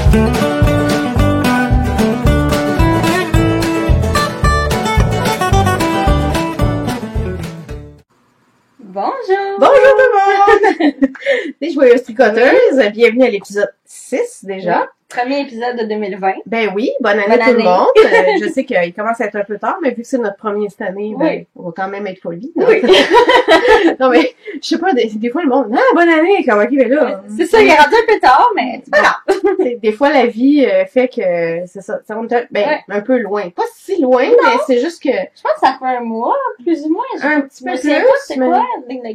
Bonjour! Bonjour tout le monde! Les joyeuses tricoteuses, bienvenue à l'épisode 6 déjà. Oui. Premier épisode de 2020. Ben oui, bonne année tout le monde. Je sais qu'il commence à être un peu tard, mais vu que c'est notre premier cette année, ben, on va quand même être folie. Oui. Non mais, je sais pas, des fois le monde, ah, bonne année, comment il est là? C'est ça, il est rendu un peu tard, mais c'est pas grave. Des fois la vie fait que, c'est ça, un peu loin. Pas si loin, mais c'est juste que... Je pense que ça fait un mois, plus ou moins. Un petit peu plus. C'est quoi?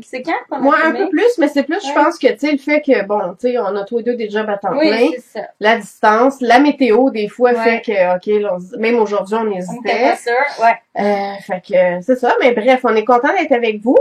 C'est quand? Moi, un peu plus, mais c'est plus, je pense que, tu sais, le fait que, bon, tu sais, on a tous les deux des jobs à temps plein. Oui, c'est ça. La distance, la météo, des fois, fait que, OK, là, même aujourd'hui, on hésitait. On était pas sûr, ouais. Fait que, c'est ça. Mais bref, on est content d'être avec vous.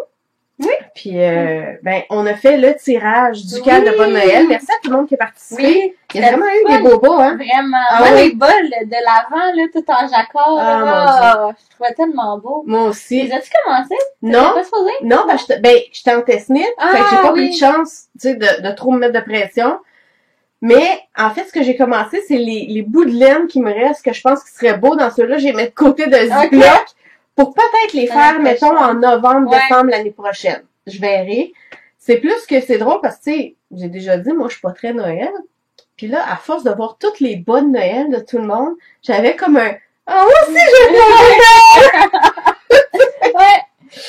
Oui. Puis, ben, on a fait le tirage du cadre de Bonne Noël. Merci à tout le monde qui a participé. Oui. Il y a vraiment eu des beaux bas, hein? Vraiment. Ah, moi, oui. les bols de l'avant, là, tout en jacquard, je trouvais tellement beau. Moi aussi. Les as-tu commencé? Non. Pas supposé? Non, j'étais en test-knit. Fait que j'ai pas pris de chance, tu sais, de trop me mettre de pression. Mais, en fait, ce que j'ai commencé, c'est les bouts de laine qui me restent, que je pense qu'ils seraient beaux dans ceux-là. J'ai mis de côté de Ziploc pour peut-être les faire, mettons, en novembre, décembre l'année prochaine. Je verrai. C'est plus que c'est drôle parce que, tu sais, j'ai déjà dit, moi, je suis pas très Noël. Puis là, à force de voir toutes les bonnes Noël de tout le monde, j'avais comme un, ah, moi aussi, je veux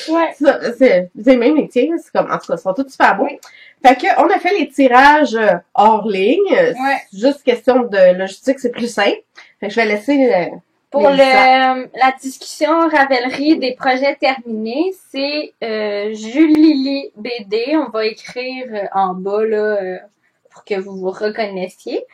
Ouais. C'est même les tirs, c'est comme, en tout cas, ils sont tous super beaux. Oui. Fait que, on a fait les tirages hors ligne. C'est juste question de logistique, c'est plus simple. Fait que je vais laisser pour la discussion Ravelry des projets terminés, c'est Julie BD. On va écrire en bas là pour que vous vous reconnaissiez.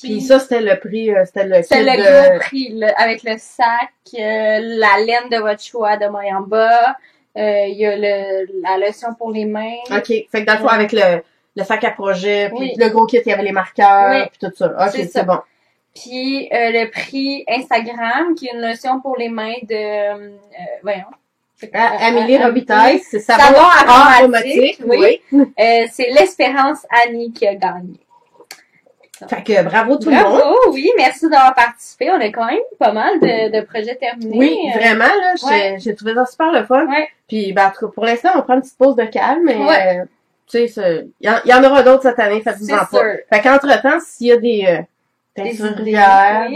Puis ça, c'était le prix, c'était le gros prix là, avec le sac, la laine de votre choix de maille en bas. Il y a la lotion pour les mains. OK. Fait que dans le fond, avec le sac à projet, puis le gros kit, il y avait les marqueurs, puis tout ça. OK, c'est bon. Puis le prix Instagram, qui est une lotion pour les mains de... voyons. Amélie Robitaille, c'est savon aromatique. Oui. C'est l'Espérance Annie qui a gagné. Fait que bravo tout le monde. Bravo, oui, merci d'avoir participé. On a quand même pas mal de projets terminés. Oui, vraiment, là, j'ai trouvé ça super le fun. Ouais. Puis, ben, en tout cas, pour l'instant, on prend une petite pause de calme, mais, tu sais, il y en aura d'autres cette année, faites-vous-en pas. Fait qu'entre-temps, s'il y a des teinturières,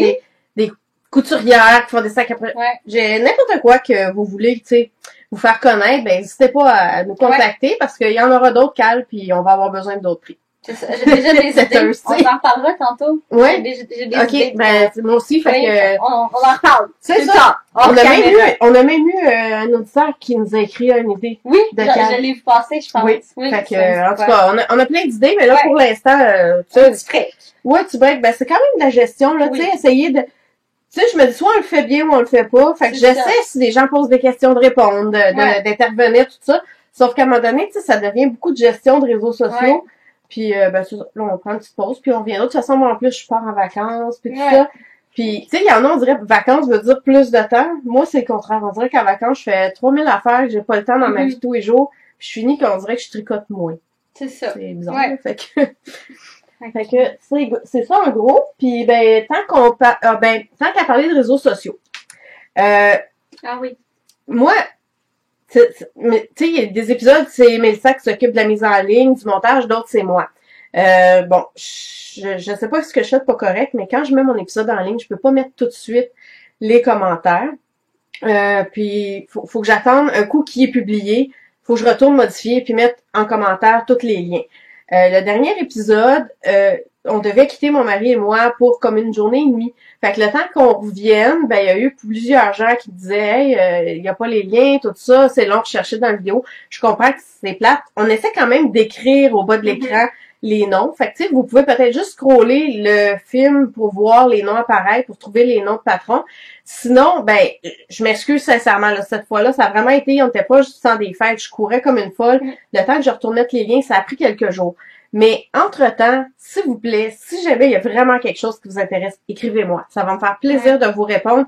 des couturières qui font des sacs après, j'ai n'importe quoi que vous voulez, tu sais, vous faire connaître, ben, n'hésitez pas à nous contacter parce qu'il y en aura d'autres, Cal, puis on va avoir besoin d'autres prix. C'est ça. J'ai déjà des idées. On en reparlera tantôt. Oui. J'ai des idées. Ben, moi aussi, fait que... On en reparle. C'est ça. On a même eu un auditeur qui nous a écrit une idée. Oui, je l'ai vu passer, je pense. Oui. Fait que, en tout cas, on a plein d'idées, mais là, pour l'instant, tu sais. Ouais, tu break. Ben, c'est quand même de la gestion, là, tu sais, essayer de... Tu sais, je me dis, soit on le fait bien ou on le fait pas. Fait que j'essaie, si des gens posent des questions, de répondre, d'intervenir, tout ça. Sauf qu'à un moment donné, tu sais, ça devient beaucoup de gestion de réseaux sociaux. Puis, ben, là, on prend une petite pause, puis on revient. De toute façon, moi, en plus, je pars en vacances, puis tout ça. Puis, tu sais, il y en a, on dirait, vacances veut dire plus de temps. Moi, c'est le contraire. On dirait qu'en vacances, je fais 3000 affaires, que j'ai pas le temps dans ma vie tous les jours. Puis, je finis qu'on dirait que je tricote moins. C'est ça. C'est bizarre. Fait que c'est ça, en gros. Puis, ben, tant qu'à parler de réseaux sociaux. Ah oui. Moi, tu sais, il y a des épisodes, c'est Mélissa qui s'occupe de la mise en ligne, du montage, d'autres, c'est moi. Bon, je sais pas ce que je fais de pas correct, mais quand je mets mon épisode en ligne, je peux pas mettre tout de suite les commentaires. Puis, faut que j'attende un coup qui est publié. Faut que je retourne modifier puis mettre en commentaire tous les liens. Le dernier épisode, on devait quitter mon mari et moi pour comme une journée et demie. Fait que le temps qu'on revienne, ben il y a eu plusieurs gens qui disaient hey, il y a pas les liens, tout ça, c'est long de chercher dans la vidéo. Je comprends que c'est plate. On essaie quand même d'écrire au bas de l'écran les noms. Fait que tu sais, vous pouvez peut-être juste scroller le film pour voir les noms apparaître, pour trouver les noms de patrons. Sinon, ben, je m'excuse sincèrement, là, cette fois-là, ça a vraiment été, on n'était pas juste sans des fêtes, je courais comme une folle. Le temps que je retourne mettre les liens, ça a pris quelques jours. Mais, entre-temps, s'il vous plaît, si jamais il y a vraiment quelque chose qui vous intéresse, écrivez-moi. Ça va me faire plaisir de vous répondre.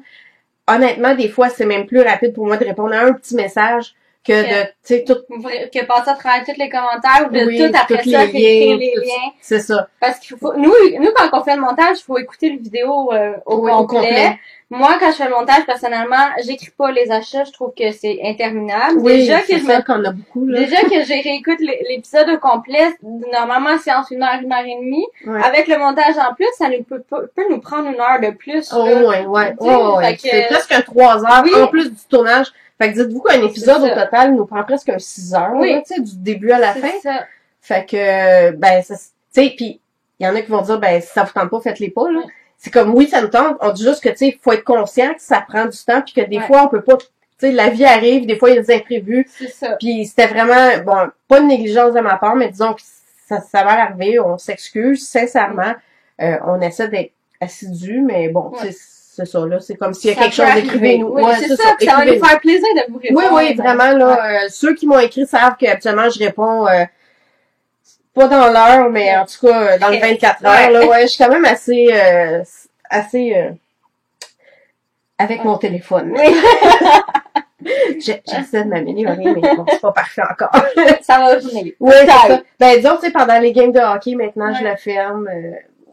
Honnêtement, des fois, c'est même plus rapide pour moi de répondre à un petit message que de, tu sais, tout... Que passer à travers tous les commentaires ou de Oui, tout après tous ça, les créer les tout liens. C'est ça. Parce qu'il faut, nous, quand on fait le montage, il faut écouter le vidéo Oui, au complet. Moi, quand je fais le montage, personnellement, j'écris pas les achats, je trouve que c'est interminable. Oui, Déjà que c'est ça qu'on a beaucoup, là. Déjà que je réécoute l'épisode au complet, normalement c'est entre 1 heure et demie. Ouais. Avec le montage en plus, ça peut nous prendre 1 heure de plus. Oh, là. ouais. Tu sais, Ouais. fait que- C'est presque 3 heures, Oui. en plus du tournage. Fait que dites-vous qu'un épisode au C'est ça. total nous prend presque 6 heures, Oui. là, tu sais, du début à la fin. C'est ça. Fait que, ben, tu sais, pis il y en a qui vont dire, ben, si ça vous tente pas, faites-les pas, là. C'est comme, oui, ça me tente. On dit juste que, tu sais, faut être conscient que ça prend du temps puis que des fois, on peut pas, tu sais, la vie arrive, des fois, il y a des imprévus. C'est ça. Puis c'était vraiment, bon, pas de négligence de ma part, mais disons que ça va arriver, on s'excuse, sincèrement. On essaie d'être assidu, mais bon, c'est ça, là. C'est comme s'il y a quelque chose d'écrivez-nous. Oui, c'est ça. Puis ça va nous faire plaisir de vous répondre. Oui, vraiment, là. Ceux qui m'ont écrit savent qu'habituellement, je réponds pas dans l'heure, mais en tout cas, dans les 24 heures, là. Ouais, je suis quand même assez avec mon téléphone. J'essaie de m'améliorer, mais bon, c'est pas parfait encore. Ça va venir. Oui, c'est ça. Ben, disons, tu sais, pendant les games de hockey, maintenant, je la ferme.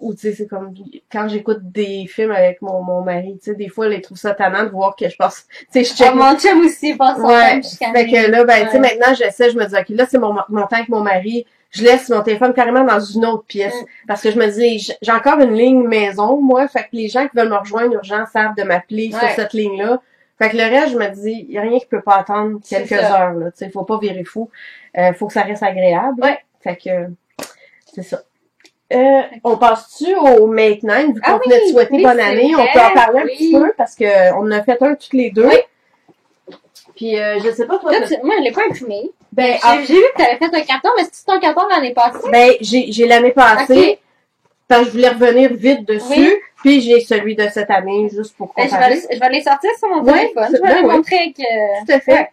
Ou, tu sais, c'est comme, quand j'écoute des films avec mon mari, tu sais, des fois, il trouve ça tannant de voir que je passe, tu sais, je check. Mon chum aussi passe son temps fait que là, ben, tu sais, maintenant, j'essaie, je me dis, ok, là, c'est mon temps avec mon mari. Je laisse mon téléphone carrément dans une autre pièce. Parce que je me dis, j'ai encore une ligne maison, moi. Fait que les gens qui veulent me rejoindre urgent savent de m'appeler sur cette ligne-là. Fait que le reste, je me dis, il y a rien qui peut pas attendre quelques heures, là. Tu sais, faut pas virer fou. Faut que ça reste agréable. Ouais. Fait que, c'est ça. On passe-tu au Make Nine, vu qu'on venait de souhaiter bonne année. On peut en parler un petit peu, parce que on en a fait un toutes les deux. Oui. Puis, je sais pas, toi. Moi, je l'ai pas imprimé. Ben, j'ai vu que t'avais fait un carton, mais c'est ton carton de l'année passée? Ben, j'ai l'année passée. Parce que je voulais revenir vite dessus. Puis j'ai celui de cette année, juste pour comparer. Je vais les sortir sur mon téléphone. Je vais les montrer que... Tout à fait.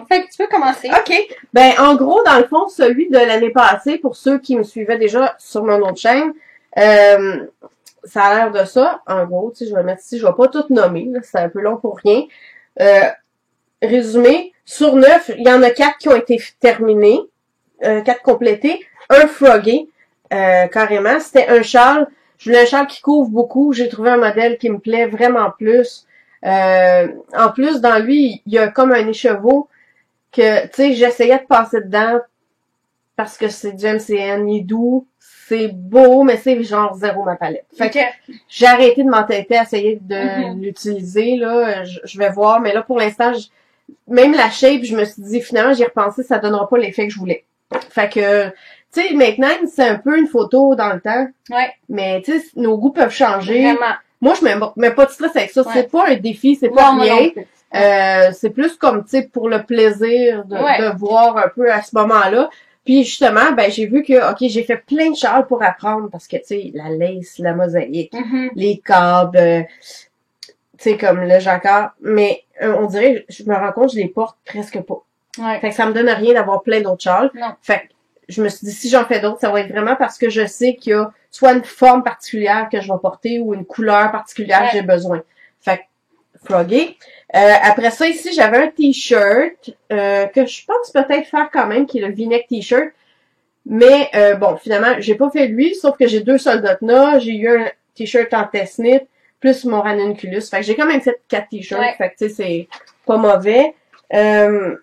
Fait que tu peux commencer. OK. Ben, en gros, dans le fond, celui de l'année passée, pour ceux qui me suivaient déjà sur mon autre chaîne, ça a l'air de ça. En gros, tu sais, je vais mettre ici, je vais pas tout nommer, là, c'est un peu long pour rien. Résumé, sur 9, il y en a 4 qui ont été terminés, 4 complétés, un frogué, carrément. C'était un châle. Je voulais un châle qui couvre beaucoup. J'ai trouvé un modèle qui me plaît vraiment plus. En plus, dans lui, il y a comme un écheveau que, tu sais, j'essayais de passer dedans parce que c'est du MCN, il est doux, c'est beau, mais c'est genre zéro ma palette. Fait que j'ai arrêté de m'entêter à essayer de l'utiliser, là. Je vais voir, mais là, pour l'instant, même la shape, je me suis dit, finalement, j'y ai repensé, ça donnera pas l'effet que je voulais. Fait que, tu sais, maintenant, c'est un peu une photo dans le temps. Ouais. Mais, tu sais, nos goûts peuvent changer. Vraiment. Moi, je mets pas de stress avec ça. C'est pas un défi, c'est pas rien. C'est plus comme, tu sais, pour le plaisir de voir un peu à ce moment-là. Puis, justement, ben, j'ai vu que, OK, j'ai fait plein de châles pour apprendre parce que, tu sais, la lace, la mosaïque, les câbles, tu sais, comme le jacquard. Mais, on dirait, je me rends compte, je les porte presque pas. Ouais. Fait que ça me donne rien d'avoir plein d'autres châles. Non. Fait que, je me suis dit, si j'en fais d'autres, ça va être vraiment parce que je sais qu'il y a soit une forme particulière que je vais porter ou une couleur particulière que j'ai besoin. Fait que, frogué. Après ça, ici, j'avais un t-shirt que je pense peut-être faire quand même, qui est le V-neck t-shirt. Mais, bon, finalement, j'ai pas fait lui, sauf que j'ai 2 soldats. J'ai eu un t-shirt en test-knit, plus mon ranunculus. Fait que j'ai quand même fait 4 t-shirts. Ouais. Fait que, tu sais, c'est pas mauvais. Le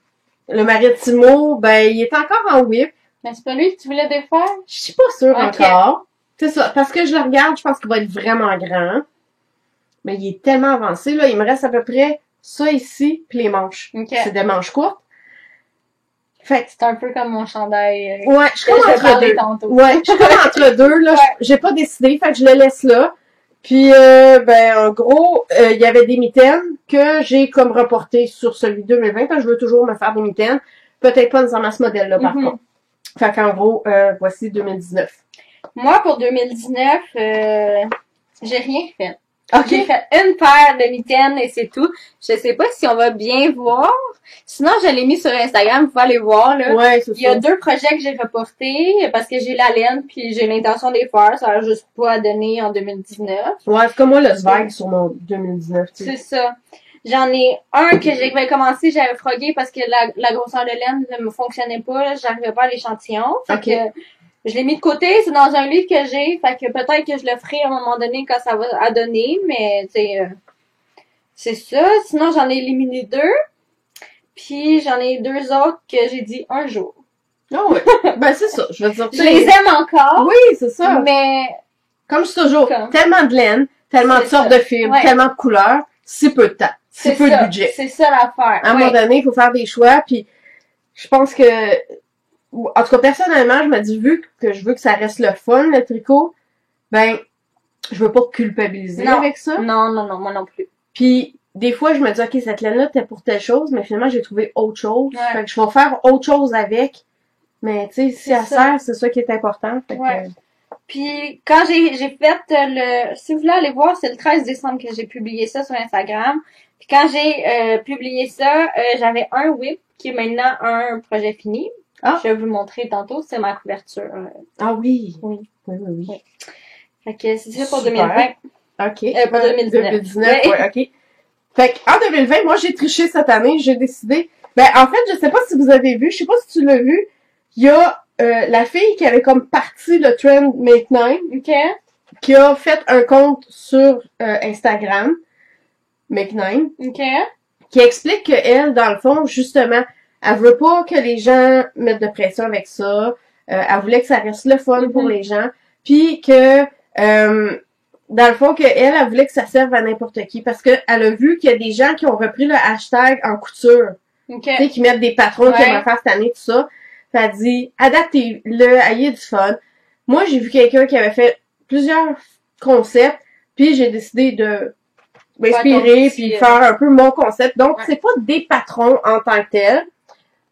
Maritimo, ben, il est encore en whip. Mais c'est pas lui que tu voulais défaire? Je suis pas sûre encore. C'est ça. Parce que je le regarde, je pense qu'il va être vraiment grand. Mais il est tellement avancé, là. Il me reste à peu près ça ici, puis les manches. C'est des manches courtes. Fait c'est un peu comme mon chandail. Ouais, je suis comme entre deux. Tantôt. Ouais, je suis comme entre deux, là. J'ai pas décidé, fait que je le laisse là. Puis, ben, en gros, il y avait des mitaines que j'ai comme reporté sur celui de 2020, parce que je veux toujours me faire des mitaines. Peut-être pas nécessairement ce modèle-là, par contre. Fait qu'en gros, voici 2019. Moi, pour 2019, j'ai rien fait. Okay. J'ai fait une paire de mitaines et c'est tout. Je sais pas si on va bien voir. Sinon, je l'ai mis sur Instagram, vous pouvez aller voir, là. Ouais, c'est ça. Il y a 2 projets que j'ai reportés parce que j'ai la laine puis j'ai l'intention de les faire. Ça a juste pas à donner en 2019. Ouais, c'est comme moi le Zweig sur mon 2019, tu sais. C'est ça. J'en ai un que j'avais commencé, j'avais frogué parce que la grosseur de laine ne me fonctionnait pas, là, j'arrivais pas à l'échantillon. Fait que je l'ai mis de côté, c'est dans un livre que j'ai, fait que peut-être que je le ferai à un moment donné quand ça va à donner, mais c'est ça. Sinon, j'en ai éliminé 2, puis j'en ai 2 autres que j'ai dit un jour. Ah oui. Ben, c'est ça. Je veux dire, Je les aime encore. Oui, c'est ça. Mais, comme je dis toujours, tellement de laine, tellement de sortes de fibres, tellement de couleurs, si peu de temps, si peu de budget. C'est ça l'affaire. À un moment donné, il faut faire des choix, puis je pense que, en tout cas, personnellement, je me dis, vu que je veux que ça reste le fun, le tricot, ben, je veux pas culpabiliser avec ça. Non, moi non plus. Puis, des fois, je me dis, OK, cette laine-là, t'es pour telle chose, mais finalement, j'ai trouvé autre chose. Fait que je vais faire autre chose avec. Mais, tu sais, si elle sert, c'est ça qui est important. Fait que... Puis, quand j'ai fait si vous voulez aller voir, c'est le 13 décembre que j'ai publié ça sur Instagram. Puis, quand j'ai publié ça, j'avais un whip qui est maintenant un projet fini. Je vais vous le montrer tantôt, c'est ma couverture. Ah oui. Oui. Oui. Fait que c'est ça pour 2020. OK. Pour 2019. 2019, ouais, OK. Fait qu'en 2020, moi, j'ai triché cette année, j'ai décidé... Ben, en fait, je sais pas si vous avez vu, je sais pas si tu l'as vu, il y a la fille qui avait comme parti le trend Make9, qui a fait un compte sur Instagram, Make9, qui explique que elle, dans le fond, justement, elle veut pas que les gens mettent de pression avec ça, elle voulait que ça reste le fun pour les gens, puis que... dans le fond, elle voulait que ça serve à n'importe qui, parce que elle a vu qu'il y a des gens qui ont repris le hashtag en couture, tu sais, qui mettent des patrons qui aimeraient faire cette année, tout ça. Puis elle dit, adaptez-le, ayez du fun. Moi, j'ai vu quelqu'un qui avait fait plusieurs concepts, puis j'ai décidé de m'inspirer, puis faire un peu mon concept. Donc, c'est pas des patrons en tant que tel.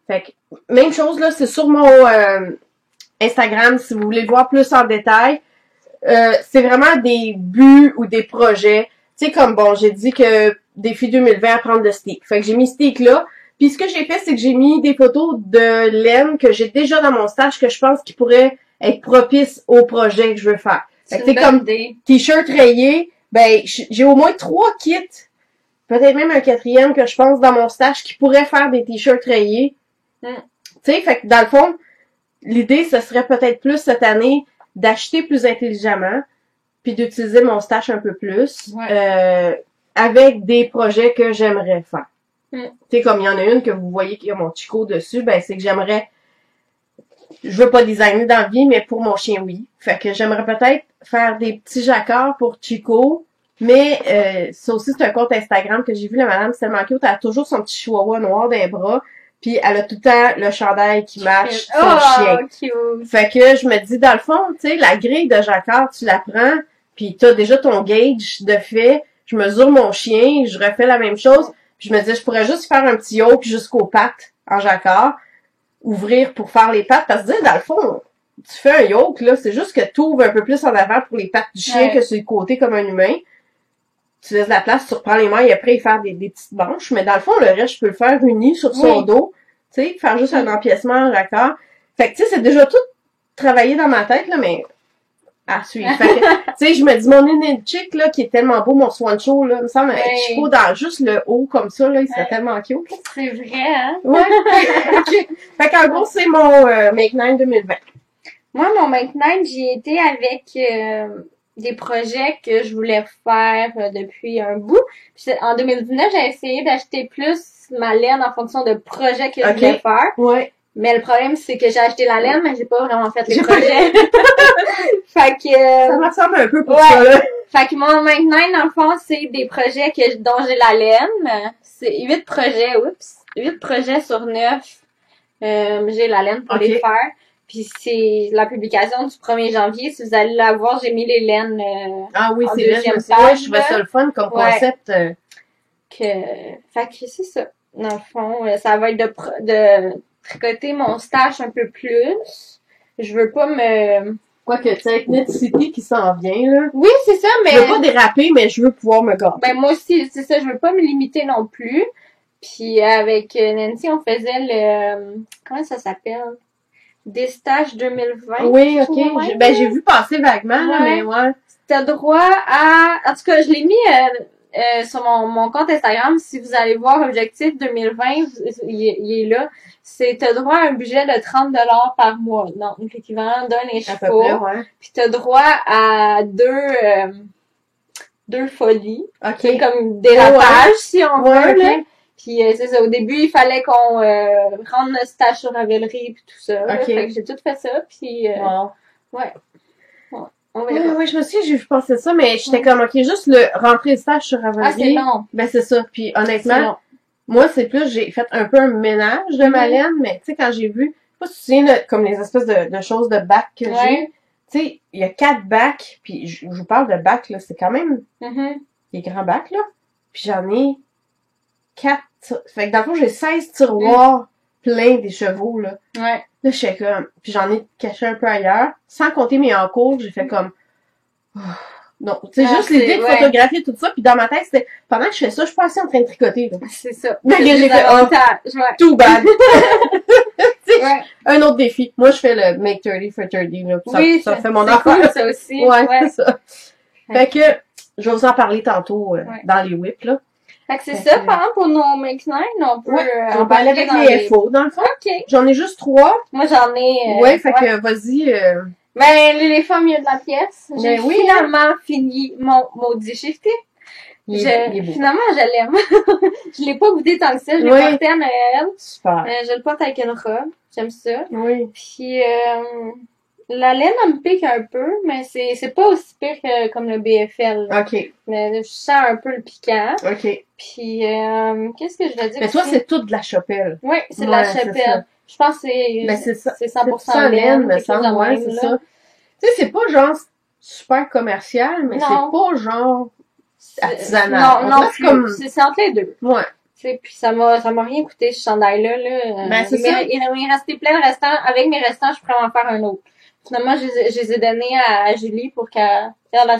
Fait que, même chose, là, c'est sur mon Instagram, si vous voulez le voir plus en détail. C'est vraiment des buts ou des projets. Tu sais, comme bon, j'ai dit que défi 2020 à prendre le stick. Fait que j'ai mis stick là. Puis ce que j'ai fait, c'est que j'ai mis des photos de laine que j'ai déjà dans mon stage que je pense qui pourrait être propice au projet que je veux faire. Fait que c'est comme t-shirt rayé, ben j'ai au moins 3 kits, peut-être même un 4e que je pense dans mon stage qui pourrait faire des t-shirts rayés. Tu sais, fait que dans le fond, l'idée, ce serait peut-être plus cette année d'acheter plus intelligemment, puis d'utiliser mon stash un peu plus, avec des projets que j'aimerais faire. Tu sais, comme il y en a une que vous voyez qu'il y a mon Chico dessus, ben c'est que j'aimerais, je veux pas designer dans la vie, mais pour mon chien, oui. Fait que j'aimerais peut-être faire des petits jacquards pour Chico, mais ça aussi, c'est un compte Instagram que j'ai vu, la madame, c'est tellement cute, elle a toujours son petit chihuahua noir dans les bras, puis elle a tout le temps le chandail qui match son chien. Cute. Fait que je me dis, dans le fond, tu sais, la grille de jacquard, tu la prends, puis t'as déjà ton gauge de fait, je mesure mon chien, je refais la même chose, puis je me dis, je pourrais juste faire un petit yoke jusqu'aux pattes en jacquard, ouvrir pour faire les pattes, parce que dans le fond, tu fais un yoke, là, c'est juste que tu ouvres un peu plus en avant pour les pattes du chien que sur le côté comme un humain. Tu laisses la place, tu reprends les mailles, après il faire des petites manches, mais dans le fond, le reste, je peux le faire uni sur son dos, tu sais, faire juste un empiècement en raccord. Fait que, tu sais, c'est déjà tout travaillé dans ma tête, là, mais à suivre. Fait que, tu sais, je me dis, mon Nene Chick, là, qui est tellement beau, mon Swancho, là, il me semble, Chico dans juste le haut, comme ça, là, il serait tellement cute. C'est vrai, hein? Ouais. Okay. Fait qu'en gros, c'est mon Make9 2020. Moi, mon Make9, j'y étais avec des projets que je voulais faire depuis un bout. Puis, en 2019, j'ai essayé d'acheter plus ma laine en fonction de projets que je voulais faire. Ouais. Mais le problème, c'est que j'ai acheté la laine, mais j'ai pas vraiment fait les projets. Fait que... ça me ressemble un peu pour ça, là. Fait que mon Make9, dans le fond, c'est des projets dont j'ai la laine. C'est 8 projets, 8 projets sur 9. J'ai la laine pour les faire. Puis c'est la publication du 1er janvier. Si vous allez la voir, j'ai mis les laines ah oui, c'est vrai, je trouvais ça le fun comme concept. Fait que c'est ça. Dans le fond, ça va être de tricoter mon stash un peu plus. Je veux pas me... Quoique, tu sais, avec Net City qui s'en vient, là. Oui, c'est ça, mais... Je veux pas déraper, mais je veux pouvoir me garder. Ben, moi aussi, c'est ça, je veux pas me limiter non plus. Puis avec Nancy, on faisait le... Comment ça s'appelle? Des stages 2020. Oui, ok. J'ai vu passer vaguement, là, mais ouais. T'as droit à... En tout cas, je l'ai mis sur mon compte Instagram, si vous allez voir Objectif 2020, il est là. T'as droit à un budget de 30$ par mois. Donc, l'équivalent d'un À peu écheveau. près, ouais. Puis t'as droit à deux folies. OK. C'est comme dérapage, si on veut, Ouais, là. OK. Puis c'est ça, au début, il fallait qu'on rende notre stage sur Ravelry puis tout ça. Ok. Fait que j'ai tout fait ça, puis Wow. ouais. On verra. Oui, je me suis dit, j'ai pensé ça, mais j'étais comme, OK, juste le rentrer le stage sur Ravelry. Ah, c'est long. Ben, c'est ça. Puis, C'est honnêtement, long. moi, c'est plus, j'ai fait un peu un ménage de ma laine, mais tu sais, quand j'ai vu, je sais pas si tu te souviens, comme les espèces de choses de bac que j'ai. Ouais. Tu sais, il y a 4 bacs, puis je vous parle de bacs, là, c'est quand même Mhm. des grands bacs, là. Puis j'en ai 4. Fait que dans le fond, j'ai 16 tiroirs pleins des chevaux, là. Ouais. Là, je fais comme, puis j'en ai caché un peu ailleurs. Sans compter mes encours, j'ai fait comme, non, tu sais, Ah, juste l'idée de ouais. photographier tout ça, puis dans ma tête, c'était, pendant que je fais ça, je suis pas assez en train de tricoter, là. C'est ça. Mais C'est j'ai des fait, avantages, ouais. Too bad. Ouais. Un autre défi. Moi, je fais le Make 30 for 30, là. Ça, Oui, ça fait mon c'est affaire. cool, ça aussi. Ouais, Ouais. c'est ça. Fait que, je vais vous en parler tantôt, Ouais. dans les whips, là. Fait que c'est Fait ça, que- par exemple, pour nos Make 9, on peut Ouais, on va aller embarquer avec dans les FO, dans le fond. OK. J'en ai juste 3. Moi, j'en ai... ouais, fait que, vas-y, Ben, l'éléphant au milieu de la pièce. J'ai Ben oui, finalement fini mon maudit shifté. il est beau. Finalement, je l'aime. Je l'ai pas goûté tant que ça. Je l'ai Oui. porté à Noël. Super. Je le porte avec une robe. J'aime ça. Oui. Puis, la laine, elle me pique un peu, mais c'est pas aussi pire que comme le BFL. là. OK. Mais je sens un peu le piquant. OK. Puis, qu'est-ce que je vais dire? Mais toi, aussi? c'est tout de la chapelle. Oui, c'est de Ouais, la c'est ça. chapelle. Je pense que c'est Ben, c'est ça. 100% laine, me quelque chose semble. de Ouais, même, c'est là. ça. Tu sais, c'est pas genre super commercial, mais Non. c'est pas genre artisanal. Non, On non dirait plus. comme- C'est entre les deux. Ouais. Tu sais, puis ça m'a rien coûté ce chandail-là, là. Ben, c'est il ça. m'est resté plein de restants. Avec mes restants, je pourrais en faire un autre. Finalement, je les ai donnés à Julie pour qu'elle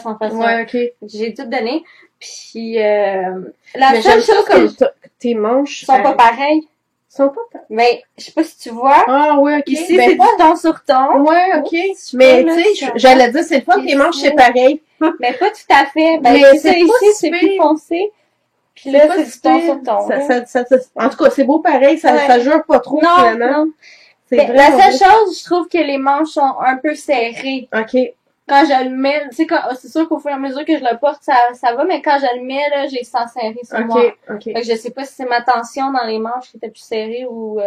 s'en fasse un. Ouais, OK. J'ai tout donné. Puis, la Mais seule j'aime ça chose comme que tes manches sont pas pareilles. sont pas pareilles. Mais, je sais pas si tu vois. Ah, ouais, OK. Ici, Ben, c'est du ton sur ton. ouais, OK. Oups, Mais, là, tu sais, ça j'allais dire, c'est le fun, tes manches, c'est pareil. Mais pas tout à fait. Ben, Mais c'est c'est ça, pas ici, si c'est pire. plus foncé. Puis C'est là, pas c'est si du ton pire. sur ton. là. En tout cas, c'est beau pareil, ça, Ouais. ça jure pas trop, Non, finalement. non. C'est Ben, la vraiment seule chose, je trouve que les manches sont un peu serrées. beau. OK. Quand je le mets, tu sais, c'est sûr qu'au fur et à mesure que je le porte, ça va, mais quand je le mets, là, j'ai le sens serré sur moi. OK, OK. Fait que je sais pas si c'est ma tension dans les manches qui était plus serrée ou...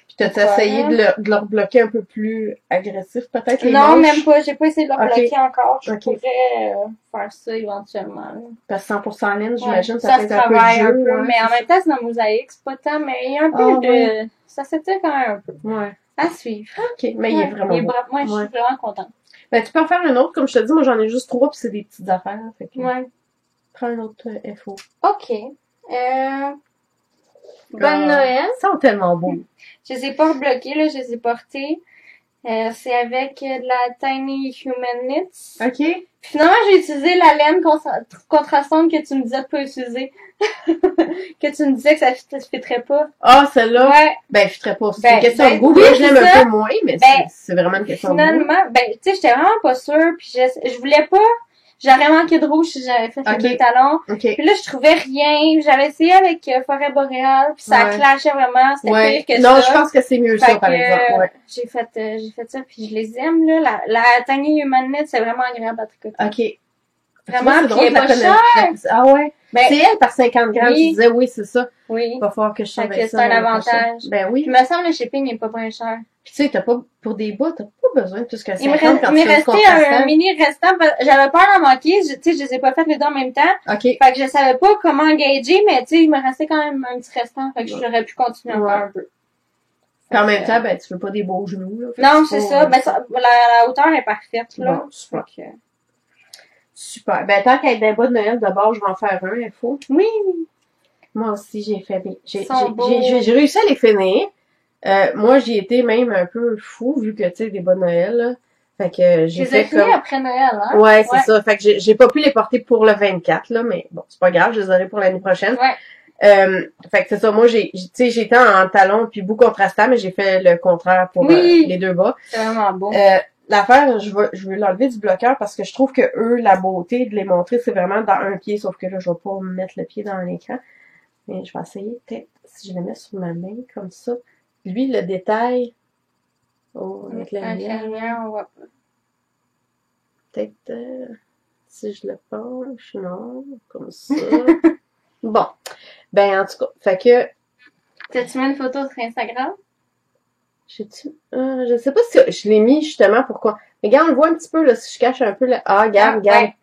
Puis t'as essayé de leur bloquer un peu plus agressif, peut-être, les Non, manches? même pas. J'ai pas essayé de le Ok. bloquer encore. Je Ok. pourrais faire ça éventuellement. là. Parce que 100% laine, Ouais, j'imagine, ça fait se un peu de travaille un jeu, peu, ouais, mais en c'est même temps, c'est dans mosaïque, c'est pas tant, mais il y a un peu Ah, de... ouais. Ça s'étire quand même un peu. Ouais. À suivre. OK, mais il est vraiment beau. Moi, je Ouais. suis vraiment contente. Ben, tu peux en faire un autre, comme je te dis, moi j'en ai juste 3 puis c'est des petites affaires. Fait que Ouais. prends un autre FO. OK. Bonne Noël. Ils sont tellement beaux. Je les ai pas rebloqués, là, je les ai portés. C'est avec de la Tiny Human Knits. OK? Finalement, j'ai utilisé la laine contrastante que tu me disais de pas utiliser. Que tu me disais que ça fitterait pas. Ah, celle-là? Ouais. Ben, je ferais pas. C'est Ben, une question ben, de goût. oui, Moi, je l'aime c'est un ça. peu moins, mais Ben, c'est vraiment une question de goût. Finalement, ben, tu sais, j'étais vraiment pas sûre, puis je voulais pas, j'aurais manqué de rouge si j'avais fait Ok. les deux talons. OK. Puis là, je trouvais rien, j'avais essayé avec Forêt Boréale, puis ça Ouais. clashait vraiment, c'était Ouais. pire que Non, ça. je pense que c'est mieux Fait ça, par que, exemple. Ouais. j'ai fait ça, puis je les aime, là. La Tiny Human Knit, c'est vraiment agréable à tricoter. OK. Vraiment, Tu vois, puis elle est pas connais. chère. Ah ouais? Ben, C'est elle par 50 grammes, oui. tu disais, oui, c'est ça. oui. Il va falloir que je Fait surveille que ça. c'est un l'année prochaine. avantage. Ben oui. Puis, il me semble, le shipping n'est pas bien cher. Puis tu sais, t'as pas, pour des bas, t'as pas besoin de tout ce que Il me 50 quand m'est tu fais du resté un contrastant. mini restant, j'avais peur d'en manquer, tu sais, je les ai pas fait les deux en même temps. OK. Fait que je savais pas comment engager, mais tu sais, il me restait quand même un petit restant. Fait que j'aurais pu continuer encore Ouais. un peu. Puis en même Fait temps, que, ben, tu veux pas des beaux genoux, là. Fait non, que c'est pas, ça. Ben, la hauteur est parfaite, là. Bon, super. Fait que, Super. Ben, tant qu'à être des bas de Noël, d'abord, je vais en faire un, il faut. oui. Moi aussi, j'ai fait, Ils sont beaux. j'ai réussi à les finir. Moi, j'y étais même un peu fou, vu que, tu sais, des bas de Noël, là. Fait que Je j'ai les ai fait finis comme... après Noël, hein. Ouais, c'est ça. Fait que j'ai pas pu les porter pour le 24, là, mais bon, c'est pas grave, je les aurai pour l'année prochaine. Ouais. Fait que c'est ça, moi, tu sais, j'étais en talon puis bout contrastant, mais j'ai fait le contraire pour Oui. les deux bas. C'est vraiment beau. l'affaire, je veux l'enlever du bloqueur parce que je trouve que eux, la beauté de les montrer, c'est vraiment dans un pied, sauf que là, je vais pas mettre le pied dans l'écran. Mais je vais essayer, peut-être, si je le mets sur ma main, comme ça. Lui, le détail, avec la lumière, on voit pas. peut-être, si je le penche, non, comme ça. Bon. Ben, en tout cas, fait que... T'as-tu mis une photo sur Instagram? Je sais pas si je l'ai mis justement pourquoi. Mais regarde, on le voit un petit peu, là, si je cache un peu, là. Ah, regarde. Ouais.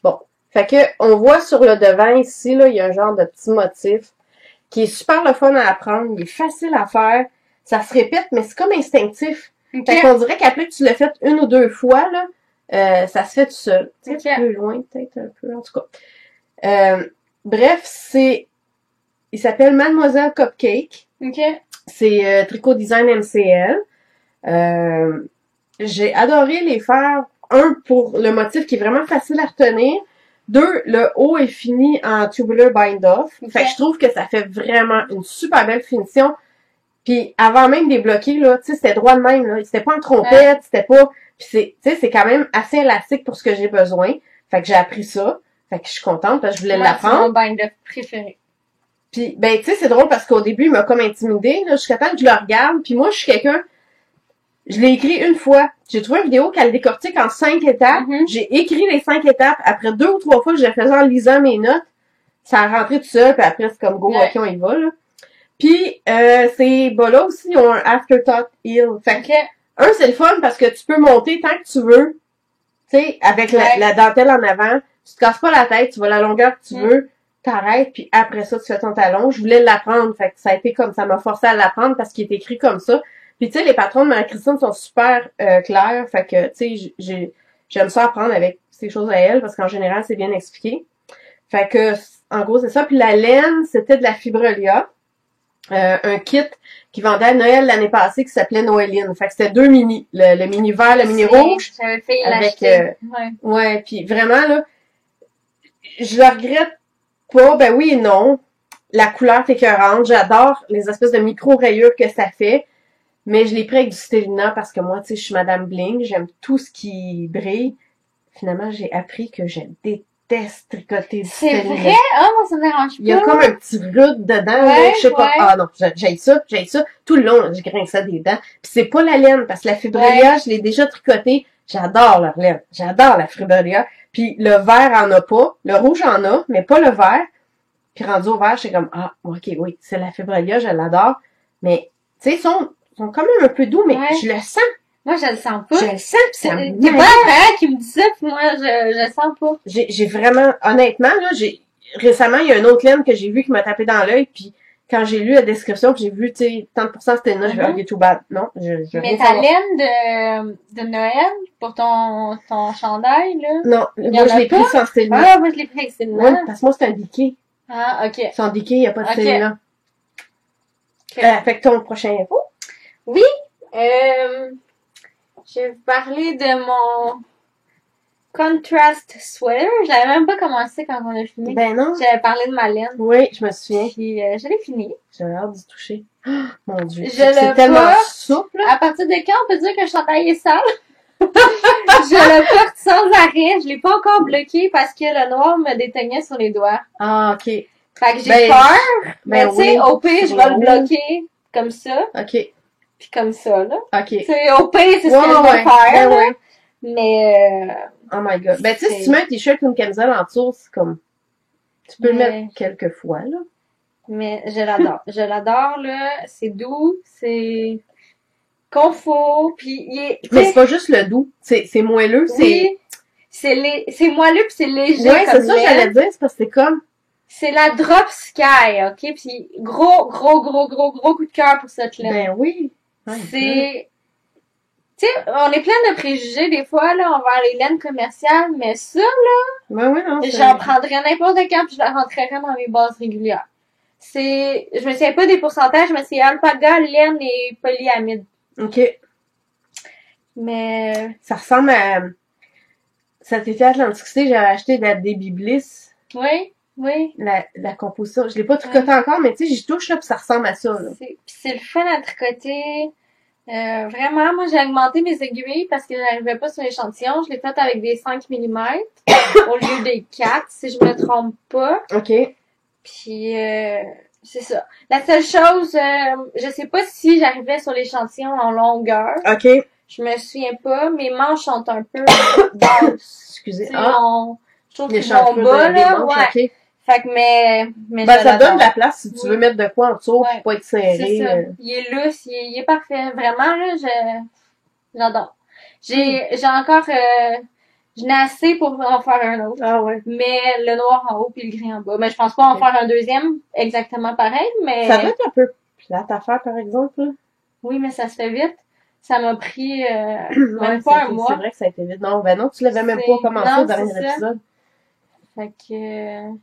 Bon. Fait que, on voit sur le devant ici, là, il y a un genre de petit motif qui est super le fun à apprendre, il est facile à faire, ça se répète, mais c'est comme instinctif. Okay. Fait qu'on dirait qu'après que tu l'as fait une ou deux fois, là, ça se fait tout seul. Tu sais, un peu loin, peut-être un peu, en tout cas. Bref, il s'appelle Mademoiselle Cupcake. OK. C'est Tricot Design MCL. J'ai adoré les faire. Un, pour le motif qui est vraiment facile à retenir. Deux, le haut est fini en tubular bind-off. Okay. Fait que je trouve que ça fait vraiment une super belle finition. Puis avant même des bloqués, là, tu sais, c'était droit de même, là. C'était pas en trompette, c'était pas... Puis c'est quand même assez élastique pour ce que j'ai besoin. Fait que j'ai appris ça. Fait que je suis contente parce que je voulais l'apprendre. C'est mon bind-off préféré. Puis, ben, tu sais, c'est drôle parce qu'au début, il m'a comme intimidée, là, jusqu'à temps que je le regarde. Puis moi, je suis quelqu'un... Je l'ai écrit une fois. J'ai trouvé une vidéo qu'elle décortique en 5 étapes. J'ai écrit les 5 étapes. Après 2 ou 3 fois, je le faisais en lisant mes notes. Ça a rentré tout seul, puis après, c'est comme go, ok, on y va, là. Puis, ces bas-là aussi, ils ont un afterthought heel. Fait que, un, c'est le fun parce que tu peux monter tant que tu veux. Tu sais, avec la dentelle en avant. Tu te casses pas la tête, tu vas la longueur que tu veux. T'arrêtes, puis après ça, tu fais ton talon. Je voulais l'apprendre, fait que ça a été comme ça m'a forcé à l'apprendre parce qu'il est écrit comme ça. Puis tu sais, les patrons de Marie-Christine sont super clairs, fait que tu sais, j'aime ça apprendre avec ces choses à elle parce qu'en général, c'est bien expliqué. Fait que, en gros, c'est ça. Puis la laine, c'était de la Fibrelia, un kit qui vendait à Noël l'année passée qui s'appelait Noëline. Fait que c'était 2 mini, le mini vert, le mini rouge. J'avais fait avec ouais, puis vraiment là, je le regrette pas, ben oui et non. La couleur est écœurante. J'adore les espèces de micro-rayures que ça fait. Mais je l'ai pris avec du Stélina parce que moi, tu sais, je suis Madame Bling. J'aime tout ce qui brille. Finalement, j'ai appris que je déteste tricoter du Stélina. C'est vrai? Ah, moi, ça me dérange pas. Il y a comme un petit rude dedans. Ouais, je sais pas. Ah non, j'ai ça. Tout le long, je grince ça des dents. Puis c'est pas la laine parce que la Fibrelia, je l'ai déjà tricotée. J'adore leur laine. J'adore la Fibrelia. Puis le vert en a pas. Le rouge en a, mais pas le vert. Puis rendu au vert, j'étais comme, ah, ok, oui, c'est la Fibrelia, je l'adore. Mais, tu sais, ils sont quand même un peu doux, mais je le sens. Moi, je le sens pas. Je le sens, pis ça me... T'es pas la première qui me dit ça, pis moi, je le sens pas. J'ai vraiment, honnêtement, là, récemment, il y a une autre laine que j'ai vue qui m'a tapé dans l'œil, puis quand j'ai lu la description, pis j'ai vu, tu sais, 30% c'était là, je vais aller tout bad. Non, je mais ta laine de Noël, pour ton chandail, là. Non, moi, je l'ai pris sans Stélina. Ah, moi, je l'ai pris avec Stélina. Ouais, parce que moi, c'est un diquet. Ah, ok. Sans diquet, il n'y a pas de Stélina. Okay. Fait que ton prochain info? Oui, je vais vous parler de mon contrast sweater. Je l'avais même pas commencé quand on a fini. Ben non. J'avais parlé de ma laine. Oui, je me souviens. Puis je l'ai fini. J'avais hâte d'y toucher. Oh, mon Dieu. C'est tellement souple. À partir de quand on peut dire que le chandail est sale? Je le porte sans arrêt. Je l'ai pas encore bloqué parce que le noir me déteignait sur les doigts. Ah, ok. Fait que j'ai peur. Mais tu sais, au pire, je vais le bloquer comme ça. Ok. Puis comme ça, là. Ok. Tu sais, au pire, c'est ce que je vais faire. Ouais. Mais oh my god. Ben, tu sais, si tu mets un t-shirt ou une camisole en dessous, c'est comme... Tu peux le mettre quelques fois, là. Mais je l'adore. Je l'adore, là. C'est doux, c'est confort, puis il est... Mais c'est pas juste le doux. C'est moelleux, oui, c'est moelleux puis c'est léger. Ouais, comme c'est ça que j'allais dire, c'est parce que c'est comme... C'est la Drop Sky, ok? Puis gros coup de cœur pour cette laine. Ben oui. C'est... Tu sais, on est plein de préjugés des fois, là, envers les laines commerciales, mais ça, là... Ouais, non. J'en prendrais n'importe quand puis je la rentrerais dans mes bases régulières. Je me souviens pas des pourcentages, mais c'est alpaga, laine et polyamide. Ok. Mais... Ça ressemble à... Cet été Atlantic City, j'avais acheté de la Debbie Bliss. Oui. La composition. Je l'ai pas tricoté encore, mais tu sais, j'y touche, là, puis ça ressemble à ça, là. Puis c'est le fun à tricoter. Vraiment, moi, j'ai augmenté mes aiguilles parce que j'arrivais pas sur l'échantillon. Je l'ai fait avec des 5 millimètres au lieu des 4, si je me trompe pas. OK. Puis, c'est ça. La seule chose, je sais pas si j'arrivais sur l'échantillon en longueur. OK. Je me souviens pas. Mes manches sont un peu basses. Excusez. Tu sais, je trouve les qu'ils vont chantiers bas, des là. manches, Ouais. OK. Fait que, mais Ben, je ça donne l'adore. de la place si tu veux mettre de quoi en dessous Ouais. pour pas être serré. C'est ça. Il est lousse, il est parfait. Vraiment, là, j'adore. J'ai encore, je n'ai assez pour en faire un autre. Ah ouais. Mais le noir en haut puis le gris en bas. Mais je pense pas en faire un deuxième exactement pareil, mais. Ça doit être un peu plate à faire, par exemple, là. Oui, mais ça se fait vite. Ça m'a pris, Ouais, même pas un mois. C'est vrai que ça a été vite. Non, ben non, tu l'avais même pas commencé Non, au dernier c'est ça. épisode. Fait que,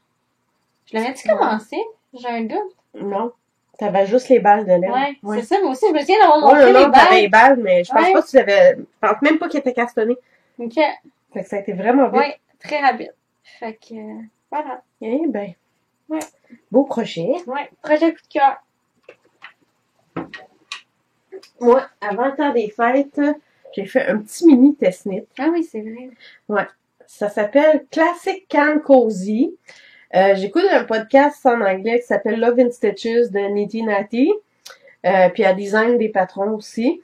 je l'avais-tu commencé? J'ai un doute. Non. T'avais juste les balles de laine. Ouais, c'est ça. Moi aussi, je me souviens d'avoir montré Ouais, non, les non, t'avais les balles. balles, mais je pense Ouais. pas que tu l'avais. Je pense même pas qu'il était castonné. OK. Fait que ça a été vraiment vite. Ouais, très rapide. Fait que, voilà. Eh ben. Ouais. Beau projet. Ouais, projet coup de cœur. Moi, avant le temps des fêtes, j'ai fait un petit mini test knit. Ah oui, c'est vrai. Ouais. Ça s'appelle Classic Can Cozy. J'écoute un podcast en anglais qui s'appelle Love in Stitches de Nitty Natty. Puis elle design des patrons aussi.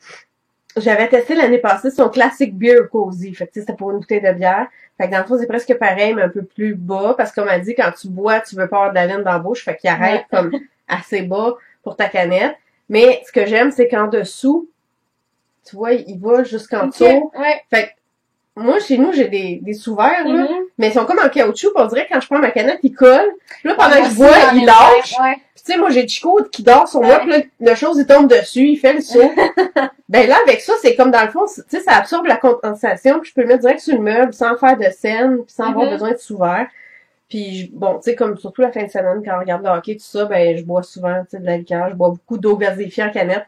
J'avais testé l'année passée son Classic Beer Cozy. Fait que c'était pour une bouteille de bière. Fait que dans le fond, c'est presque pareil, mais un peu plus bas. Parce que comme elle dit, quand tu bois, tu veux pas avoir de la laine dans la bouche. Fait qu'il arrête comme assez bas pour ta canette. Mais ce que j'aime, c'est qu'en dessous, tu vois, il va jusqu'en dessous. Ouais. Fait que moi, chez nous, j'ai des sous-verts, là. Mhm. Mais ils sont comme en caoutchouc. Puis on dirait que quand je prends ma canette, ils collent. Puis là, pendant Ouais, que je moi aussi, bois, j'en ai ils lâchent. Ouais. Puis tu sais, moi, j'ai Chico qui dort sur moi. Ouais. Puis là, la chose, il tombe dessus. Il fait le saut. Ben là, avec ça, c'est comme dans le fond, tu sais, ça absorbe la condensation. Puis je peux le mettre direct sur le meuble sans faire de scène. Puis sans avoir Mhm. besoin de sous-verts. Puis bon, tu sais, comme surtout la fin de semaine, quand on regarde le hockey, tout ça, ben je bois souvent, tu sais, de la liqueur. Je bois beaucoup d'eau gazéifiée en canette.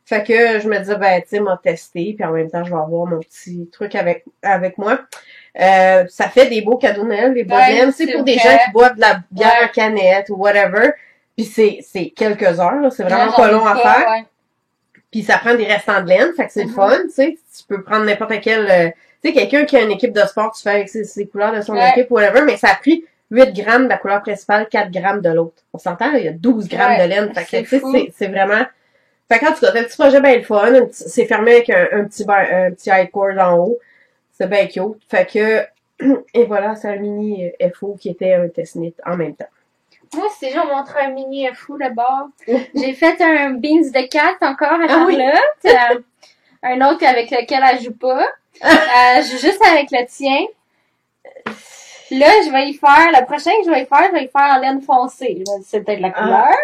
Fait que je me disais, ben, tu sais, m'a testé, puis en même temps, je vais avoir mon petit truc avec moi. Ça fait des beaux cadeaux de Noël, les bohèmes. c'est C'est pour des vrai. gens qui boivent de la bière Ouais. en canette ou whatever. Puis c'est quelques heures, là. C'est vraiment J'en pas ai long à faire. Ouais. Puis ça prend des restants de laine, fait que c'est le Mhm. fun, tu sais. Tu peux prendre n'importe quel... tu sais, quelqu'un qui a une équipe de sport, tu fais avec ses couleurs de son Ouais. équipe ou whatever, mais ça a pris 8 grammes de la couleur principale, 4 grammes de l'autre. On s'entend, là, il y a 12 grammes Ouais, de laine. Fait que, c'est tu sais, fou. c'est vraiment... Fait que, en tout cas, c'est un petit projet bien le fun. C'est fermé avec un petit high cord en haut. C'est bien cute. Fait que, et voilà, c'est un mini FO qui était un test knit en même temps. Moi, c'est genre montré un mini fou là-bas. J'ai fait un beans de 4 encore à Ah oui. Charlotte. Un autre avec lequel elle joue pas. Elle joue juste avec le tien. Là, je vais y faire, le prochain que je vais y faire en laine foncée. C'est peut-être la couleur.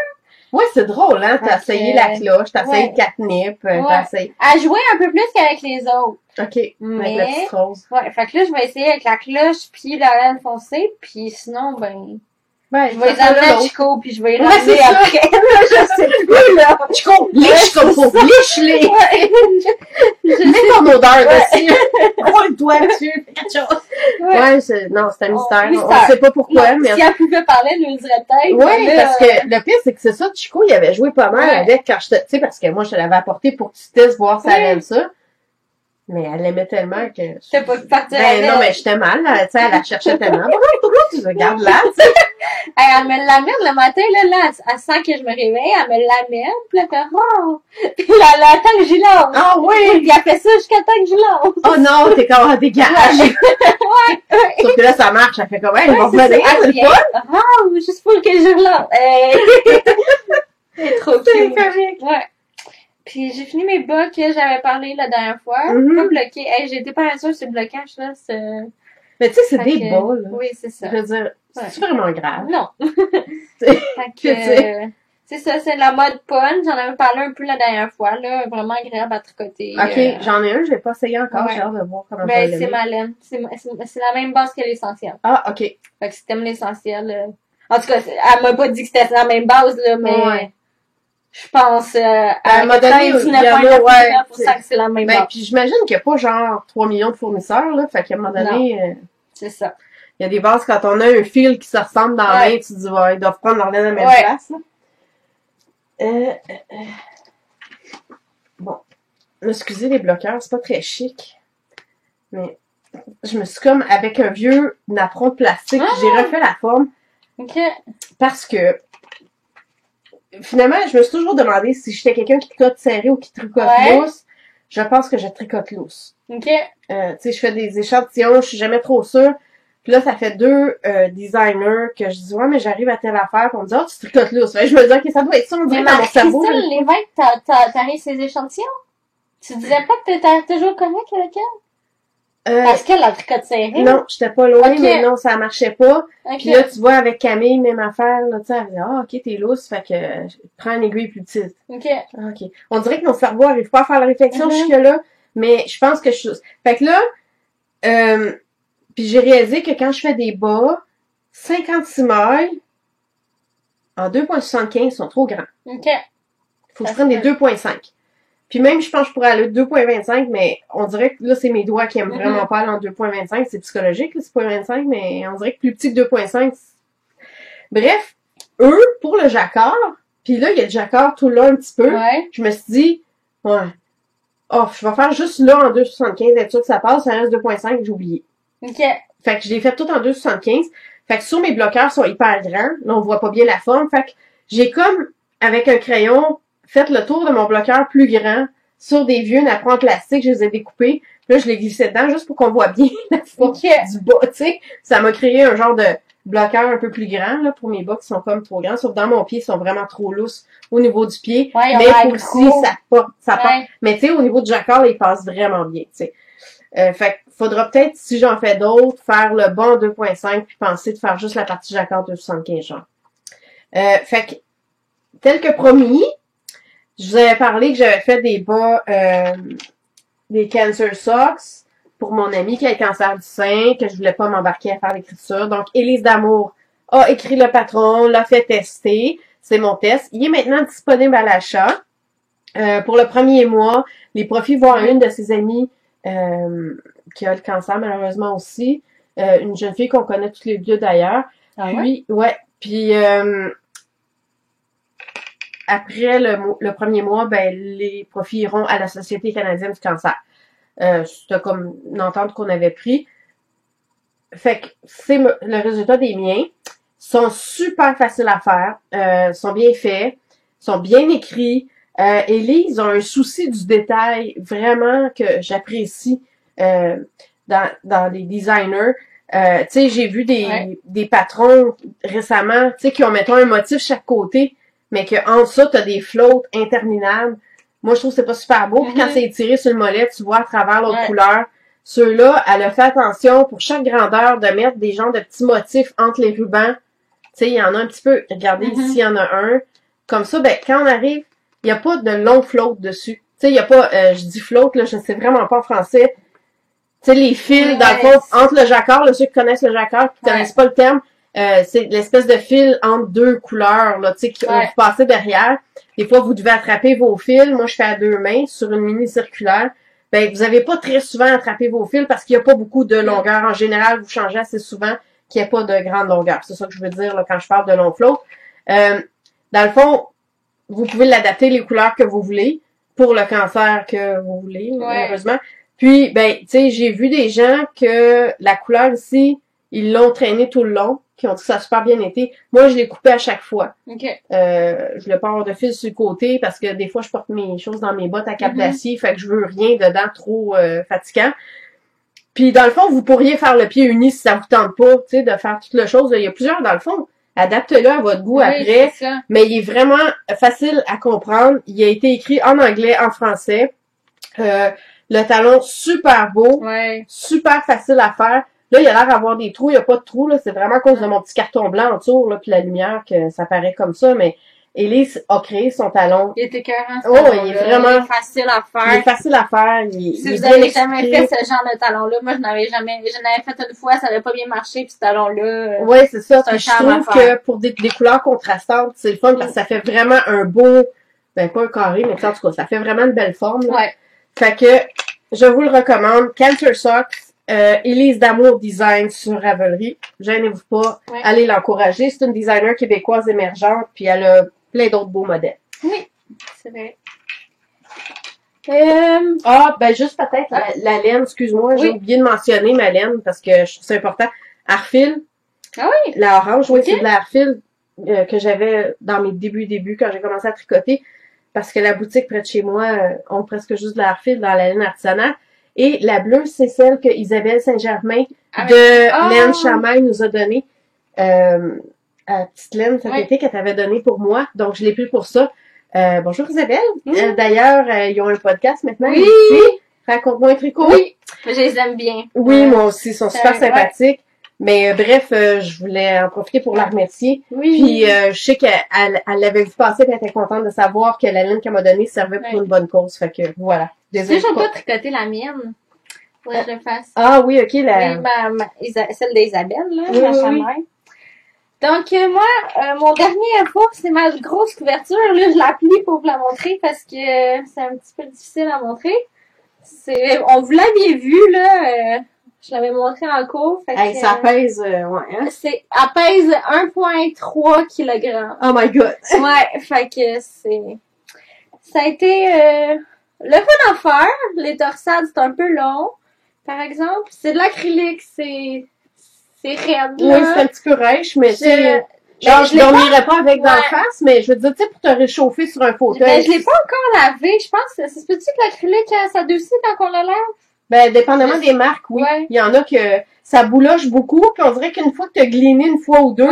Ouais, c'est drôle, hein. T'as Fait essayé que, la cloche, t'as essayé ouais. le catnip, Ouais. t'as essayé... Elle jouait un peu plus qu'avec les autres. OK, avec Mais- la petite rose. Ouais, fait que là, je vais essayer avec la cloche puis la laine foncée. Puis sinon, ben, Ben, je vais les ça fait amener à l'autre. Chico puis je vais les Ouais, ramener c'est ça. après. Je sais plus, là. Chico, liche comme faut, liche-les! Mets ton odeur dessus. Roule le doigt dessus, fais quelque chose. Ouais, non, c'est un mystère. On mystère. sait pas pourquoi, mais... Si elle pouvait parler, elle nous le dirait peut-être. Oui, mais là, parce que le pire, c'est que c'est ça, Chico, il avait joué pas mal Ouais. avec quand je te... Tu sais, parce que moi, je te l'avais apporté pour que tu testes, voir si elle Ouais. aime ça. Mais elle l'aimait tellement que... J'étais pas partir Ben avec non, elle. mais j'étais mal, là, tu sais, elle la cherchait tellement. Pourquoi tu regardes là, tu sais? Elle me l'amène le matin, là, elle sent que je me réveille, elle me l'amène, puis là, elle fait, oh! Puis là, elle attend que j'y lance. Ah oui! Puis elle fait ça jusqu'à temps que je lance. Oh non, t'es comme, dégage! Sauf que là, ça marche, elle fait comme, hey, elle va Ouais, c'est revenir, ça, c'est elle le vient. fun! Oh, juste pour que je relance. Elle est trop C'est cute. comique. Ouais. Puis j'ai fini mes bas que j'avais parlé la dernière fois. Mhm. Pas bloqué. Hey, j'étais pas sûre sur le blocage, là. Mais tu sais, c'est Fait des que- bas, là. Oui, c'est ça. Je veux dire, c'est vraiment grave. Non. C'est- Fait Tu sais. c'est ça, c'est la mode punch. J'en avais parlé un peu la dernière fois, là. Vraiment agréable à tricoter. Ok, j'en ai un, je l'ai pas essayé encore, ouais. j'ai hâte de voir comment ça va Ben, c'est l'aimer. ma laine. C'est la même base que l'essentiel. Ah, ok. Fait que si t'aimes l'essentiel, en tout cas, elle m'a pas dit que c'était la même base, là, mais Ouais. je pense, à Elle m'a donné, il y en a, ouais, 99% que c'est la même Ben, base. puis j'imagine qu'il n'y a pas genre 3 millions de fournisseurs, là. Fait qu'à un moment donné, C'est ça. il y a des bases, quand on a un fil qui se ressemble dans la Ouais. main, tu te dis, ouais, ils doivent prendre leur laine à la même Ouais. place, là. Bon. excusez les bloqueurs, c'est pas très chic. Mais je me suis comme, avec un vieux napperon de plastique, j'ai refait la forme. OK. Parce que, finalement, je me suis toujours demandé si j'étais quelqu'un qui tricote serré ou qui tricote lousse. Je pense que je tricote lousse. OK. Tu sais, je fais des échantillons, je suis jamais trop sûre. Puis là, ça fait 2 designers que je dis, ouais, mais j'arrive à telle affaire. Puis on me dit, oh, tu tricotes lousse. Fait, je me dis, ok, ça doit être ça, on dirait dans mon cerveau. Mais Marie-Christine Lévesque, t'arrives ses échantillons? Tu disais pas que t'étais toujours correct avec elle? Parce qu'elle a tricote serré? Non, j'étais pas loin, mais non, ça marchait pas. Puis là, tu vois, avec Camille, même affaire, là, tu sais, elle dit, ah, ok, t'es lousse, fait que, prends une aiguille plus petite. OK. Ok. On dirait que mon cerveau arrive pas à faire la réflexion jusque-là, mais je pense que je suis... Fait que là, puis j'ai réalisé que quand je fais des bas, 56 mailles, en 2.75 sont trop grands. OK. Faut que je prenne des 2.5. Puis même, je pense que je pourrais aller 2.25, mais on dirait que là, c'est mes doigts qui aiment vraiment pas aller en 2.25. C'est psychologique, là, c'est 0.25, mais on dirait que plus petit que 2.5. Bref, eux, pour le jacquard, puis là, il y a le jacquard tout là un petit peu. Ouais. Je me suis dit, ouais, oh, je vais faire juste là en 2.75, être sûr que ça passe, ça reste 2.5, j'ai oublié. OK. Fait que je l'ai fait tout en 2.75. Fait que sur mes bloqueurs sont hyper grands. Là, on voit pas bien la forme. Fait que j'ai comme, avec un crayon, fait le tour de mon bloqueur plus grand sur des vieux napperons en plastique. Je les ai découpés. Puis là, je les glissais dedans juste pour qu'on voit bien la forme du bas, tu sais. Ça m'a créé un genre de bloqueur un peu plus grand, là, pour mes bas qui sont comme trop grands. Sauf dans mon pied, ils sont vraiment trop lousses au niveau du pied. Ouais, mais aussi, ça porte. Mais tu sais, au niveau du jacquard, il passe vraiment bien, tu sais. Fait que faudra peut-être, si j'en fais d'autres, faire le bas en 2.5 puis penser de faire juste la partie jacquard de 75 genre. Fait que, tel que promis, je vous avais parlé que j'avais fait des bas, des cancer socks pour mon ami qui a le cancer du sein, que je voulais pas m'embarquer à faire l'écriture. Donc, Élise D'Amour a écrit le patron, l'a fait tester. C'est mon test. Il est maintenant disponible à l'achat. Pour le premier mois, les profits vont à une de ses amies qui a le cancer malheureusement aussi, une jeune fille qu'on connaît toutes les deux d'ailleurs. Puis puis après le premier mois, ben les profits iront à la Société canadienne du cancer. C'était comme une entente qu'on avait pris. Fait que c'est le résultat des miens. Sont super faciles à faire, sont bien faits, sont bien écrits. Élise a un souci du détail vraiment que j'apprécie dans les designers. Tu sais, j'ai vu des patrons récemment, tu sais, qui ont, mettons, un motif chaque côté, mais que en ça, t'as des flottes interminables. Moi, je trouve que c'est pas super beau. Puis quand c'est étiré sur le mollet, tu vois à travers l'autre couleur. Ceux-là, elle a fait attention pour chaque grandeur de mettre des genres de petits motifs entre les rubans. Tu sais, il y en a un petit peu. Regardez, ici, il y en a un. Comme ça, ben, quand on arrive, il n'y a pas de long float dessus. Tu sais, il n'y a pas, je dis float, là, je sais vraiment pas en français. Tu sais, les fils, dans le fond, entre le jacquard, là, ceux qui connaissent le jacquard, qui connaissent pas le terme, c'est l'espèce de fil entre deux couleurs, là, tu sais, qui vous passez derrière. Des fois, vous devez attraper vos fils. Moi, je fais à 2 mains sur une mini circulaire. Ben, vous avez pas très souvent attrapé vos fils parce qu'il y a pas beaucoup de longueur. En général, vous changez assez souvent qu'il n'y a pas de grande longueur. C'est ça que je veux dire, là, quand je parle de long float. Dans le fond, vous pouvez l'adapter les couleurs que vous voulez pour le cancer que vous voulez, malheureusement. Puis, ben, tu sais, j'ai vu des gens que la couleur ici, ils l'ont traîné tout le long, qui ont dit que ça a super bien été. Moi, je l'ai coupé à chaque fois. Je voulais pas avoir de fil sur le côté parce que des fois, je porte mes choses dans mes bottes à cap d'acier, fait que je veux rien dedans trop fatigant. Puis, dans le fond, vous pourriez faire le pied uni si ça vous tente pas, tu sais, de faire toutes les choses. Il y a plusieurs, dans le fond. Adapte-le à votre goût après. Mais il est vraiment facile à comprendre. Il a été écrit en anglais, en français. Le talon, super beau. Super facile à faire. Là, il a l'air d'avoir des trous. Il n'y a pas de trous, là. C'est vraiment à cause de mon petit carton blanc autour, là, puis la lumière que ça paraît comme ça. Mais Élise a créé son talon. Il est écœurant, il est vraiment... Il est facile à faire. Il est facile à faire. Si vous n'avez jamais fait ce genre de talon-là, moi, je n'avais fait une fois, ça n'avait pas bien marché, puis ce talon-là... Ouais, c'est ça. Puis je trouve que pour des couleurs contrastantes, c'est le fun, parce que ça fait vraiment un beau... Ben, pas un carré, mais en tout cas, ça fait vraiment une belle forme, là. Fait que, je vous le recommande. Cancer Socks, Élise D'Amour Design sur Ravelry. Gênez-vous pas. Allez l'encourager. C'est une designer québécoise émergente, puis elle a plein d'autres beaux modèles. Oui, c'est vrai. Ah, ben juste peut-être la laine, excuse-moi, j'ai oublié de mentionner ma laine parce que je trouve ça important. Arfil. Ah oui? La orange, oui, c'est de la Arfil que j'avais dans mes débuts quand j'ai commencé à tricoter. Parce que la boutique près de chez moi ont presque juste de la Arfil dans la laine artisanale. Et la bleue, c'est celle que Isabelle Saint-Germain de Laine Chamaille nous a donnée. À Petite Laine cet été qu'elle t'avait donné pour moi. Donc, je l'ai pris pour ça. Bonjour Isabelle. D'ailleurs, ils ont un podcast maintenant. Oui. Ici. Raconte-moi un tricot. Oui. Je les aime bien. Oui, moi aussi. Ils sont super sympathiques. Mais bref, je voulais en profiter pour la remercier. Oui. Puis je sais qu'elle l'avait vu passer et elle était contente de savoir que la laine qu'elle m'a donnée servait pour une bonne cause. Fait que voilà. Désolée. J'ai pas tricoté la mienne. Faudrait que je le fasse. Ah oui, ok. Oui, celle d'Isabelle, là, ma chamaille. Donc, moi, mon dernier info, c'est ma grosse couverture. Là, je la plie pour vous la montrer parce que c'est un petit peu difficile à montrer. On vous l'aviez vu, là. Je l'avais montré en cours. Fait ça pèse, ouais, hein? Elle pèse 1,3 kg. Oh my god! Ouais, fait que ça a été le fun à faire. Les torsades, c'est un peu long, par exemple. C'est de l'acrylique, c'est raide, là. Oui, c'est un petit peu rêche, mais je dormirais pas avec d'en face, mais je veux dire, tu sais, pour te réchauffer sur un fauteuil. Ben, je l'ai pas encore lavé. Je pense que c'est petit que l'acrylique, ça s'adoucit quand on le lave. Ben, dépendamment des marques, oui. Ouais. Il y en a que ça bouloche beaucoup, puis on dirait qu'une fois que tu as gliné une fois ou deux,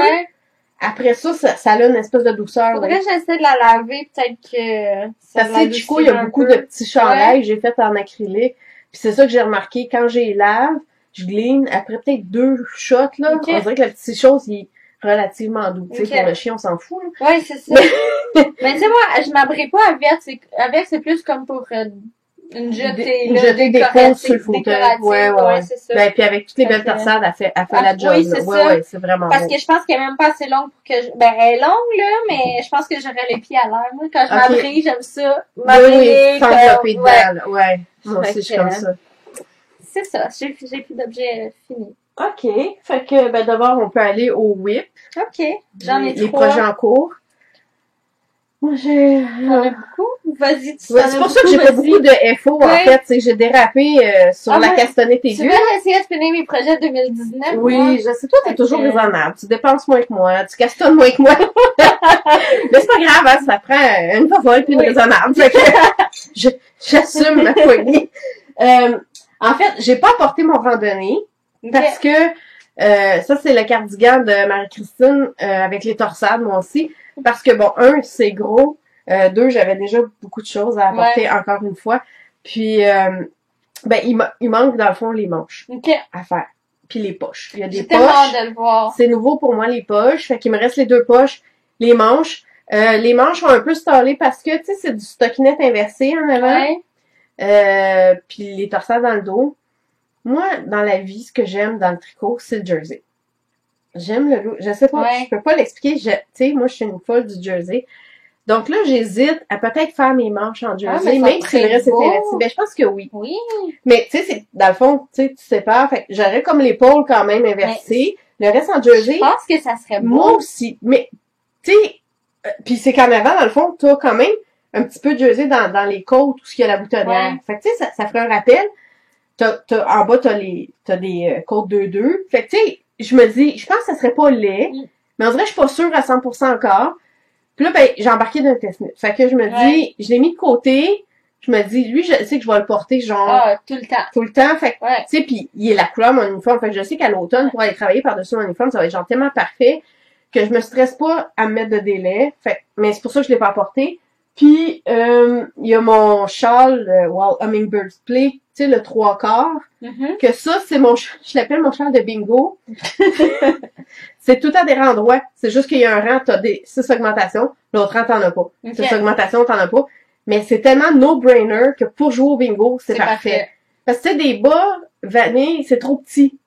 après ça a une espèce de douceur. Faudrait que j'essaie de la laver, peut-être que ça fait du coup, il y a beaucoup de petits chandails que j'ai fait en acrylique. Puis c'est ça que j'ai remarqué, quand j'ai lave, je gline, après peut-être 2 shots, là, on dirait que la petite chose, il est relativement doux. Tu sais, pour le chien, on s'en fout, là. Ouais, c'est ça. Mais tu sais, moi, je m'abrite pas avec, c'est plus comme pour une jetée d'épaule sur le fauteuil. Ouais, c'est ça. Ben, puis avec toutes les belles torsades, elle fait la job. Oui, c'est ça. Ouais, c'est vraiment Parce que je pense qu'elle est même pas assez longue pour que elle est longue, là, mais je pense que j'aurais les pieds à l'air, moi. Quand je m'abrite, j'aime ça. Oui, s'envelopper dedans, ouais. Moi aussi, je suis comme ça. C'est ça. J'ai plus d'objets finis. OK. Fait que, ben, d'abord, on peut aller au WIP. OK. J'en ai 3. Les projets en cours. Moi, T'en as beaucoup? Vas-y, tu c'est pour ça que j'ai pas beaucoup de FO, en fait. C'est j'ai dérapé sur la castonnette aiguë. Tu veux essayer de finir mes projets 2019? Oui, je sais. Toi, t'es toujours raisonnable. Tu dépenses moins que moi. Tu castonnes moins que moi. Mais c'est pas grave, hein, ça prend une folle puis une raisonnable. Fait que j'assume ma folie. En fait, j'ai pas apporté mon randonnée parce que ça, c'est le cardigan de Marie-Christine avec les torsades, moi aussi. Parce que, bon, 1, c'est gros. 2, j'avais déjà beaucoup de choses à apporter encore une fois. Puis, ben, il manque, dans le fond, les manches à faire. Puis les poches. Il y a des poches. De le voir. C'est nouveau pour moi, les poches. Fait qu'il me reste les 2 poches. Les manches. Les manches sont un peu stallées parce que, tu sais, c'est du stockinette inversé en avant. Ouais. Puis les torsades dans le dos. Moi, dans la vie, ce que j'aime dans le tricot, c'est le jersey. J'aime le look. Je sais pas, je peux pas l'expliquer. Tu sais, moi, je suis une folle du jersey. Donc là, j'hésite à peut-être faire mes manches en jersey, même si le reste est inversé. Ben, je pense que oui. Oui. Mais, tu sais, c'est, dans le fond, tu sais, tu sépares. Fait que j'aurais comme l'épaule quand même inversée. Le reste en jersey. Je pense que ça serait beau. Moi aussi. Mais, tu sais, puis c'est qu'en avant, dans le fond, t'as quand même un petit peu de jersey dans les côtes, tout ce qu'il y a la boutonnière. Fait que, tu sais, ça ferait un rappel. En bas, t'as des côtes 2-2. Fait que, tu sais, je me dis, je pense que ça serait pas laid, mais on dirait que je suis pas sûre à 100% encore. Puis là, ben, j'ai embarqué d'un test knit. Fait que je me dis, je l'ai mis de côté. Je me dis, lui, je sais que je vais le porter genre... tout le temps. Tout le temps. Fait que, tu sais, puis il est la couleur de mon uniforme. Fait que je sais qu'à l'automne, pour aller travailler par-dessus mon uniforme, ça va être genre tellement parfait que je me stresse pas à me mettre de délai. Fait mais c'est pour ça que je l'ai pas apporté. Puis, il y a mon châle, Wild Hummingbird Play, tu sais, le 3/4. Que ça, c'est je l'appelle mon châle de bingo. C'est tout à des endroits. C'est juste qu'il y a un rang, t'as des 6 augmentations. L'autre rang, t'en as pas. 6 augmentations, t'en as pas. Mais c'est tellement no-brainer que pour jouer au bingo, c'est parfait. Parce que, tu sais, des bas, vanille, c'est trop petit.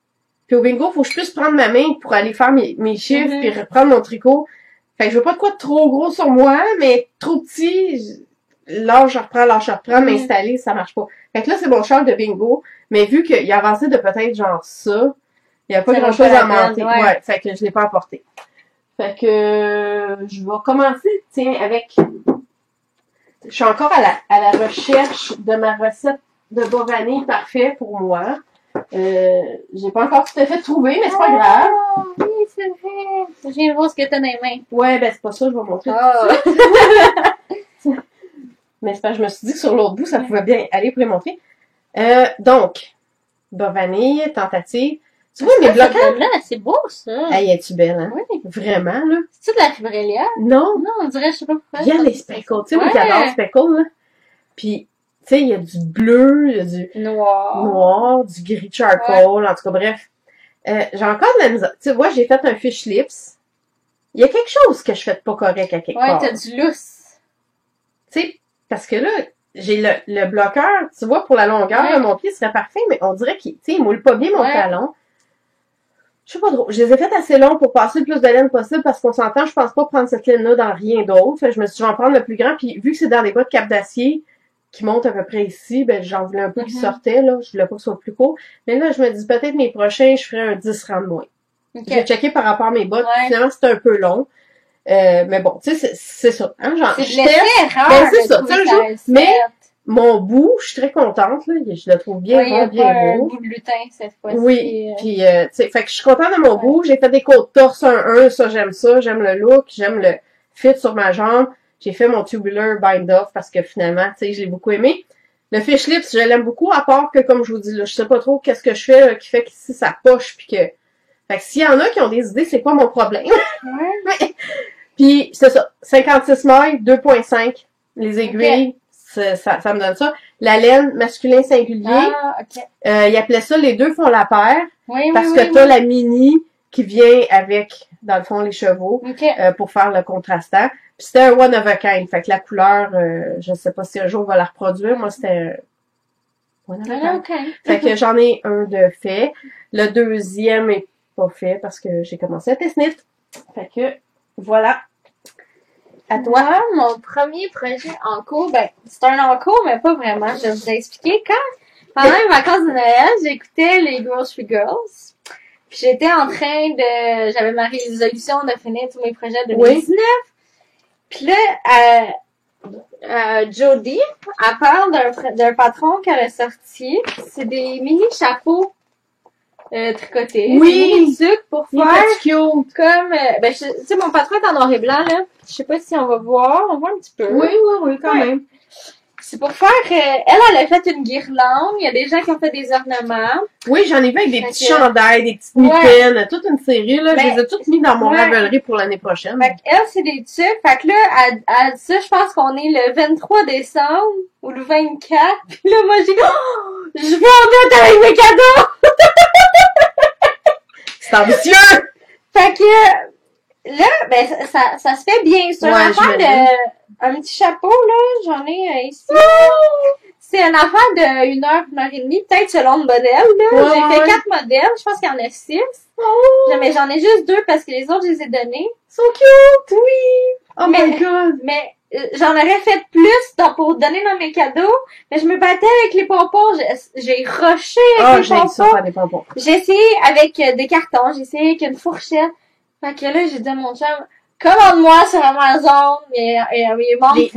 Puis au bingo, faut que je puisse prendre ma main pour aller faire mes chiffres puis reprendre mon tricot. Fait que je veux pas de quoi de trop gros sur moi, mais trop petit, là je reprends, m'installer, ça marche pas. Fait que là, c'est mon châle de bingo, mais vu qu'il a avancé de peut-être genre ça, il y a pas grand chose à monter. Ouais, fait que je l'ai pas apporté. Fait que je vais commencer, tiens, avec Je suis encore à la recherche de ma recette de bas vanille parfait pour moi. J'ai pas encore tout à fait trouvé, mais c'est pas grave. Oui, c'est vrai. Je viens de voir ce que t'as dans les mains. Ouais, ben c'est pas ça, je vais montrer. Mais c'est parce que je me suis dit que sur l'autre bout, ça pouvait bien aller pour les montrer. Donc, bas vanille, tentative. Tu vois, mes bloquants... Là, c'est beau, ça. Hey, es-tu belle, hein? Oui. Vraiment, là? C'est-tu de la fibrillia? Non. Non, on dirait, je sais pas pourquoi. Il y a les speckles, tu sais, moi, j'adore les speckles, là. Puis, tu sais, il y a du bleu, il y a du noir, du gris charcoal, en tout cas, bref. J'ai encore de la misère. Tu sais, moi, j'ai fait un fish lips. Il y a quelque chose que je fais de pas correct à quelque part. Ouais, t'as du lousse. Tu sais, parce que là, j'ai le bloqueur, tu vois, pour la longueur, mon pied serait parfait, mais on dirait qu'il, tu sais, il moule pas bien mon talon. Je sais pas trop. Je les ai fait assez longs pour passer le plus de laine possible parce qu'on s'entend, je pense pas prendre cette laine-là dans rien d'autre. Fait que je me suis dit, je vais en prendre le plus grand. Puis vu que c'est dans des bas de cap d'acier qui montent à peu près ici, ben j'en voulais un peu qui sortait, là. Je voulais pas que ce soit plus court. Mais là, je me dis peut-être mes prochains, je ferai un 10 rangs de moins. Okay. J'ai checké par rapport à mes bottes. Finalement, c'est un peu long. Mais bon, tu sais, c'est ça. Hein, genre, c'est de l'effet rare. Ben, c'est ça. Mais mon bout, je suis très contente, là. Je le trouve bien bon, bien beau. Un bout de lutin, cette fois-ci. Oui. Puis, tu sais, fait que je suis contente de mon bout. J'ai fait des côtes torse 1-1. Ça, j'aime ça. J'aime le look. J'aime le fit sur ma jambe. J'ai fait mon tubular bind-off parce que finalement, tu sais, je l'ai beaucoup aimé. Le fish lips, je l'aime beaucoup, à part que, comme je vous dis, là, je sais pas trop qu'est-ce que je fais, là, qui fait qu'ici, ça poche, puis que... Fait que s'il y en a qui ont des idées, c'est pas mon problème. Ouais. Puis, c'est ça. 56 mailles, 2.5. Les aiguilles, ça me donne ça. La laine masculin singulier. Ah, ok. Ils appelaient ça, les deux font la paire. Oui, parce que t'as la mini qui vient avec, dans le fond, les chevaux. Okay. Pour faire le contrastant. Puis c'était un one of a kind. Fait que la couleur, je sais pas si un jour on va la reproduire. Moi, c'était one of a kind. Fait que j'en ai un de fait. Le deuxième est pas fait parce que j'ai commencé à tester. Fait que, voilà. À toi, mon premier projet en cours, ben, c'est un en cours, mais pas vraiment. Je vais vous expliquer. Pendant les vacances de Noël, j'écoutais les Grocery Girls. Puis j'étais en train de, j'avais ma résolution de finir tous mes projets de 2019. Oui. Puis là, Jodie, elle parle d'un patron qu'elle a sorti. C'est des mini chapeaux. Tricoté. Oui! Des sucres pour faire comme, ben, tu sais, mon patron est en noir et blanc, là. Je sais pas si on va voir. On voit un petit peu. Oui, quand même. C'est pour faire, elle a fait une guirlande. Il y a des gens qui ont fait des ornements. Oui, j'en ai vu avec des petits chandails, des petites mitaines, toute une série, là. Ben, je les ai toutes mis dans mon Ravelry pour l'année prochaine. Fait qu'elle, c'est des trucs. Fait que là, à ça, je pense qu'on est le 23 décembre ou le 24. Puis là, moi, j'ai dit, oh, je vais en mettre avec mes cadeaux! C'est ambitieux! Fait que, là, ben, ça se fait bien. C'est une affaire un petit chapeau, là, j'en ai ici. C'est une affaire de 1 heure, 1 heure et demie, peut-être selon le modèle, là. J'ai fait 4 modèles, je pense qu'il y en a 6. Mais j'en ai juste 2 parce que les autres, je les ai donnés. So cute! Oui! Oh my god! Mais, j'en aurais fait plus pour donner dans mes cadeaux, mais je me battais avec les pompons. J'ai rushé avec les pompons. Ça, faire des pompons. J'ai essayé avec des cartons, j'ai essayé avec une fourchette. Fait que là, j'ai dit à mon chum, commande-moi sur Amazon, il manque les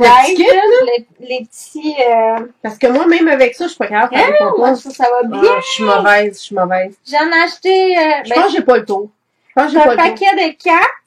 petits, Parce que moi, même avec ça, je suis pas capable de faire des pompons. Moi, je trouve ça va bien. Je suis mauvaise. J'en ai acheté, je pense que j'ai pas le tour. C'est un paquet de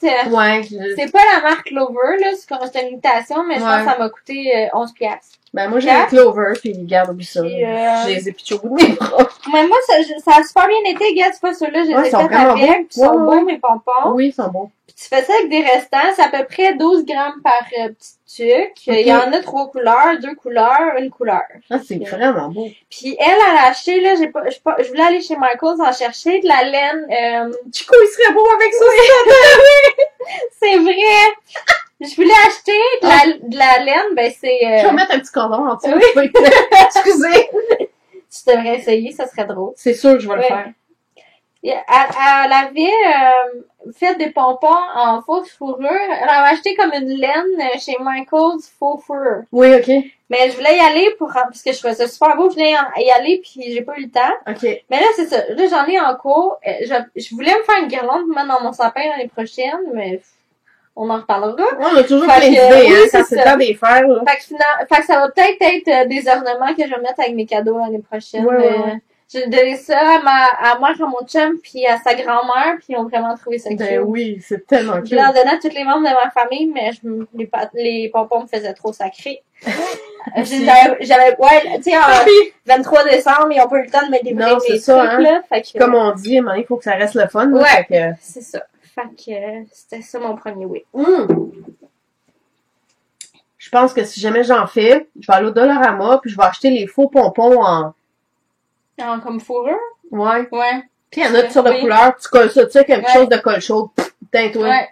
4. Ouais. C'est pas la marque Clover, là. C'est une imitation, mais je pense que ça m'a coûté 11$. Ben, moi, j'ai un Clover, puis garde, oublie ça. Je les ai pitchés au bout de mes bras. Mais moi, ça a super bien été, regarde, c'est pas ceux-là, je les ai fait avec. Ils sont beaux, mes pompons. Oui, ils sont bons. Puis tu fais ça avec des restants, c'est à peu près 12 grammes par petit tuc. Il y en a 3 couleurs, 2 couleurs, 1 couleur. Ah, c'est vraiment beau. Puis elle a acheté, là, je voulais aller chez Michaels en chercher de la laine, Chico, il serait beau avec ça, c'est vrai! Je voulais acheter de la laine, ben c'est... Je vais mettre un petit cordon en dessous. Oui. Excusez. Tu devrais essayer, ça serait drôle. C'est sûr que je vais le faire. Elle avait fait des pompons en fausse fourrure. Elle avait acheté comme une laine chez Michaels faux fourrure. Oui, ok. Mais je voulais y aller parce que je trouvais ça super beau. Je voulais y aller puis j'ai pas eu le temps. Ok. Mais là, c'est ça. Là, j'en ai en cours. Je voulais me faire une guirlande pour mettre dans mon sapin l'année prochaine, mais on en reparlera. On a toujours Fait plein que, d'idées, oui, hein, c'est quand c'est ça. le temps d'y faire, là. Fait que ça va peut-être être des ornements que je vais mettre avec mes cadeaux l'année prochaine. Ouais. J'ai donné ça à moi, à mon chum, puis à sa grand-mère, puis ils ont vraiment trouvé ça cute. Ben oui, c'est tellement Je cute. l'ai en donné à tous les membres de ma famille, mais les pompons me faisaient trop sacrés. J'avais, ouais, tu sais, en 23 décembre, ils ont pas eu le temps de me livrer Non, mes c'est ça, trucs, hein. là. Fait que, Comme on dit, à un moment donné, il faut que ça reste le fun, là. Ouais. Fait que... c'est ça. Fait que c'était ça mon premier oui. Je pense que si jamais j'en fais, je vais aller au Dollarama, puis je vais acheter les faux pompons en... Comme fourrure? Ouais. Ouais. Puis il y en a toutes sortes de Oui. couleurs, tu colles ça, tu sais, quelque Ouais. chose de colle chaude. Putain, toi. Ouais.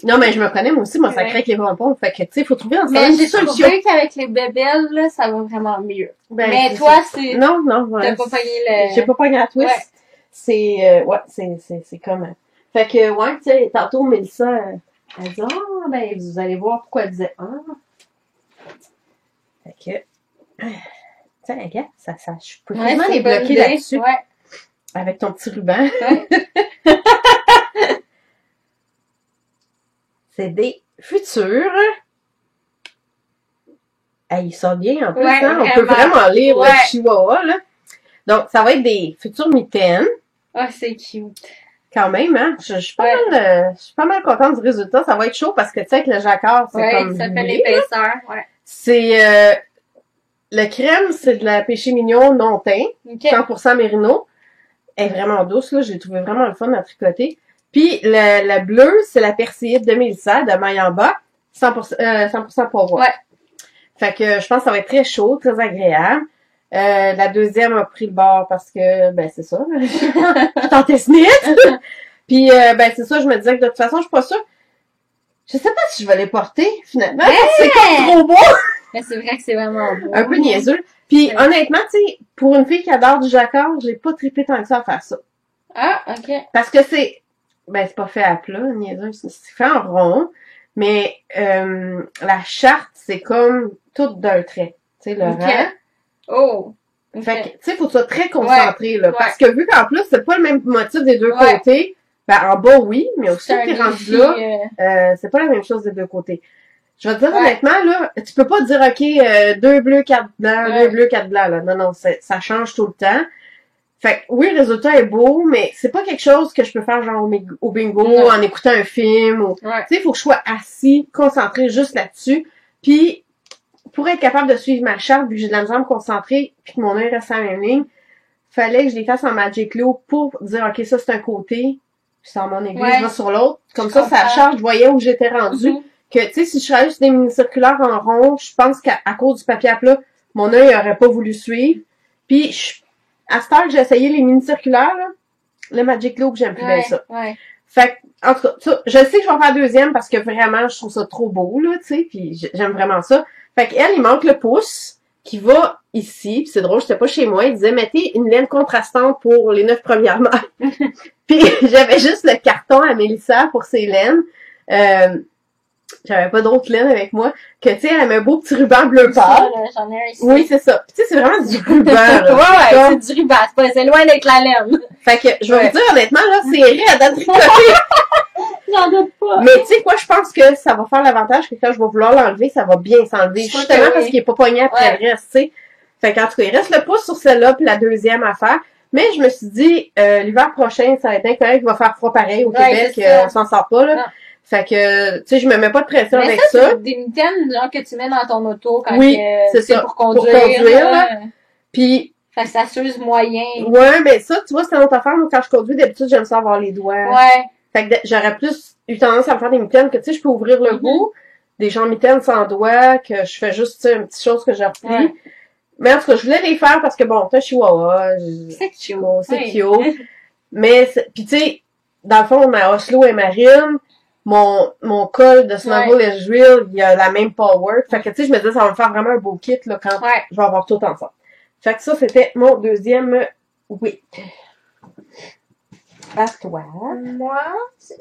Non, mais je me connais, moi aussi, moi, ça Ouais. craque les pompons. Fait que, tu sais, il faut trouver ensemble Mais une j'ai solution. trouvé qu'avec les bébelles, là, ça va vraiment mieux. Ben, mais c'est toi, ça. c'est... Non, ouais. T'as pas pogné le... J'ai pas pogné la twist. Ouais. C'est comme... Fait que, ouais, tu sais, tantôt, Mélissa, elle dit, ben, vous allez voir pourquoi elle disait, Fait que, tu sais, regarde, je peux vraiment c'est les une bonne bloquer idée. là-dessus. Ouais. Avec ton petit ruban. Ouais. C'est des futurs. Il sort bien en plus, Ouais, hein? On peut vraiment lire Ouais. le chihuahua, là. Donc, ça va être des futures mitaines. Ah, c'est cute. Quand même, hein? Je suis pas mal contente du résultat. Ça va être chaud parce que, tu sais, avec le jacquard, c'est Ouais, comme ça fait brûlé, l'épaisseur. Ouais. C'est, le crème, c'est de la péché mignon non teint. OK. 100% mérino. Elle est vraiment douce, là. J'ai trouvé vraiment le fun à tricoter. Puis, le bleu, c'est la persillite de Mélissa, de Mayamba. 100% pour moi. Ouais. Fait que je pense que ça va être très chaud, très agréable. La deuxième a pris le bord parce que, ben, c'est ça. Je tentais snit. Puis, ben, c'est ça, je me disais que de toute façon, je suis pas sûre. Je sais pas si je vais les porter, finalement. Ouais! C'est comme trop beau. Mais c'est vrai que c'est vraiment beau. Un peu niaiseux. Puis, Ouais. honnêtement, tu sais, pour une fille qui adore du jacquard, j'ai pas trippé tant que ça à faire ça. Ah, OK. Parce que c'est pas fait à plat, niaiseux, c'est fait en rond. Mais, la charte, c'est comme tout d'un trait. Tu sais, le OK. rang. Oh. OK. Fait que, tu sais, faut que tu sois très concentré, là. ouais. Parce que vu qu'en plus, c'est pas le même motif des deux Ouais. côtés, ben, en bas, oui, mais aussi C'est que t'es un rendu défi, là, c'est pas la même chose des deux côtés. Je vais te dire Ouais. honnêtement, là, tu peux pas dire, OK, 2 bleus, 4 blancs, Ouais. 2 bleus, 4 blancs, là. Non, ça change tout le temps. Fait que, oui, le résultat est beau, mais c'est pas quelque chose que je peux faire genre au bingo, Ouais. en écoutant un film, ou, Ouais. tu sais, il faut que je sois assis, concentré juste là-dessus. Puis, pour être capable de suivre ma charte, vu que j'ai de la misère à me concentrer, puis que mon œil reste à la même ligne, fallait que je les fasse en Magic Loop pour dire, OK, ça, c'est un côté, puis sans mon aiguille, Ouais. je vais sur l'autre. Comme Je ça comprends. charge, je voyais où j'étais rendue. Mhm. Que, tu sais, si je travaillais sur des mini-circulaires en rond, je pense qu'à cause du papier à plat, mon œil aurait pas voulu suivre. Puis, à cette heure que j'ai essayé les mini-circulaires, là, le Magic Loop, j'aime plus bien Ouais. ça. Ouais. Fait que, en tout cas, ça, je sais que je vais faire deuxième parce que vraiment, je trouve ça trop beau, là, tu sais, puis j'aime vraiment ça. Fait qu'elle, il manque le pouce qui va ici, puis c'est drôle, j'étais pas chez moi, il disait, mettez une laine contrastante pour les 9 premières mailles. Puis j'avais juste le carton à Mélissa pour ses laines. J'avais pas d'autres laines avec moi. Que, tu sais, elle avait un beau petit ruban bleu Ça, pâle. là, j'en ai un ici. Oui, c'est ça. Puis, tu sais, c'est vraiment du ruban, là. Ouais, Comme- c'est du ruban. C'est loin d'être la laine. Fait que, je vais Ouais. vous dire, honnêtement, là, c'est raide à tricoter. J'en doute pas. Mais, tu sais quoi, je pense que ça va faire l'avantage que quand je vais vouloir l'enlever, ça va bien s'enlever. Je crois Justement, que parce oui. qu'il est pas pogné après Ouais. le reste, tu sais. Fait qu'en tout cas, il reste le pouce sur celle-là, puis la deuxième à faire. Mais je me suis dit, l'hiver prochain, ça va être incorrect, il va faire froid pareil au Ouais, Québec, c'est ça. on s'en sort pas, là. Non. Fait que, tu sais, je me mets pas de pression Mais avec ça, ça. c'est des mitaines, genre, que tu mets dans ton auto quand Oui, que c'est ça. pour conduire. Pour conduire, là. là. Puis, Fait que ça s'use moyen. ouais, mais ça, tu vois, c'est une autre affaire. Moi, quand je conduis, d'habitude, j'aime ça avoir les doigts. Ouais. Fait que j'aurais plus eu tendance à me faire des mitaines que, tu sais, je peux ouvrir le Mhm. bout, des gens mitaines sans doigts, que je fais juste, tu sais, une petite chose que je replie. Ouais. Mais en tout cas, je voulais les faire parce que, bon, t'as chihuahua, C'est cute. bon, c'est Ouais. cute. Mais, pis tu sais, dans le fond, ma Oslo et Marine, mon col de Snuggle et Jules, il y a la même power. Fait que, tu sais, je me disais, ça va me faire vraiment un beau kit, là, quand Ouais. je vais avoir tout ensemble. Fait que ça, c'était mon deuxième oui. À toi. Moi,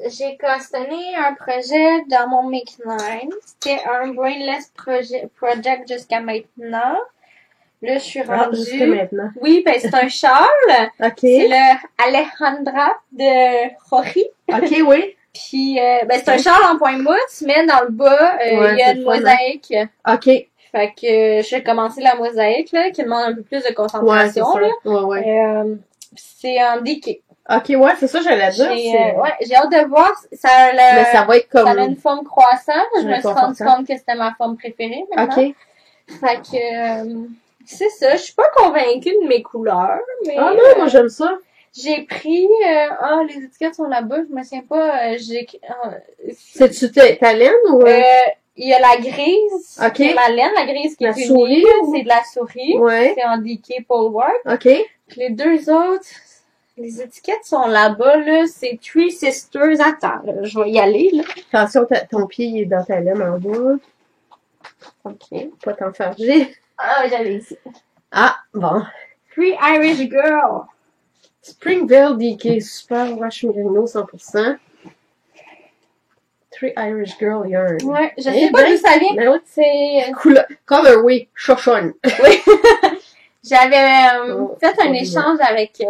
j'ai costonné un projet dans mon Make9. C'était un brainless project jusqu'à maintenant. Là, je suis Ah, jusque rendue... maintenant. Oui, ben c'est un châle. OK. C'est le Alejandra de Jorge. OK, oui. Puis, c'est un char en point mousse, mais dans le bas, Ouais, il y a une mosaïque. OK. Fait que j'ai commencé la mosaïque, là, qui demande un peu plus de Ouais, c'est concentration, ça. là. Ouais. C'est en DK. OK, ouais, c'est ça, j'allais dire. J'ai hâte de voir. Mais ça va être comme... Ça a une forme croissante. Je me suis rendu confortable. compte que c'était ma forme préférée maintenant. OK. Fait que, c'est ça. Je suis pas convaincue de mes couleurs, mais... Ah non, moi j'aime ça. J'ai pris... les étiquettes sont là-bas. Je me souviens pas. C'est-tu ta laine ou... il y a la grise, OK. qui est ma laine. La grise qui La est souris, unie, ou... c'est de la souris. Ouais. C'est en DK Poleward. OK. Puis les deux autres... Les étiquettes sont là-bas, là. C'est Three Sisters. Attends, là, je vais y aller, là. Attention, ton pied est dans ta laine en bas. OK. Pas t'enfarger. Ah, j'avais ici. Ah, bon. Three Irish Girl. Springvale DK Super Wash Merino 100%. Three Irish Girl Yarn. Ouais, je sais pas d'où ça vient. Ben oui. C'est... Colorway, chochonne. Oui. J'avais fait un oui, échange avec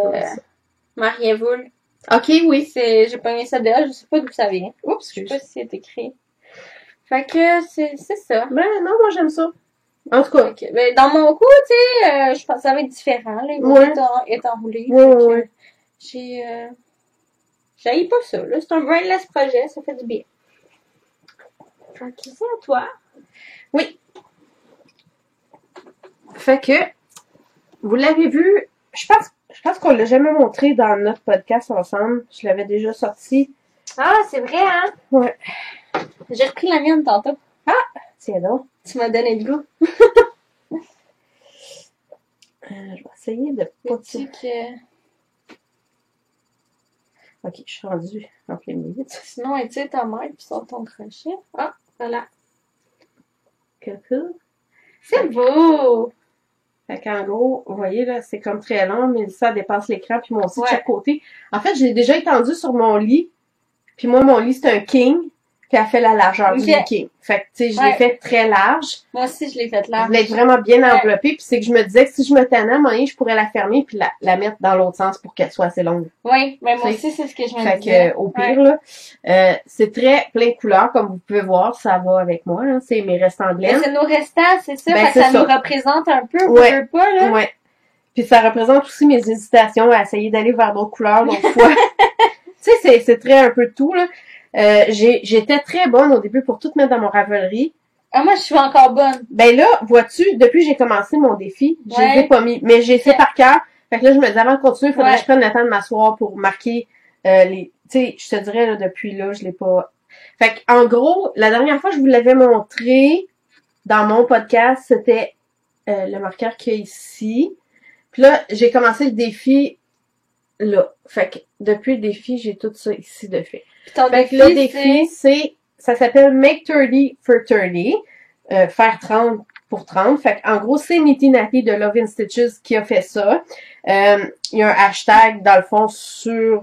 Marie-Évoule. OK, oui. J'ai pogné ça de là, je sais pas d'où ça vient. Oups, Je sais pas si c'est écrit. Fait que c'est ça. Ben non, moi j'aime ça. En tout cas. Ben, dans mon coup, tu sais, je pense que ça va être différent. Là. Il va être enroulé. Ouais. J'haïs pas ça. Là. C'est un brainless projet, ça fait du bien. Fait que c'est à toi. Oui. Fait que, vous l'avez vu, je pense qu'on l'a jamais montré dans notre podcast ensemble. Je l'avais déjà sorti. Ah, c'est vrai, hein? Ouais. J'ai repris la mienne tantôt. Ah! Tiens donc. Tu m'as donné le goût. Je vais essayer de pas... Ok, je suis rendue en plein milieu. Sinon, étire ta main puis sors ton crochet. Ah, voilà. Quelque. C'est beau! Fait qu'en gros, vous voyez, là, c'est comme très long, mais ça dépasse l'écran, puis moi aussi de chaque côté. En fait, je l'ai déjà étendu sur mon lit, puis moi, mon lit, c'est un king, puis elle fait la largeur du lit king. Fait que, tu sais, je l'ai fait très large. Moi aussi, je l'ai fait large. Je voulais être vraiment bien enveloppée, puis c'est que je me disais que si je me tannais, à un moment donné, je pourrais la fermer, puis la mettre dans l'autre sens pour qu'elle soit assez longue. Oui, mais moi aussi, c'est ce que je me disais. Fait que, au pire, là, c'est très plein de couleurs, comme vous pouvez voir, ça va avec moi, hein, c'est mes restants de laine. Mais c'est nos restants, c'est ça, Ben, fait que ça nous représente un peu, on veut pas, là. Ouais. Puis ça représente aussi mes hésitations à essayer d'aller vers d'autres couleurs d'autres fois. Tu sais, c'est très un peu de tout, là. J'étais très bonne au début pour tout mettre dans mon Ravelry. Ah, moi, je suis encore bonne. Ben là, vois-tu, depuis que j'ai commencé mon défi, je les ai pas mis. Mais j'ai fait par cœur. Fait que là, je me disais, avant de continuer, il faudrait que je prenne le temps de m'asseoir pour marquer les... Tu sais, je te dirais, là, depuis là, je l'ai pas... Fait que, en gros, la dernière fois, je vous l'avais montré dans mon podcast, c'était le marqueur qu'il y a ici. Puis là, j'ai commencé le défi là. Fait que, depuis le défi, j'ai tout ça ici de fait. Fait que le défi, ça s'appelle Make 30 for 30. Faire 30 pour 30. Fait en gros, c'est Nitty Natty de Love in Stitches qui a fait ça. Il y a un hashtag, dans le fond, sur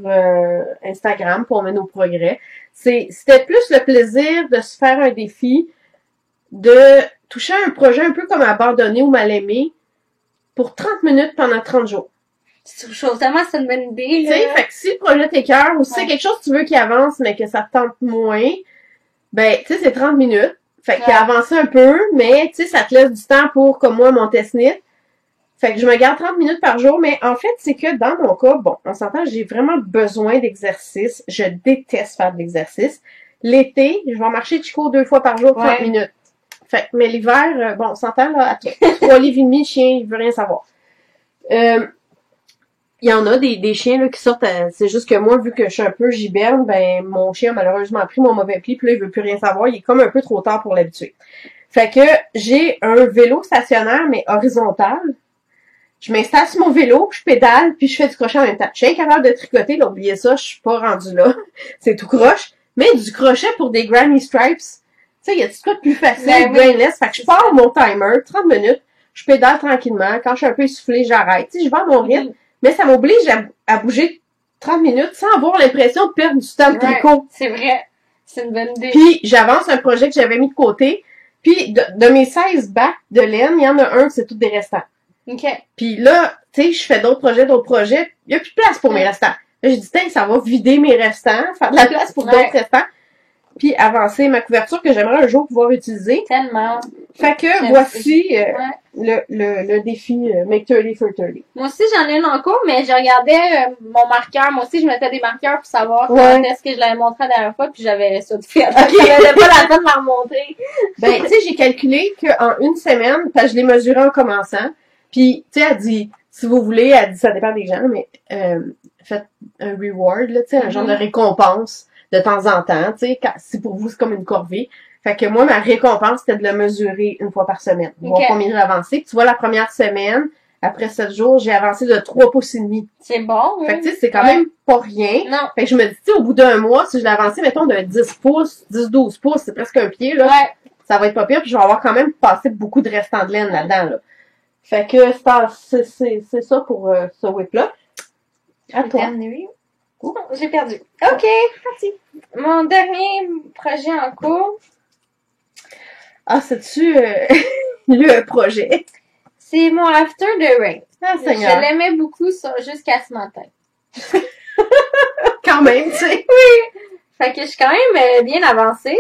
Instagram pour mettre nos progrès. C'était plus le plaisir de se faire un défi, de toucher un projet un peu comme abandonné ou mal aimé pour 30 minutes pendant 30 jours. Je trouve tellement c'est une bonne idée, là. Tu sais, fait que si le projet t'écoeure ou si c'est quelque chose que tu veux qu'il avance mais que ça te tente moins, ben, tu sais, c'est 30 minutes. Fait qu'il a avancé un peu, mais, tu sais, ça te laisse du temps pour, comme moi, mon test-nit. Fait que je me garde 30 minutes par jour, mais en fait, c'est que dans mon cas, bon, on s'entend, j'ai vraiment besoin d'exercice. Je déteste faire de l'exercice. L'été, je vais marcher Chico 2 fois par jour, 30 minutes. Fait que, mais l'hiver, bon, on s'entend, là, à 3 livres et demi, le chien, il veut rien savoir. Il y en a des chiens là qui sortent, c'est juste que moi, vu que je suis un peu giberne, ben mon chien a malheureusement pris mon mauvais pli, puis là, il veut plus rien savoir, il est comme un peu trop tard pour l'habituer. Fait que j'ai un vélo stationnaire, mais horizontal. Je m'installe sur mon vélo, je pédale, puis je fais du crochet en même temps. Je suis incapable de tricoter, là, oubliez ça, je suis pas rendue là. C'est tout croche. Mais du crochet pour des Granny Stripes, tu sais, il y a tout de plus facile, brainless. Fait que je pars mon timer, 30 minutes, je pédale tranquillement. Quand je suis un peu essoufflée, j'arrête. Tu sais, je vais à mon rythme. Mais ça m'oblige à bouger 30 minutes sans avoir l'impression de perdre du temps de tricot. C'est vrai. C'est une bonne idée. Puis, j'avance un projet que j'avais mis de côté. Puis, de mes 16 bacs de laine, il y en a un, c'est tout des restants. OK. Puis là, tu sais, je fais d'autres projets. Il n'y a plus de place pour mes restants. Là, j'ai dit, tiens, ça va vider mes restants, faire de la place pour d'autres restants, puis avancer ma couverture que j'aimerais un jour pouvoir utiliser. Tellement. Fait que voici le défi Make 30 for 30. Moi aussi, j'en ai une en cours, mais je regardais mon marqueur. Moi aussi, je mettais des marqueurs pour savoir quand est-ce que je l'avais montré la dernière fois, puis j'avais ça de fait. J'avais pas la peine de la remontrer. Ben, tu sais, j'ai calculé qu'en une semaine, parce que je l'ai mesuré en commençant, puis, tu sais, elle dit, si vous voulez, elle dit, ça dépend des gens, mais faites un reward, là, tu sais, un genre de récompense de temps en temps, tu sais, si pour vous, c'est comme une corvée. Fait que moi, ma récompense, c'était de le mesurer une fois par semaine. Voir combien j'ai avancé. Puis tu vois, la première semaine, après 7 jours, j'ai avancé de 3 pouces et demi. C'est bon, oui. Fait que tu sais, c'est quand même pas rien. Non. Fait que je me dis, tu sais, au bout d'un mois, si je l'ai avancé, mettons, de 10 pouces, 10-12 pouces, c'est presque un pied, là. Ça va être pas pire, puis je vais avoir quand même passé beaucoup de restants de laine là-dedans, là. Fait que c'est ça pour ce whip-là. À toi. J'ai perdu. OK, parti. Mon dernier projet en cours. Ah, c'est-tu le projet? C'est mon After the Rain. Ah, Seigneur. Je l'aimais beaucoup jusqu'à ce matin. Quand même, tu sais. Oui. Fait que je suis quand même bien avancée.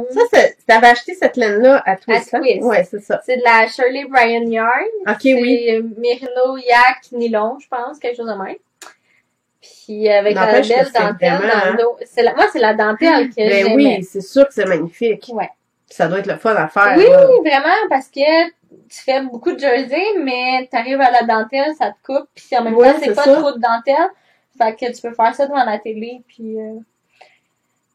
Ça, t'avais acheté cette laine-là à Twist. À Twist. Ouais, c'est ça. C'est de la Shirley Bryan Yarn. OK, oui. C'est Merino Yak Nylon, je pense, quelque chose de même. Puis avec la belle dentelle dans le dos. Moi, c'est la dentelle que j'aimais. Oui, c'est sûr que c'est magnifique. Ouais. Ça doit être le fun à faire. Oui, vraiment, parce que tu fais beaucoup de jersey, mais t'arrives à la dentelle, ça te coupe, puis en même temps, c'est pas trop de dentelle. Fait que tu peux faire ça devant la télé, puis...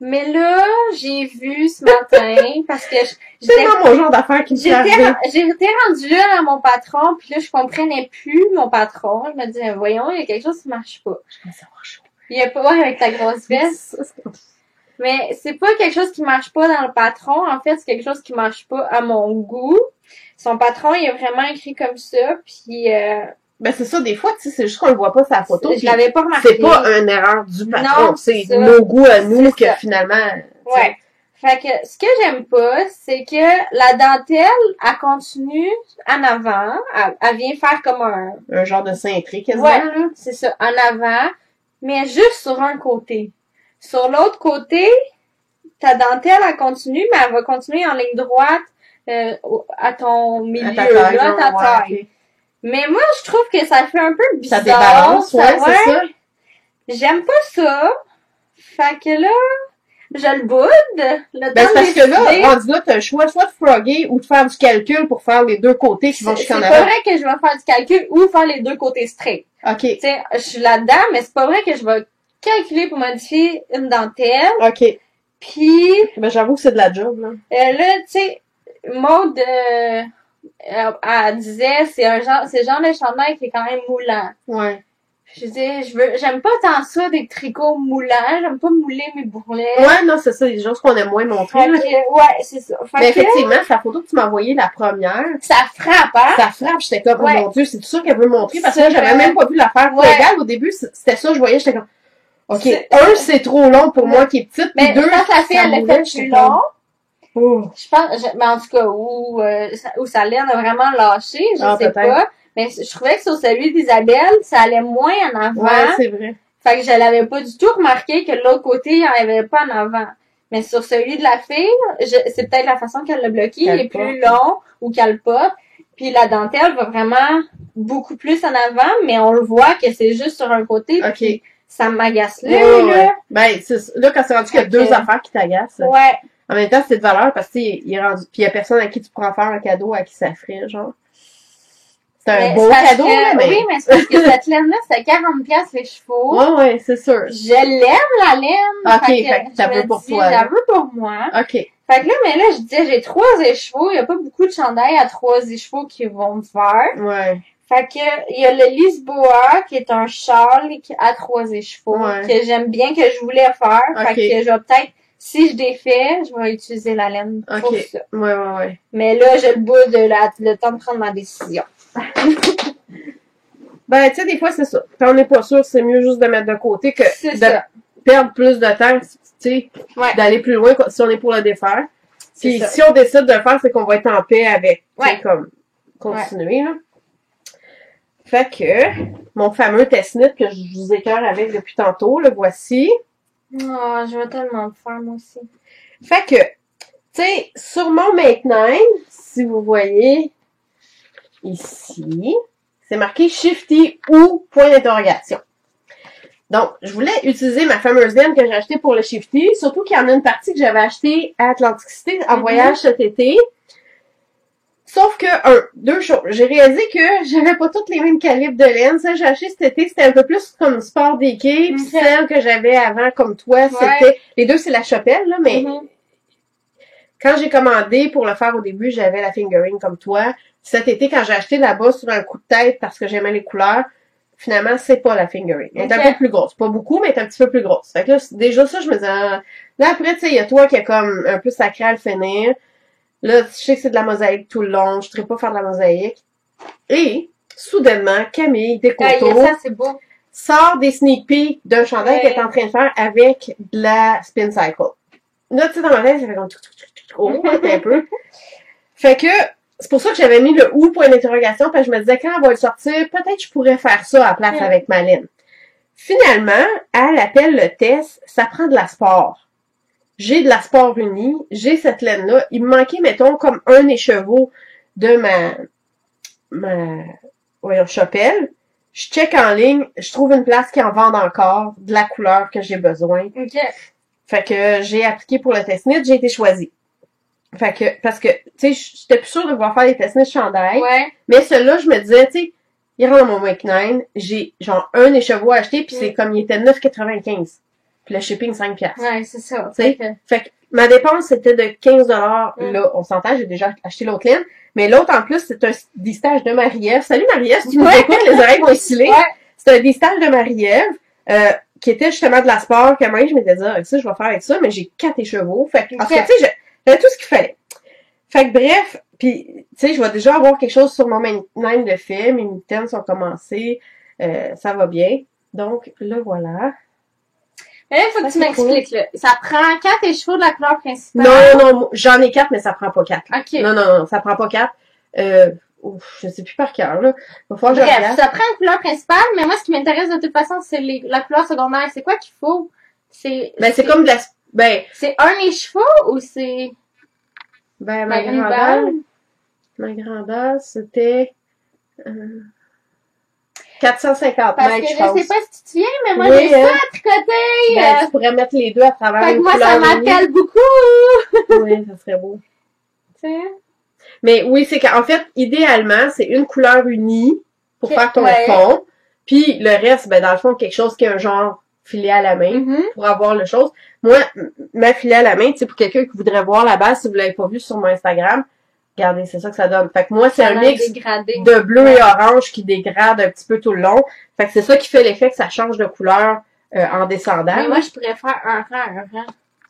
Mais là, j'ai vu ce matin, parce que c'est vraiment mon genre d'affaire qui me fait arriver. J'étais rendue là à mon patron, puis là, je comprenais plus mon patron. Je me disais, voyons, il y a quelque chose qui marche pas. Ça marche pas. Il y a pas, avec ta grosse veste. Mais c'est pas quelque chose qui marche pas dans le patron. En fait, c'est quelque chose qui marche pas à mon goût. Son patron, il a vraiment écrit comme ça, puis... Ben, c'est ça, des fois, tu sais, c'est juste qu'on le voit pas sur la photo. Je l'avais pas remarqué. C'est pas une erreur du patron. Non, c'est nos goûts à nous que finalement... Ouais. Fait que, ce que j'aime pas, c'est que la dentelle, elle continue en avant. Elle vient faire comme un genre de cintré, quasiment. Ouais, c'est ça, en avant. Mais juste sur un côté. Sur l'autre côté, ta dentelle, elle continue, mais elle va continuer en ligne droite à ton milieu, à ta taille. Okay. Mais moi, je trouve que ça fait un peu bizarre. Ça débalance, c'est ça. J'aime pas ça. Fait que là, je le boude. C'est parce que là, rendu là, t'as le choix soit de frogger ou de faire du calcul pour faire les deux côtés qui vont jusqu'en avant. C'est pas vrai que je vais faire du calcul ou faire les deux côtés straight. OK. Tu sais, je suis là-dedans, mais c'est pas vrai que je vais calculer pour modifier une dentelle. OK. Puis... Ben, j'avoue que c'est de la job, là. Là, tu sais, Maud, elle disait, c'est le genre de chandail qui est quand même moulant. Ouais. Je dis, j'aime pas tant ça, des tricots moulants. J'aime pas mouler mes bourrelets. Ouais, non, c'est ça, des choses qu'on aime moins montrer. Ouais, c'est ça. Mais effectivement, c'est la photo que tu m'as envoyée la première. Ça frappe, hein? Ça frappe, j'étais comme, oh mon Dieu, c'est tout ça qu'elle veut montrer, parce que là, j'avais même pas vu l'affaire légale. Au début, c'était ça, je voyais, j'étais comme, OK, c'est trop long pour moi qui est petite, puis deux, quand la fille, elle l'a fait plus long. Oh. Je pense, mais en tout cas, où sa laine a vraiment lâché, je sais pas. Mais je trouvais que sur celui d'Isabelle, ça allait moins en avant. Ouais, c'est vrai. Fait que je l'avais pas du tout remarqué que de l'autre côté, il n'y en avait pas en avant. Mais sur celui de la fille, c'est peut-être la façon qu'elle l'a bloqué, il est plus long ou qu'elle pop. Puis la dentelle va vraiment beaucoup plus en avant, mais on le voit que c'est juste sur un côté. OK. Puis ça m'agace là. Ouais. Ben, là, quand c'est rendu qu'il y a deux affaires qui t'agacent. Ouais. En même temps, c'est de valeur parce que il est rendu. Puis il y a personne à qui tu pourras faire un cadeau à qui ça ferait, genre. C'est un beau cadeau, là, mais... Oui, mais c'est parce que cette laine-là, c'est 40$ les chevaux. Ouais, c'est sûr. Je l'aime, la laine. OK, fait que t'as vu pour toi. J'en veux pour moi. OK. Fait que là, mais là, je disais, j'ai 3 écheveaux. Il y a pas beaucoup de chandails à 3 écheveaux qui vont me faire. Ouais. Fait que, il y a le Lisboa, qui est un châle à 3 écheveaux, que j'aime bien, que je voulais faire. Fait que je vais peut-être, si je défais, je vais utiliser la laine pour ça. Ouais. Mais là, je le boude le temps de prendre ma décision. Ben, tu sais, des fois, c'est ça. Quand on n'est pas sûr, c'est mieux juste de mettre de côté que de perdre plus de temps, tu sais, d'aller plus loin si on est pour le défaire. Puis si on décide de le faire, c'est qu'on va être en paix avec, comme, continuer, là. Fait que, mon fameux test-knit que je vous écœure avec depuis tantôt, le voici. Oh, je vais tellement le faire, moi aussi. Fait que, tu sais, sur mon Make 9, si vous voyez ici, c'est marqué Shifty ou point d'interrogation. Donc, je voulais utiliser ma fameuse laine que j'ai achetée pour le Shifty, surtout qu'il y en a une partie que j'avais achetée à Atlantic City en voyage cet été. Sauf que, deux choses. J'ai réalisé que j'avais pas tous les mêmes calibres de laine. Celle que j'ai acheté cet été, c'était un peu plus comme sport d'équipe. Puis celle que j'avais avant, comme toi, c'était... Les deux, c'est la Chapelle, là, mais... Quand j'ai commandé pour le faire au début, j'avais la fingering comme toi. Cet été, quand j'ai acheté là-bas sur un coup de tête parce que j'aimais les couleurs, finalement, c'est pas la fingering. Elle est un peu plus grosse. Pas beaucoup, mais elle est un petit peu plus grosse. Fait que là, déjà ça, je me disais... Là, après, tu sais, il y a toi qui est comme un peu sacré à le finir. Là, je sais que c'est de la mosaïque tout le long. Je ne pas faire de la mosaïque. Et, soudainement, Camille Descoteaux ça, c'est beau. sort des sneak peeks d'un chandail qu'elle est en train de faire avec de la spin cycle. Là, tu sais, dans ma tête, ça fait comme... Oh, un peu. Fait que, c'est pour ça que j'avais mis le ou point d'interrogation, parce que je me disais, quand elle va le sortir, peut-être que je pourrais faire ça à la place avec ma laine. Finalement, elle appelle le test, ça prend de la sport. J'ai de la sport unie, j'ai cette laine-là. Il me manquait, mettons, comme un écheveau de ma Chapelle. Je check en ligne, je trouve une place qui en vend encore de la couleur que j'ai besoin. OK. Fait que j'ai appliqué pour le test-knit, j'ai été choisie. Fait que, parce que, tu sais, j'étais plus sûre de pouvoir faire des test-knit chandail. Ouais. Mais celui-là, je me disais, tu sais, il rentre dans mon Make 9, j'ai genre un écheveau à acheter, puis c'est comme il était 9,95. Puis le shipping, 5 $. Ouais, c'est ça. Fait que ma dépense, c'était de 15 $. Là, on s'entend, j'ai déjà acheté l'autre laine. Mais l'autre, en plus, c'est des stages de Marie-Ève. Salut Marie-Ève, si tu nous écoutes, les oreilles vont essuyer. C'est un des stages de Marie-Ève, qui était justement de la sport, que moi, je m'étais dit, ça, je vais faire avec ça, mais j'ai 4 écheveaux. Fait que, parce que, tu sais, j'avais tout ce qu'il fallait. Fait que bref, puis tu sais, je vais déjà avoir quelque chose sur mon Make 9 de fait. Mes mitaines sont commencées. Ça va bien. Donc, là, voilà. Mais là, il faut que tu m'expliques, là. Ça prend 4 écheveaux de la couleur principale. Non, j'en ai 4, mais ça prend pas 4. OK. Non, ça prend pas 4. Je sais plus par cœur, là. Va falloir que je regarde. Ça prend une couleur principale, mais moi, ce qui m'intéresse de toute façon, c'est la couleur secondaire. C'est quoi qu'il faut? C'est comme de la... c'est un écheveau ou c'est... ma grandeur, c'était... 450 Parce mètres, que je pense. sais pas si tu te souviens, mais moi, j'ai ça à tricoter. Tu pourrais mettre les deux à travers une moi, couleur ça m'appelle beaucoup. Oui, ça serait beau. Tu sais? Mais oui, c'est qu'en fait, idéalement, c'est une couleur unie pour faire ton fond. Puis le reste, dans le fond, quelque chose qui a un genre filet à la main pour avoir le chose. Moi, ma filet à la main, tu sais, pour quelqu'un qui voudrait voir la base, si vous l'avez pas vu sur mon Instagram, regardez, c'est ça que ça donne. Fait que moi, c'est un mix de bleu et orange qui dégrade un petit peu tout le long. Fait que c'est ça qui fait l'effet que ça change de couleur en descendant. Mais moi, je pourrais faire un rang.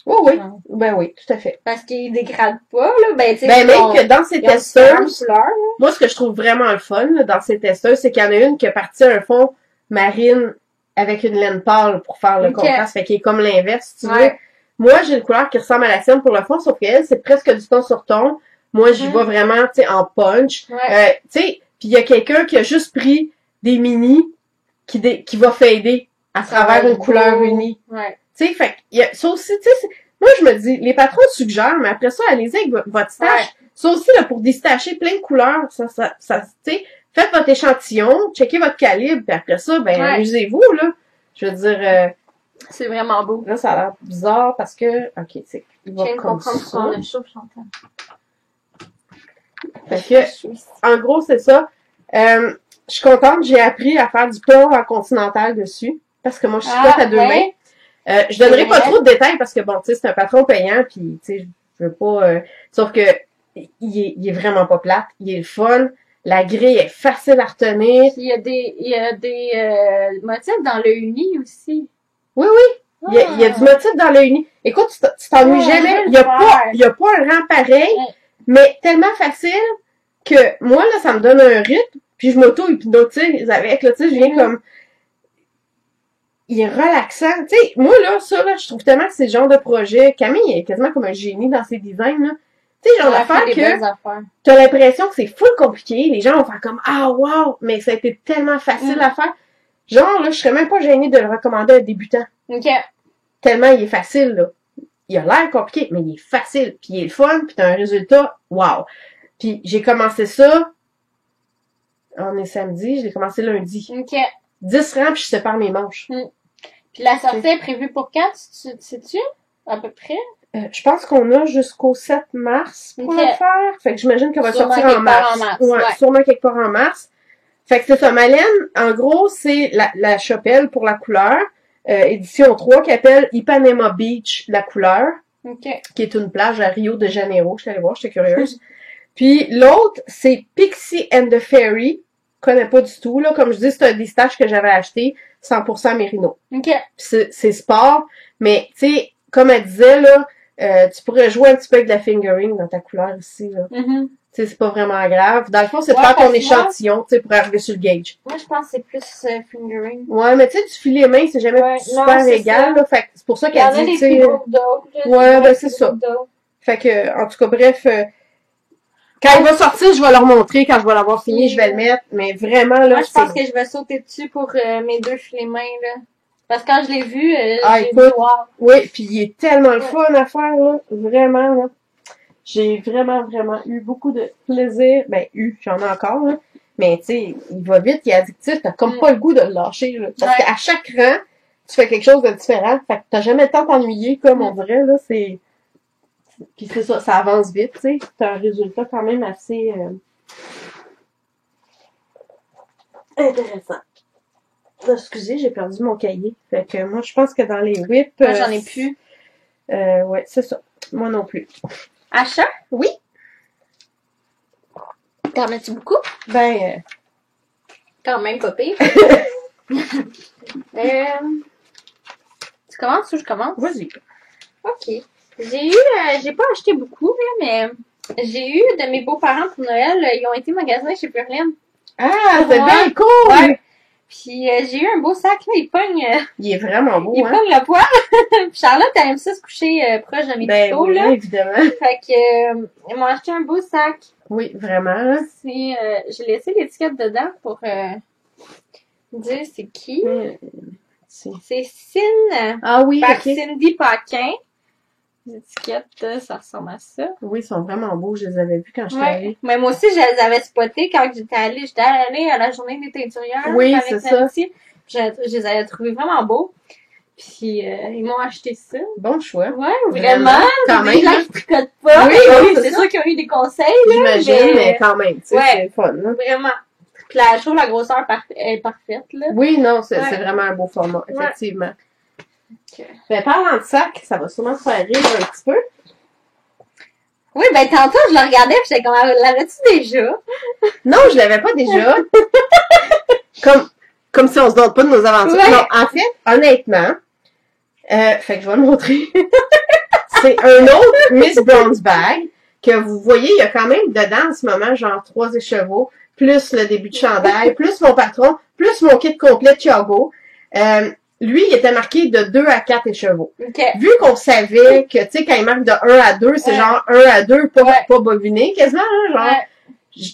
Oh, oui. Ben oui, tout à fait. Parce qu'il dégrade pas, là. Ben, tu sais, même que dans ces testeuses, moi, ce que je trouve vraiment le fun, là, dans ces testeuses, c'est qu'il y en a une qui est partie à un fond marine avec une laine pâle pour faire le contraste. Fait qu'il est comme l'inverse, si tu veux. Moi, j'ai une couleur qui ressemble à la sienne pour le fond, sauf qu'elle, c'est presque du ton sur ton. Moi, j'y vais vraiment, tu sais, en punch. Tu sais, puis il y a quelqu'un qui a juste pris des mini qui va fader à travers une couleur unie. Tu sais, fait y a ça aussi, tu sais, moi, je me dis, les patrons suggèrent, mais après ça, allez-y avec votre stache. Ça aussi, là, pour déstacher plein de couleurs, ça, tu sais, faites votre échantillon, checkez votre calibre, puis après ça, amusez-vous, là. Je veux dire, c'est vraiment beau. Là, ça a l'air bizarre parce que, ok, c'est, il va comme ça. Fait que, en gros, c'est ça. Je suis contente, j'ai appris à faire du port en continental dessus, parce que moi, je suis faite à deux mains. Je donnerai pas trop de détails parce que bon, tu sais, c'est un patron payant, puis tu sais, je veux pas. Sauf que il est vraiment pas plate, il est le fun. La grille est facile à retenir. Il y a des motifs dans le uni aussi. Oui. Il y a du motif dans le uni. Écoute, tu t'ennuies jamais. Il y a pas un rang pareil, mais tellement facile que moi là, ça me donne un rythme, puis je m'auto-hypnotise avec. Là, tu sais, je viens comme il est relaxant. Tu sais, moi, là, ça, là, je trouve tellement que c'est le genre de projet. Camille est quasiment comme un génie dans ses designs, là. Tu sais, genre d'affaires que t'as l'impression que c'est full compliqué. Les gens vont faire comme, ah, wow! Mais ça a été tellement facile à faire. Genre, là, je serais même pas gênée de le recommander à un débutant. OK. Tellement il est facile, là. Il a l'air compliqué, mais il est facile, puis il est le fun, puis t'as un résultat, wow! Puis j'ai commencé ça, on est samedi, je l'ai commencé lundi. OK. 10 rangs, puis je sépare mes manches. Puis la sortie est prévue pour quand, sais-tu? À peu près? Je pense qu'on a jusqu'au 7 mars pour Ok. le faire. Fait que j'imagine qu'elle va Sûrement sortir en quelque part mars. en mars, Ouais, ouais. sûrement quelque part en mars. Fait que c'est ça. Malène, en gros, c'est la chapelle pour la couleur. Édition 3 qui appelle Ipanema Beach, la couleur, OK. qui est une plage à Rio de Janeiro. Je suis allée voir, j'étais curieuse. Puis l'autre, c'est Pixie and the Fairy. Je connais pas du tout, là. Comme je dis, c'est un des stages que j'avais acheté, 100% Mérino. OK. Puis c'est sport, mais tu sais, comme elle disait, là, tu pourrais jouer un petit peu avec de la fingering dans ta couleur ici, là. Mhm. Tu sais, c'est pas vraiment grave. Dans le fond, c'est de Ouais, faire ton parce que échantillon, tu sais, pour arriver sur le gauge. Moi, je pense que c'est plus fingering. Ouais, mais tu sais, tu files les mains, c'est jamais Ouais, super non, c'est égal, ça. là. Fait que c'est pour ça Il y en qu'elle a dit, des tu sais. plus gros que d'autres. là, Ouais, des ben, plus c'est gros ça. que d'autres. Fait que, en tout cas, bref, quand il va sortir, je vais leur montrer. Quand je vais l'avoir fini, je vais le mettre. Mais vraiment, là, Moi, je pense c'est... que je vais sauter dessus pour mes 2 filets mains, là. Parce que quand je l'ai vu, Ah, j'ai dit écoute. wow. Oui, puis il est tellement le Ouais. fun à faire, là. Vraiment, là. J'ai vraiment, vraiment eu beaucoup de plaisir. Ben, j'en ai encore, là. Mais, tu sais, il va vite, il est addictif. T'as comme pas le goût de le lâcher, là. Parce Ouais. qu'à chaque rang, tu fais quelque chose de différent. Fait que t'as jamais le temps de t'ennuyer, comme on dirait, là. C'est... Puis c'est ça, ça avance vite, tu sais. T'as un résultat quand même assez... intéressant. Excusez, j'ai perdu mon cahier. Fait que moi, je pense que dans les whips... Moi, j'en ai plus. Ouais, c'est ça. Moi non plus. Achat? Oui. T'en mets-tu beaucoup? Ben, Quand même, pas pire. Tu commences ou je commence? vas-y. OK. J'ai pas acheté beaucoup, là, mais j'ai eu de mes beaux-parents pour Noël, ils ont été magasiner chez Purlaine. Ah, c'est Ouais. bien cool! Ouais. Puis j'ai eu un beau sac, là, il pogne Il est vraiment beau, hein? le poil. Puis Charlotte, elle aime ça se coucher proche de mes Ben tutos, oui, là. évidemment. Fait que ils m'ont acheté un beau sac. Oui, vraiment. Hein? C'est j'ai laissé l'étiquette dedans pour dire c'est qui. C'est Cine Ah oui, par ok. Cindy Paquin. L'étiquette, ça ressemble à ça. Oui, ils sont vraiment beaux. Je les avais vus quand j'étais Ouais. allée. Mais moi aussi, je les avais spotés quand j'étais allée. J'étais allée à la journée des teinturières. Oui, avec c'est ça. Nancy. Puis je les avais trouvés vraiment beaux. Puis ils m'ont acheté ça. Bon choix. Ouais, vraiment. Quand Des même. gens Hein? qui tricotent pas. Oui, oui, c'est c'est ça. sûr qu'ils ont eu des conseils, là. J'imagine, mais quand même, tu sais, Ouais. c'est fun. Hein? Vraiment. Puis je trouve la grosseur est parfaite, là. Oui, non, c'est Ouais. vraiment un beau format, effectivement. Ok. Ben, parlant de sac, ça va sûrement te faire rire un petit peu. Oui, ben tantôt, je le regardais pis j'étais comme, l'avais-tu déjà? Non, je l'avais pas déjà. comme si on se donne pas de nos aventures. Ouais. Non, en fait, honnêtement, fait que je vais le montrer. C'est un autre Miss Brown's Bag que vous voyez, il y a quand même dedans en ce moment, genre 3 écheveaux, plus le début de chandail, plus mon patron, plus mon kit complet Thiago. Lui, il était marqué de 2 à 4 écheveaux. Ok. Vu qu'on savait que, tu sais, quand il marque de 1 à 2, c'est Ouais. genre 1 à 2, pas bobiné, quasiment, hein, genre. Ouais.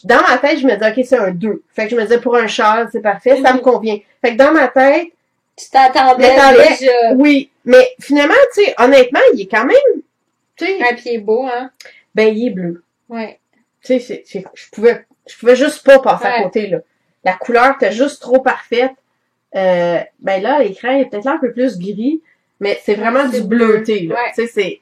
Dans ma tête, je me disais, OK, c'est un 2. Fait que je me disais, pour un châle, c'est parfait, ça me Mhm. convient. Fait que dans ma tête, Tu t'attendais m'attendais, déjà. oui. Mais finalement, tu sais, honnêtement, il est quand même, tu sais, Un pied beau, hein? ben, il est bleu. Ouais. Tu sais, je pouvais juste pas passer à Ouais. côté, là. La couleur était juste trop parfaite. Ben là, l'écran est peut-être là un peu plus gris, mais c'est vraiment Ouais, du c'est bleuté, là. Ouais. Tu sais, c'est...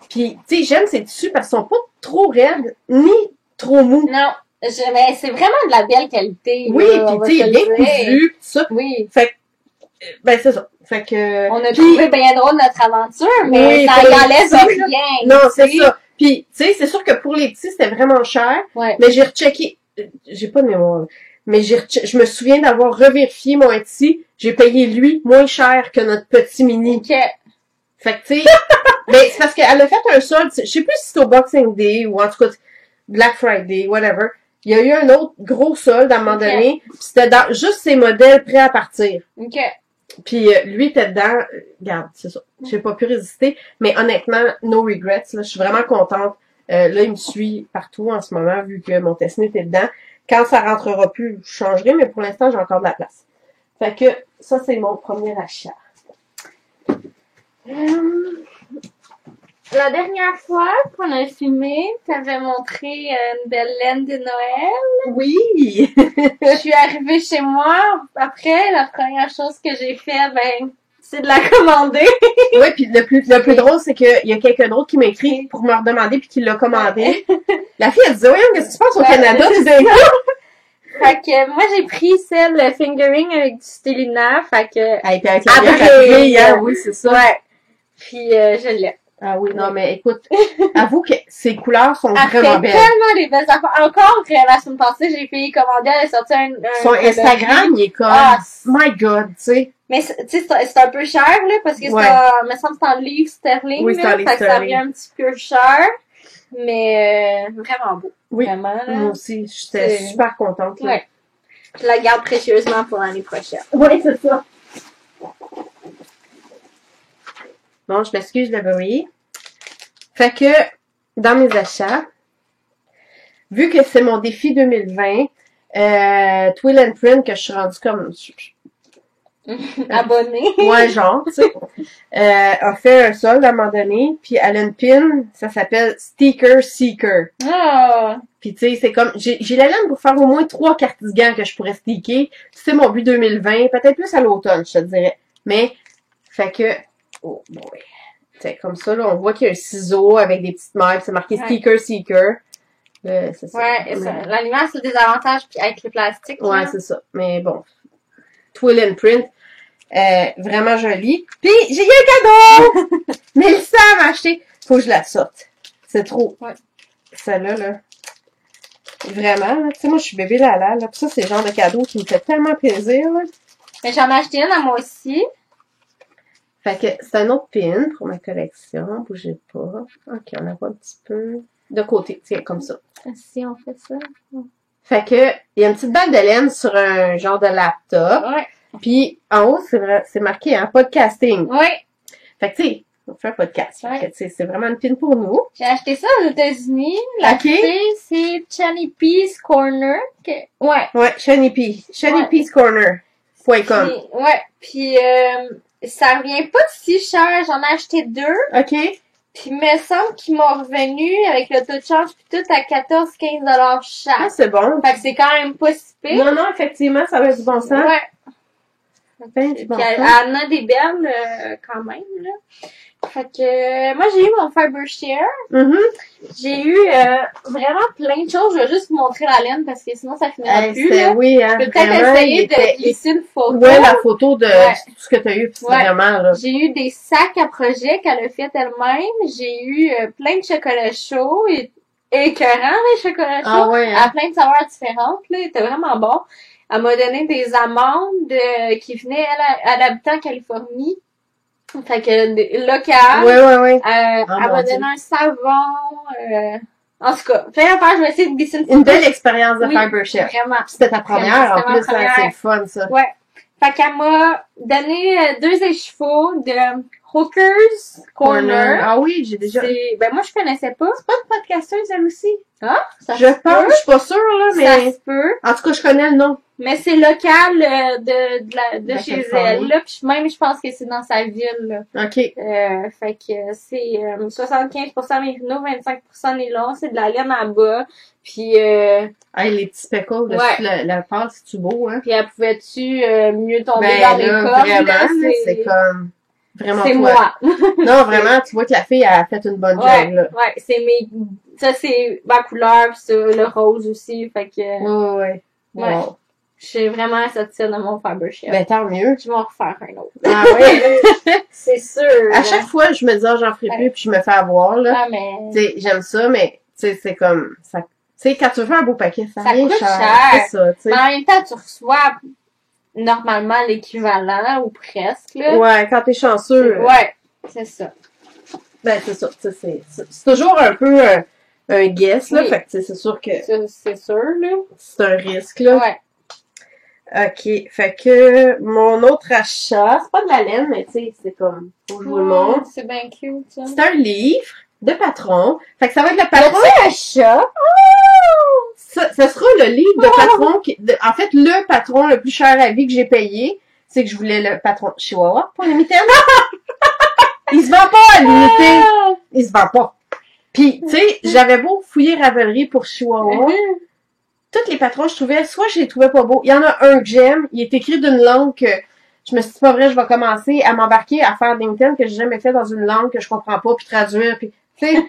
Puis, tu sais, j'aime ces tissus parce qu'ils sont pas trop raides, ni trop mous. Non. Mais c'est vraiment de la belle qualité. Oui, là, on va puis tu se sais, le bien dire. cousu, pis tout ça. Oui. Fait que, ben c'est ça. Fait que... On a puis- trouvé bien drôle notre aventure, mais Oui, ça pour y les enlève petits, rien. Non, tu c'est sais. ça. Puis, tu sais, c'est sûr que pour les petits, c'était vraiment cher, Ouais. mais j'ai rechecké, j'ai pas de mémoire, mais je me souviens d'avoir revérifié mon Etsy, j'ai payé lui moins cher que notre petit mini. Ok. Fait que, tu sais, ben, c'est parce qu'elle a fait un solde, je sais plus si c'est au Boxing Day, ou en tout cas, Black Friday, whatever. Il y a eu un autre gros solde à un moment Ok. donné, pis c'était dans juste ses modèles prêts à partir. Ok. Puis lui était dedans, regarde, c'est ça. J'ai pas pu résister, mais honnêtement, no regrets. Là, je suis vraiment contente. Là, il me suit partout en ce moment, vu que mon Tessin était dedans. Quand ça rentrera plus, je changerai, mais pour l'instant, j'ai encore de la place. Fait que ça, c'est mon premier achat. La dernière fois qu'on a filmé, t'avais montré une belle laine de Noël. Oui! Je suis arrivée chez moi. Après, la première chose que j'ai fait, ben, c'est de la commander. Oui, puis le plus drôle, c'est qu'il y a quelqu'un d'autre qui m'a écrit pour me redemander puis qui l'a commandé. La fille, elle disait, oui, qu'est-ce qui se passe au Canada? Tu dis, fait que moi, j'ai pris celle fingering avec du stélina. Fait que... hey, puis avec la bière après, hein, oui, c'est ça. Ouais. Puis, je l'ai. Ah oui, non, mais écoute, avoue que ces couleurs sont Elle vraiment fait belles. tellement des belles affaires. Encore, la semaine passée, j'ai payé commander, elle a sorti un Son Instagram, il est comme, my God, tu sais. Mais, tu sais, c'est un peu cher, là, parce que me semble que c'est en livres sterling, oui, là. Fait que ça vient un petit peu cher. Mais, vraiment beau. Oui. Vraiment, là. Moi aussi, j'étais super contente, là. Ouais. Je la garde précieusement pour l'année prochaine. Oui, c'est ça. Bon, je m'excuse de bruit. Fait que, dans mes achats, vu que c'est mon défi 2020, Twill and Print, que je suis rendue comme... Abonnée. Ouais, genre, tu sais. A fait un solde à un moment donné, puis elle a une pin, ça s'appelle Sticker Seeker. Ah! Puis tu sais, c'est comme, j'ai la laine pour faire au moins 3 cardigans que je pourrais sticker. C'est mon but 2020, peut-être plus à l'automne, je te dirais. Mais, fait que, oh boy. T'sais, comme ça, là, on voit qu'il y a un ciseau avec des petites mailles, c'est marqué Sticker Seeker. C'est ça. Ouais, l'animal, c'est des avantages puis avec le plastique. Ouais, c'est ça. Mais bon. Twill and Print. Vraiment joli. Puis, j'ai eu un cadeau! Mélissa m'a acheté. Faut que je la sorte. C'est trop. Ouais. Celle-là, là. Vraiment, là. Tu sais, moi, je suis bébé Lala, là. Puis ça, c'est le genre de cadeau qui me fait tellement plaisir, là. Mais j'en ai acheté une à moi aussi. Fait que c'est un autre pin pour ma collection. Bougez pas. Ok, on la voit un petit peu de côté. Tiens, comme ça. Si on fait ça. Fait que, il y a une petite balle de laine sur un genre de laptop. Ouais. Puis, en haut, c'est marqué, hein, podcasting. Ouais. Fait que, tu sais, on fait un podcast. Ouais. Fait que, tu sais, c'est vraiment une pin pour nous. J'ai acheté ça aux États-Unis. La fille, c'est Chunny Pea's Corner. Ouais. Ouais, Shiny P. ShinyPeaceCorner.com. Ouais. Puis, ça vient pas si cher. J'en ai acheté 2. OK. Puis, il me semble qu'ils m'ont revenu avec le taux de change pis tout à 14-15$ chaque. Ah, c'est bon. Fait que c'est quand même pas si pire. Non, effectivement, ça va être du bon sens. Ouais. Ben, du bon Puis sens. elle en a des belles quand même, là. Fait que moi j'ai eu mon Fiber Share. J'ai eu vraiment plein de choses. Je vais juste vous montrer la laine parce que sinon ça finira plus. Là. Oui, hein, je peux peut-être essayer de glisser une photo. Ouais, la photo de tout ce que tu as eu, c'est vraiment là. J'ai eu des sacs à projet qu'elle a fait elle-même. J'ai eu plein de chocolats chauds et écœurants les chocolats chauds à plein de saveurs différentes. Là, c'était vraiment bon. Elle m'a donné des amandes qui venaient, elle habitait en Californie. Fait que, local. Ouais. Elle m'a donné un savon, en tout cas, plein d'affaires, je vais essayer de glisser une belle expérience de Fiber Share. Vraiment. C'était ta première, en plus, c'est le fun, ça. Ouais. Fait qu'elle m'a donné 2 échevaux de Hooker's Corner. Ah oui, j'ai déjà... Ben, moi, je connaissais pas. C'est pas une podcasteuse, elle aussi? Ah, ça je pense, je suis pas sûre, là, mais... Ça se peut. En tout cas, je connais le nom. Mais c'est local de chez elle, là. Puis même, je pense que c'est dans sa ville, là. OK. Fait que c'est 75% mérino, 25% nylon. C'est de la laine en bas. Puis... Hey, les petits speckles dessus la pâte, c'est-tu beau, hein? Puis elle pouvait-tu mieux tomber dans les cordes? Vraiment, c'est comme... Vraiment c'est moi. Non, vraiment, tu vois que la fille a fait une bonne job, là. Ouais, c'est ça, c'est ma couleur, pis ça, le rose aussi, fait que... Ouais. Wow. Je suis vraiment satisfaite de mon Fiber Share. Ben, tant mieux. Je vais en refaire un autre. Ah oui? C'est sûr. À chaque fois, je me dis, j'en ferai plus, puis je me fais avoir, là. Ah, mais... Tu sais, j'aime ça, mais, tu sais, c'est comme... Tu sais, quand tu veux faire un beau paquet, ça coûte cher. C'est ça, tu sais. Mais en même temps, tu reçois normalement l'équivalent, ou presque, là. Ouais, quand t'es chanceux. Ouais, c'est ça. Ben, c'est ça. C'est toujours un peu un guess, là. Fait que, c'est sûr que... C'est sûr, là. C'est un risque, là. Ouais. OK. Fait que mon autre achat, c'est pas de la laine, mais tu sais, c'est comme... Faut que je vous le montre. C'est bien cute, ça. C'est un livre de patron. Fait que ça va être le patron... un chat? Ça sera le livre de patron en fait, le patron le plus cher à vie que j'ai payé. c'est que je voulais le patron Chihuahua pour les mitaines. Il se vend pas à l'unité. Il se vend pas. Puis, tu sais, j'avais beau fouiller Ravelry pour Chihuahua. Toutes les patrons, je trouvais, soit je les trouvais pas beaux. Il y en a un que j'aime. Il est écrit d'une langue que je me suis dit, pas vrai, je vais commencer à m'embarquer à faire des mitaines que j'ai jamais fait dans une langue que je comprends pas, puis traduire, puis, tu sais.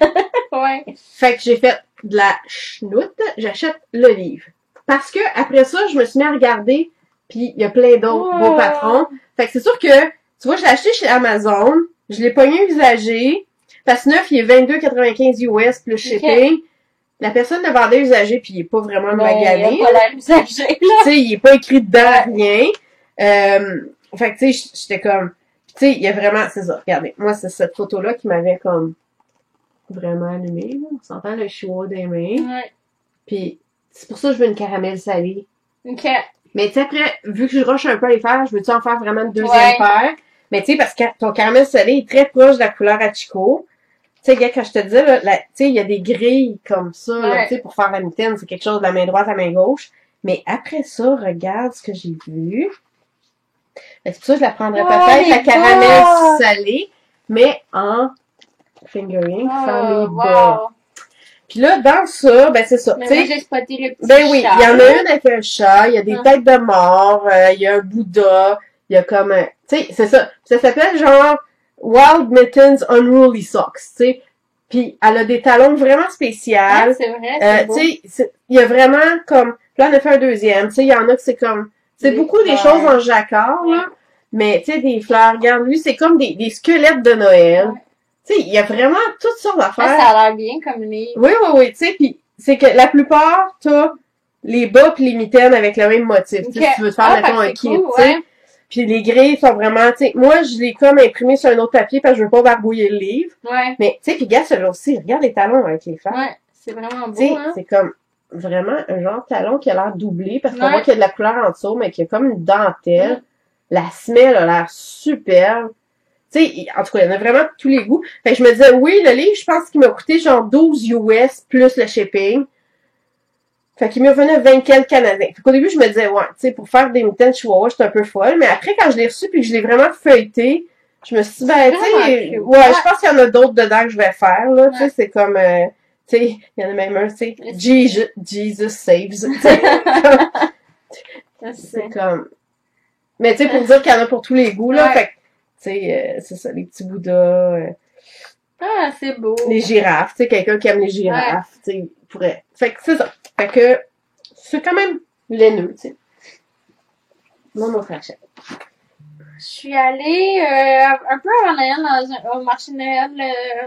Ouais. Fait que j'ai fait de la chenoute. J'achète le livre. Parce que, après ça, je me suis mis à regarder, puis il y a plein d'autres beaux patrons. Fait que c'est sûr que, tu vois, je l'ai acheté chez Amazon. Je l'ai pogné usagé. Parce que neuf, il est 22,95 US plus shipping. La personne le vendait usagé, puis il est pas vraiment magané. Il a pas l'air usagé, là. Tu sais, il est pas écrit dedans, rien. Fait que, tu sais, j'étais comme... Tu sais, il y a vraiment... C'est ça, regardez. Moi, c'est cette photo-là qui m'avait comme vraiment allumé, là. On s'entend le chihuahua des mains. Ouais. Puis c'est pour ça que je veux une caramel salée. OK. Mais tu sais, après, vu que je rush un peu à les faire, je veux-tu en faire vraiment une deuxième paire? Mais tu sais, parce que ton caramel salé est très proche de la couleur à Chico. Tu sais, gars, quand je te dis, là, tu sais, il y a des grilles comme ça, là, tu sais, pour faire la mitaine, c'est quelque chose de la main droite à la main gauche. Mais après ça, regarde ce que j'ai vu. C'est pour ça que je la prendrais peut-être, la caramel salée, mais en fingering, faire les bas. Puis là, dans ça, ben c'est ça. Mais tu sais, moi, j'ai spoté les petits ben oui, chats. il y en a une avec un chat, il y a des têtes de mort, il y a un Bouddha, il y a comme un... Tu sais, c'est ça. Ça s'appelle genre Wild Mittens Unruly Socks, tu sais. Puis elle a des talons vraiment spéciaux. Ouais, c'est vrai, tu sais, il y a vraiment comme... Là, on a fait un deuxième. Tu sais, il y en a que c'est comme... C'est beaucoup des choses en jacquard, là. Mais, tu sais, des fleurs. Regarde, lui, c'est comme des squelettes de Noël. Ouais. Tu sais, il y a vraiment toutes sortes d'affaires. Ça a l'air bien comme livre. Oui, tu sais, puis c'est que la plupart, t'as les bas pis les mitaines avec le même motif. Tu sais, si tu veux te faire, mettons, un kit, tu sais. Puis les grilles sont vraiment, tu sais, moi, je l'ai comme imprimé sur un autre papier parce que je veux pas barbouiller le livre. Ouais. Mais, tu sais, pis gars, celui-là aussi, regarde les talons avec les fleurs. Ouais, c'est vraiment beau, Tu sais, hein. c'est comme vraiment un genre de talon qui a l'air doublé parce qu'on voit qu'il y a de la couleur en dessous, mais qu'il y a comme une dentelle. La semelle a l'air superbe. Tu sais, en tout cas, il y en a vraiment tous les goûts. Fait que je me disais, oui, le livre, je pense qu'il m'a coûté genre 12 US plus le shipping. Fait qu'il m'est revenu 20 quelques canadiens. Fait qu'au début, je me disais, ouais, tu sais, pour faire des mitaines chihuahua, j'étais un peu folle. Mais après, quand je l'ai reçu puis que je l'ai vraiment feuilleté, je me suis dit, ben, tu sais, ouais, je pense qu'il y en a d'autres dedans que je vais faire, là. Tu sais, c'est comme, tu sais, il y en a même un, tu sais, Jesus saves. C'est comme... Mais tu sais, pour dire qu'il y en a pour tous les goûts, là, fait que, tu sais, c'est ça, les petits bouddhas. Ah, c'est beau. Les girafes, tu sais, quelqu'un qui aime les girafes, tu sais, pourrait. Fait que c'est ça. Fait que, c'est quand même laineux, tu sais. Moi, mon frère. Je suis allée un peu avant Noël au marché de Noël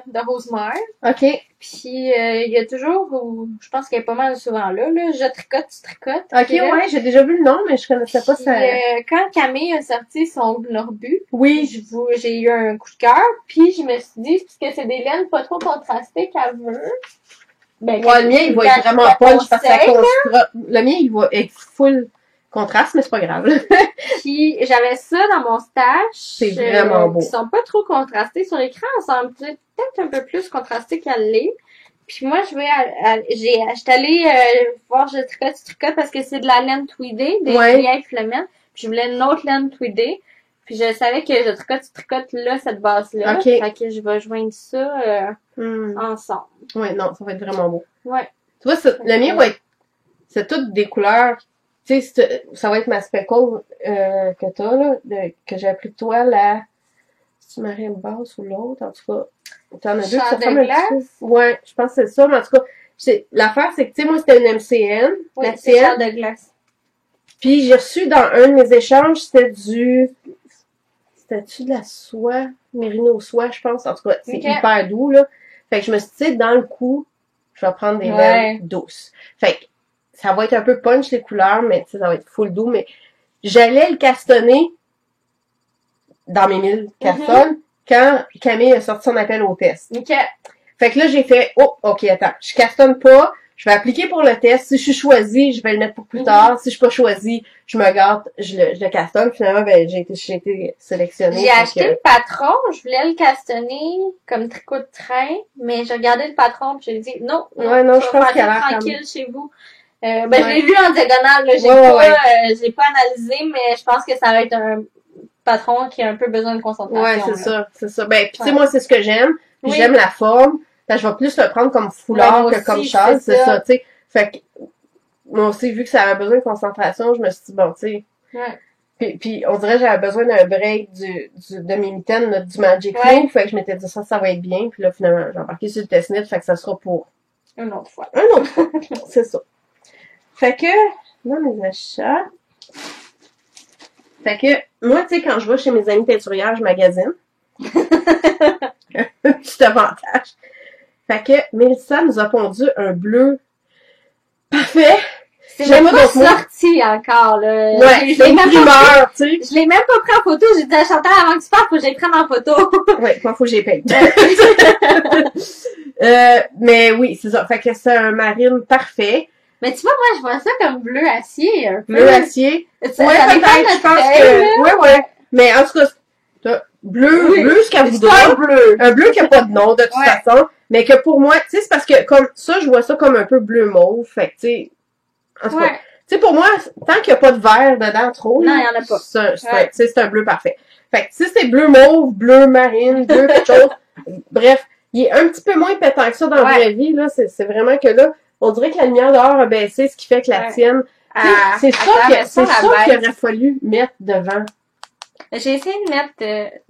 de Rosemère. OK. Puis il y a toujours, je pense qu'il y a pas mal souvent là, je tricote, tu tricotes. OK, ouais, j'ai déjà vu le nom, mais je connaissais pas ça. Quand Camille a sorti son Gnorbu, oui, j'ai eu un coup de cœur, puis je me suis dit, puisque c'est des laines pas trop contrastées qu'elle veut. Ben, ouais, le mien, il va être vraiment punch parce que le mien, il va être full contraste, mais c'est pas grave. Puis j'avais ça dans mon stash. C'est vraiment beau. Ils sont pas trop contrastés sur l'écran, ils sont peut-être un peu plus contrastés qu'elle l'est. Puis moi, j'étais allée voir Je tricote, tu tricotes parce que c'est de la laine tweedée, des vieilles flamènes. Puis je voulais une autre laine tweedée. Puis je savais que Je tricote, tu tricotes là, cette base-là. Okay. Fait que je vais joindre ça ensemble. Ouais, non, ça va être vraiment beau. Ouais. Tu vois, le mien va être... C'est toutes des couleurs... Tu sais, ça va être ma speckle que t'as, là, que j'ai appris de toi, la... C'est marine basse ou l'autre, en tout cas. T'en as deux qui se ressemblent un petit peu. Ouais, je pense que c'est ça, mais en tout cas, l'affaire, c'est que, tu sais, moi, c'était une MCN. Oui, la c'est Charles de glace. Puis j'ai reçu dans un de mes échanges, c'était-tu de la soie, mérino soie, je pense. En tout cas, c'est hyper doux, là. Fait que je me suis dit, dans le coup, je vais prendre des laines douces. Fait que ça va être un peu punch les couleurs, mais tu sais, ça va être full doux, mais j'allais le castonner dans mes 1000 castonnes quand Camille a sorti son appel au test. Fait que là, j'ai fait, oh, ok, attends, je castonne pas, je vais appliquer pour le test. Si je suis choisie, je vais le mettre pour plus tard. Si je suis pas choisie, je me gâte, je le castonne. Finalement, ben, j'ai été sélectionnée. J'ai acheté le patron, je voulais le castonner comme tricot de train, mais j'ai regardé le patron et j'ai dit, non, je pense qu'il a l'air tranquille chez vous. Je l'ai vu en diagonale, là, j'ai pas analysé, mais je pense que ça va être patron qui a un peu besoin de concentration. Ouais, c'est ça. Ben, pis tu sais, Ouais. moi, c'est ce que j'aime. Puis Oui. j'aime la forme. Ben, je vais plus le prendre comme foulard Ouais, moi que comme aussi, châle, c'est c'est ça. ça, tu sais. Fait que, moi aussi, vu que ça avait besoin de concentration, je me suis dit, bon, tu sais. Ouais. Puis on dirait que j'avais besoin d'un break de mes mitaines, là, du Magic Ouais. Flow. Fait que je m'étais dit, ça va être bien. Puis là, finalement, j'ai embarqué sur le test-net. Fait que ça sera pour Une autre fois. un autre fois. C'est ça. Fait que, dans mes achats. Fait que, moi, tu sais, quand je vais chez mes amis teinturières, je magasine. Un petit avantage. Fait que, Mélissa nous a pondu un bleu parfait. C'est J'aime même pas donc moi. sorti encore, là. Ouais, Je c'est l'ai une même pas primeur, tu sais. Je l'ai même pas pris en photo. J'ai dit à Chantal avant que tu partes, faut que j'aille prendre en photo. Ouais, moi, faut que j'y paye. Mais oui, c'est ça. Fait que c'est un marine parfait. Mais tu vois, moi, je vois ça comme bleu acier, un peu. Bleu acier. Ça, Ouais, ça dépend peut-être, de je notre pense œil, que, là. ouais. Mais en tout cas, bleu, Oui. bleu, ce qu'elle C'est voudra. un bleu. Un bleu qui a pas de nom, de toute Ouais. façon. Mais que pour moi, tu sais, c'est parce que, comme, ça, je vois ça comme un peu bleu mauve. Fait que, tu sais, en tout cas. Ouais. Tu sais, pour moi, tant qu'il n'y a pas de vert dedans trop, Non, là, il y en a pas. tu sais, c'est un bleu parfait. Fait que si c'est bleu mauve, bleu marine, bleu quelque chose, bref, il est un petit peu moins pétant que ça dans la Ouais. vraie vie, là. C'est vraiment que là, on dirait que la lumière dehors a baissé, ce qui fait que la Ouais. tienne, tu sais, Ah, c'est ça attends, mais c'est la ça qu'il baisse. aurait fallu mettre devant. J'ai essayé de mettre, tu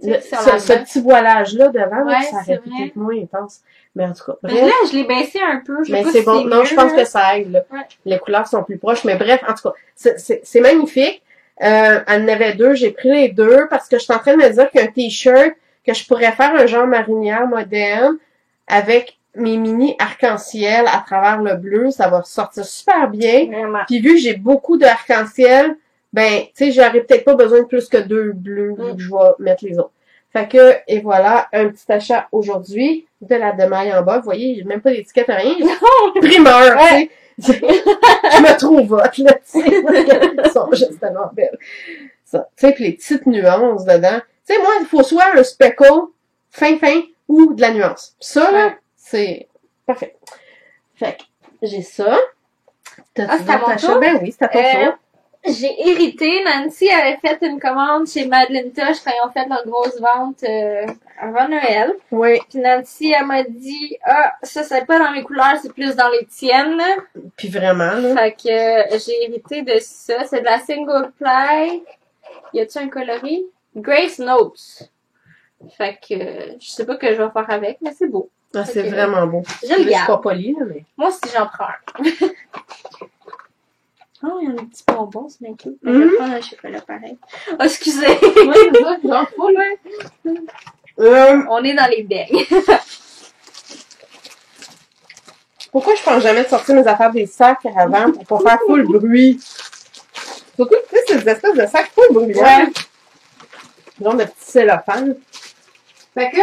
sais, sur Ce la baisse. petit voilage-là devant, là, Ouais, ça c'est aurait pu vrai. être moins intense. Mais en tout cas, Mais bref. là, je l'ai baissé un peu. Je sais Mais pas c'est si bon. Non, mieux, je pense là. que ça aide, là. Ouais. Les couleurs sont plus proches. Mais bref, en tout cas, c'est magnifique. Elle en avait deux. J'ai pris les deux parce que je suis en train de me dire qu'un t-shirt, que je pourrais faire un genre marinière moderne avec mes mini arc-en-ciel à travers le bleu, ça va sortir super bien. Vraiment. Puis vu que j'ai beaucoup d'arc-en-ciel, ben, tu sais, j'aurais peut-être pas besoin de plus que deux bleus vu que je vais mettre les autres. Fait que, et voilà, un petit achat aujourd'hui de la demaille en bas. Vous voyez, j'ai même pas d'étiquette, rien. Primeur, Ouais. tu sais. Je me trouve hot, là, tu sais. Ils sont juste tellement belles. Ça. Tu sais, puis les petites nuances dedans. Tu sais, moi, il faut soit un speckle fin ou de la nuance. Ça, là, Ouais. c'est parfait. Fait que, j'ai ça. Ah, c'est à mon achat? tour? Ben oui, c'est à ton tour. J'ai hérité. Nancy avait fait une commande chez Madeleine Tosh quand ils ont fait leur grosse vente avant Noël. Oui. Puis Nancy, elle m'a dit, ah, ça, c'est pas dans mes couleurs, c'est plus dans les tiennes. Puis vraiment, là. Fait que j'ai hérité de ça. C'est de la single ply. Y a-tu un coloris? Grace Notes. Fait que je sais pas que je vais faire avec, mais c'est beau. Ah, c'est Ok. vraiment beau. Je Je le suis garde. pas polie, là, mais. Moi aussi, j'en prends un. Oh, il y a un petit bonbon, c'est bien cute. Mais Mhm. je vais prendre un chocolat pareil. Oh, excusez. Ouais, c'est ça, j'en fous, là. On est dans les beignes. Pourquoi je pense jamais de sortir mes affaires des sacs avant pour pas faire full bruit? Surtout, tu sais, ces espèces de sacs full bruyants. Ouais. Genre de petits cellophane. Fait que,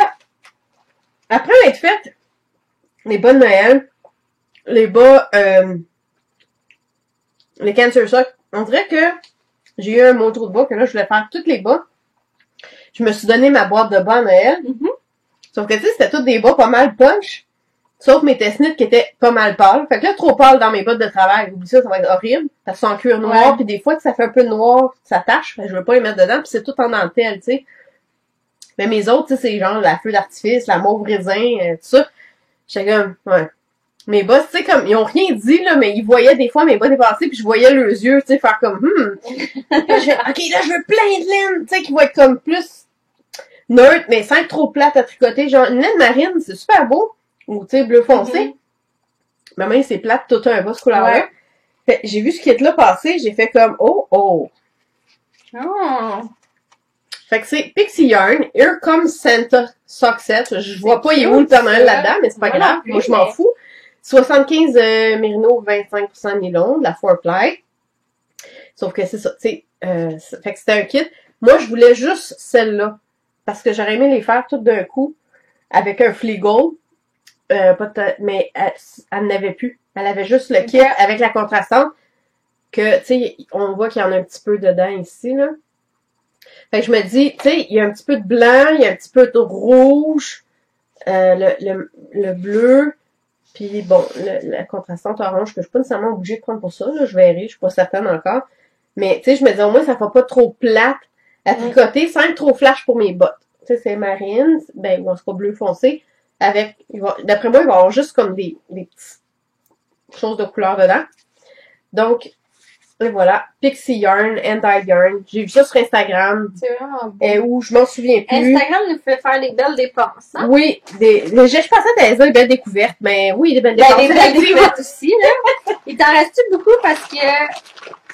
après être fait, les bas de Noël, les bas, les cancer socks, on dirait que j'ai eu un mot trop de bas, que là, je voulais faire tous les bas. Je me suis donné ma boîte de bas à Noël. Mhm. Sauf que, tu sais, c'était tous des bas pas mal punch. Sauf mes test-knits qui étaient pas mal pâles. Fait que là, trop pâle dans mes bottes de travail. Oublie ça, ça va être horrible. Parce que c'est en cuir noir. Ouais. Puis des fois que ça fait un peu noir, ça tâche. Fait que je veux pas les mettre dedans. Puis c'est tout en dentelle, tu sais. Mais mes autres, tu sais, c'est genre la feu d'artifice, la mauve raisin, tout ça. J'étais comme, ouais. Mes boss, tu sais, comme, ils ont rien dit, là, mais ils voyaient des fois mes bas dépasser, puis je voyais leurs yeux, tu sais, faire comme, ok, là, je veux plein de laine, tu sais, qui vont être comme plus neutre, mais sans être trop plate à tricoter. Genre, une laine marine, c'est super beau. Ou, tu sais, bleu foncé. Mhm. Mais même, c'est plate, tout un bas, ce couleur-là. Ouais. Fait, j'ai vu ce kit-là passer, j'ai fait comme, oh. Oh. Fait que c'est Pixie Yarn, Here Comes Santa Sock Set. Je vois pas, il est où le cute, Père Noël ça. là-dedans, mais c'est pas Moi grave. non plus, Moi, je m'en mais- fous. 75 mérino, 25% nylon, de la 4-ply. Sauf que c'est ça, tu sais, fait que c'était un kit. Moi, je voulais juste celle-là. Parce que j'aurais aimé les faire toutes d'un coup, avec un fleagle. Mais elle n'avait plus. Elle avait juste le kit avec la contrastante. Que, tu sais, on voit qu'il y en a un petit peu dedans ici, là. Fait que je me dis, tu sais, il y a un petit peu de blanc, il y a un petit peu de rouge, le bleu, puis bon, la contrastante orange, que je suis pas nécessairement obligée de prendre pour ça, là, je verrai, je suis pas certaine encore. Mais, tu sais, je me dis, au moins, ça fait pas trop plate à tricoter sans être trop flash pour mes bottes. Tu sais, c'est marine, ben, bon, c'est pas bleu foncé, avec, d'après moi, il va y avoir juste comme des petites choses de couleur dedans. Donc, et voilà, Pixie Yarn, Anti Yarn. J'ai vu ça sur Instagram. C'est vraiment beau. Où je m'en souviens plus. Instagram nous fait faire des belles dépenses, hein? Oui, je pensais à des belles découvertes, mais oui, des belles dépenses. Des belles découvertes aussi, là. Il t'en reste-tu beaucoup parce que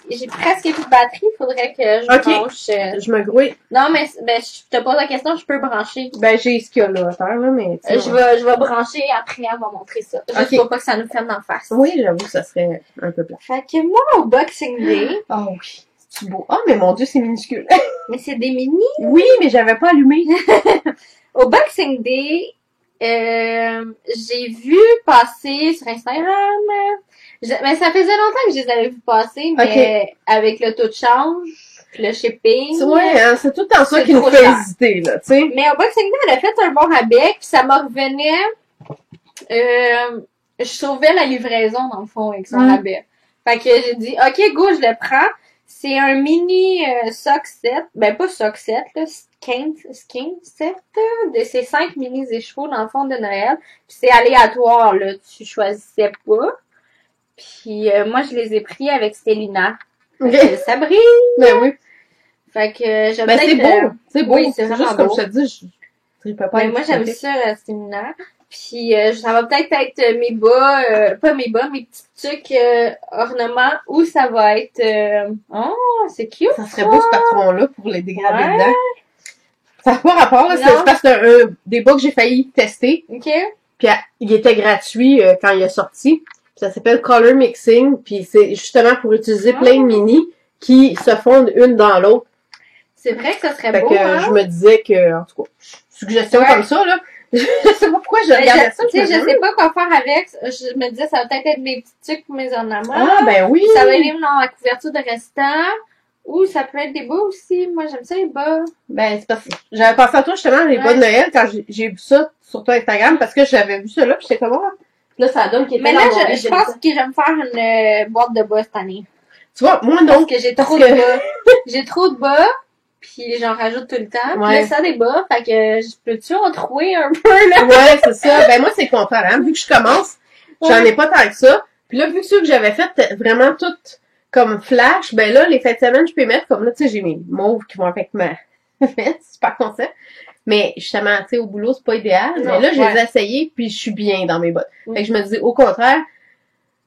j'ai presque plus de batterie, il faudrait que je branche. Je me grouille. Non, mais ben, je te pose la question, je peux brancher. Ben, j'ai ce qu'il y a là à terre, là, mais... Je vais brancher après, elle va montrer ça. Juste pour pas que ça nous ferme d'en face. Oui, j'avoue, ça serait un peu plat. Fait que moi, au Boxing Day... Oh oui, c'est beau. Oh, mais mon Dieu, c'est minuscule. Mais c'est des mini. Oui, mais j'avais pas allumé. Au Boxing Day, j'ai vu passer sur Instagram... mais ça faisait longtemps que je les avais vu passer, mais avec le taux de change, le shipping... Ouais, hein, c'est tout le temps ça qui nous fait hésiter, là, tu sais. Mais au Boxing Day, elle a fait un bon rabais, puis ça me revenait... je sauvais la livraison, dans le fond, avec son rabais. Fait que j'ai dit, OK, go, je le prends. C'est un mini sock set. Ben, pas sock set, là. Skin set. De ces 5 mini échevaux, dans le fond, de Noël. Puis c'est aléatoire, là. Tu choisissais pas. Puis moi, je les ai pris avec Célina. Ça brille! Ben oui. Fait que j'aime ben, c'est beau. C'est beau. Oui, c'est juste beau. Comme je te dis, je peux pas. Ben, moi, j'aime ça, la Célina. Puis ça va peut-être être mes bas, pas mes bas, mes petits trucs ornements, ou ça va être... oh, c'est cute! Ça serait beau ce patron-là pour les dégrader dedans. Ça n'a pas rapport, là, c'est parce que des bas que j'ai failli tester. OK. Puis il était gratuit quand il est sorti. Ça s'appelle Color Mixing, puis c'est justement pour utiliser plein de mini qui se fondent une dans l'autre. C'est vrai que ça serait fait beau, que hein? je me disais que, en tout cas, suggestion comme ça, là. Je sais pas pourquoi je regardais ça. Tu sais, je sais pas quoi faire avec. Je me disais, ça va peut-être être mes petits trucs pour mes ornements. Ah, ben oui! Ça va aller dans la couverture de restant. Ou ça peut être des bas aussi. Moi, j'aime ça, les bas. Ben, c'est parce que j'avais pensé à toi, justement, les bas de Noël, quand j'ai vu ça sur ton Instagram, parce que j'avais vu ça là, puis j'étais comme, là, ça donne qu'il était mais là, je pense que je vais me faire une boîte de bas cette année. Tu vois, moi, non. Parce que j'ai trop de bas. J'ai trop de bas. Puis j'en rajoute tout le temps. Ouais. Puis là, ça des bas. Fait que je peux-tu en trouver un peu, là? Ouais, c'est ça. Ben, moi, c'est content, hein. Vu que je commence, j'en ai pas tant que ça. Puis là, vu que ceux que j'avais fait vraiment toutes comme flash, ben là, les fins de semaine, je peux mettre comme là, tu sais, j'ai mes mauves qui vont avec ma veste. Super concept. Mais justement, tu sais, au boulot, c'est pas idéal. Non, mais là, je les ai essayés, puis je suis bien dans mes bottes. Fait que je me dis, au contraire,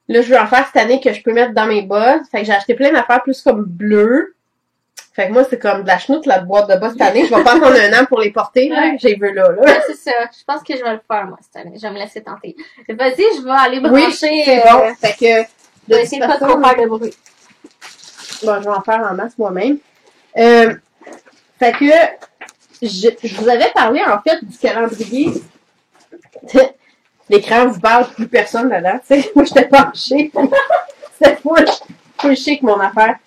là, je veux en faire cette année que je peux mettre dans mes bottes. Fait que j'ai acheté plein d'affaires plus comme bleues. Fait que moi, c'est comme de la chenoute, la boîte de bas cette année. Je vais pas attendre un an pour les porter, là. J'ai vu là. Ouais, c'est ça. Je pense que je vais le faire, moi, cette année. Je vais me laisser tenter. Vas-y, je vais aller brancher. Oui, c'est bon. Fait que, je vais essayer de pas trop faire de bruit. Bon, je vais en faire en masse moi-même. Fait que, je vous avais parlé, en fait, du calendrier. L'écran vous parle, plus personne là-dedans. Tu sais, moi, j'étais penchée. C'est full chic, mon affaire.